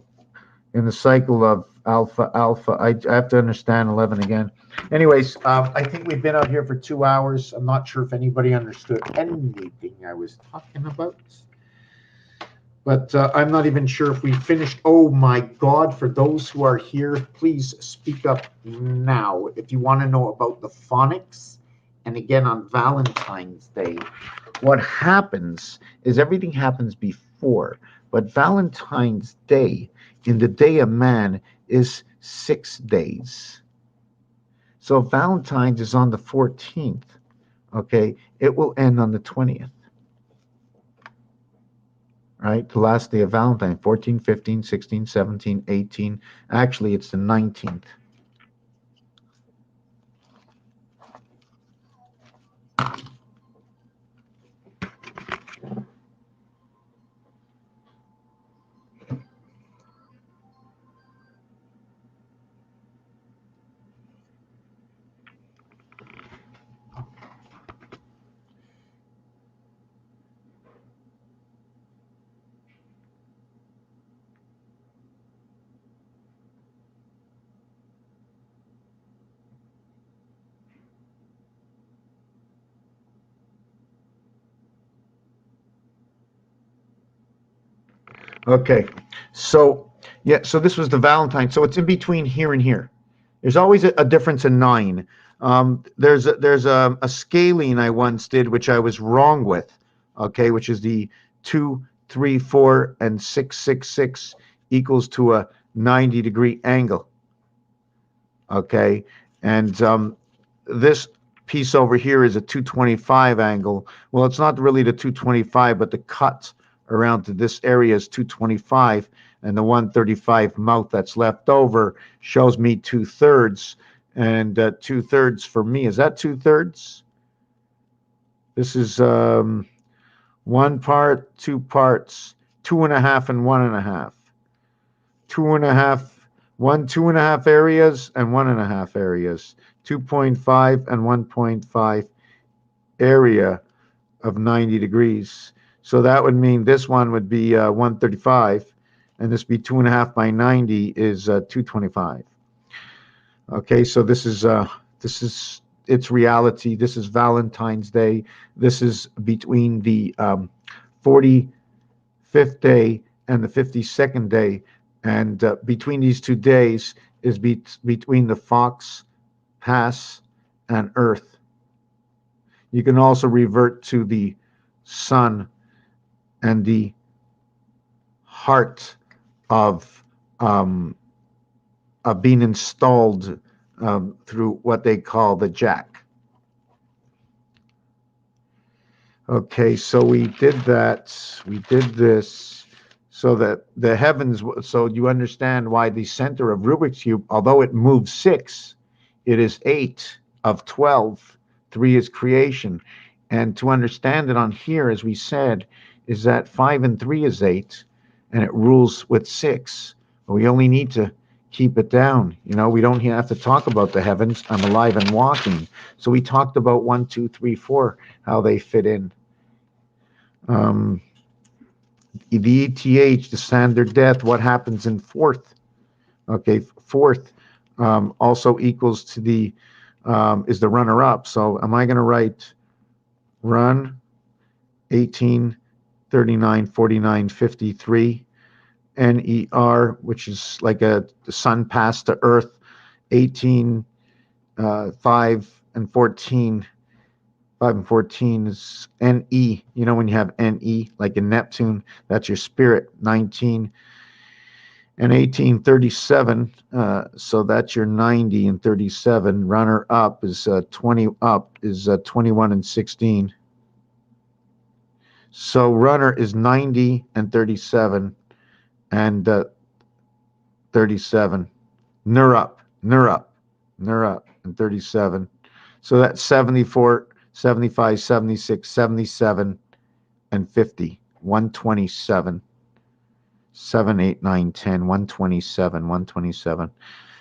alpha. I have to understand 11 again. Anyways, I think we've been out here for 2 hours. I'm not sure if anybody understood anything I was talking about. But I'm not even sure if we finished. Oh my God, for those who are here, please speak up now if you want to know about the phonics. And again, on Valentine's Day, what happens is everything happens before. But Valentine's Day, in the day of man, is 6 days. So Valentine's is on the 14th, okay? It will end on the 20th, right? The last day of Valentine, 14, 15, 16, 17, 18. Actually, it's the 19th. Okay, so yeah, so this was the Valentine. So it's in between here and here. There's always a difference in 9. There's a scaling I once did, which I was wrong with. Okay, which is the 2, 3, 4, and 6, 6, 6 equals to a 90-degree angle. Okay, and this piece over here is a 225 angle. Well, it's not really the 225, but the cut around to this area is 225, and the 135 mouth that's left over shows me 2/3, and 2/3 for me, is that 2/3? This is 1 part, 2 parts, 2.5 and 1.5. 2.5, 2.5 areas and 1.5 areas. 2.5 and 1.5 area of 90 degrees. So that would mean this one would be 135, and this be 2.5 by 90 is 225. Okay, so this is its reality. This is Valentine's Day. This is between the 45th day and the 52nd day, and between these 2 days is between the Fox Pass and Earth. You can also revert to the sun and the heart of being installed through what they call the jack. Okay, so we did that. We did this so that the heavens, so you understand why the center of Rubik's Cube, although it moves 6, it is 8 of 12 3 is creation. And to understand it on here, as we said, is that 5 and 3 is 8, and it rules with 6. But we only need to keep it down. You know, we don't have to talk about the heavens. I'm alive and walking. So we talked about 1, 2, 3, 4, how they fit in. The ETH, the standard death, what happens in fourth? Okay, fourth also equals to the, is the runner-up. So am I going to write run 18, 39, 49, 53, NER, which is like the sun passed to Earth, 18, 5, and 14. 5 and 14 is NE. You know, when you have NE, like in Neptune, that's your spirit. 19 and 18, 37. So that's your 90 and 37. Runner up is 20 up is 21 and 16. So runner is 90 and 37 and 37. Nur up, and 37. So that's 74, 75, 76, 77, and 50. 127. 7, 8, 9, 10, 127, 127.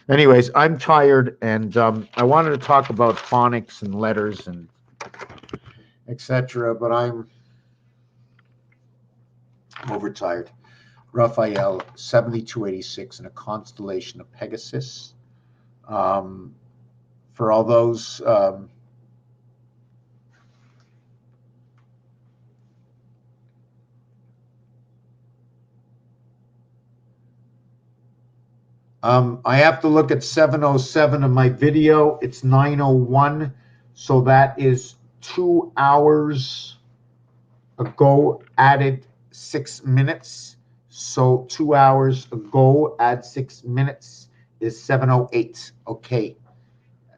Anyways, I'm tired, and I wanted to talk about phonics and letters and etc., but I'm overtired. Raphael, 7286 in a constellation of Pegasus. For all those I have to look at 707 of my video. It's 901, so that is 2 hours ago added 6 minutes. So 2 hours ago add 6 minutes is 708. Okay.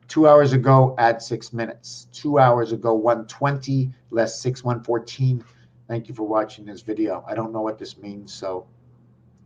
2 hours ago add 6 minutes. 2 hours ago 120 less 6, 114. Thank you for watching this video. I don't know what this means, so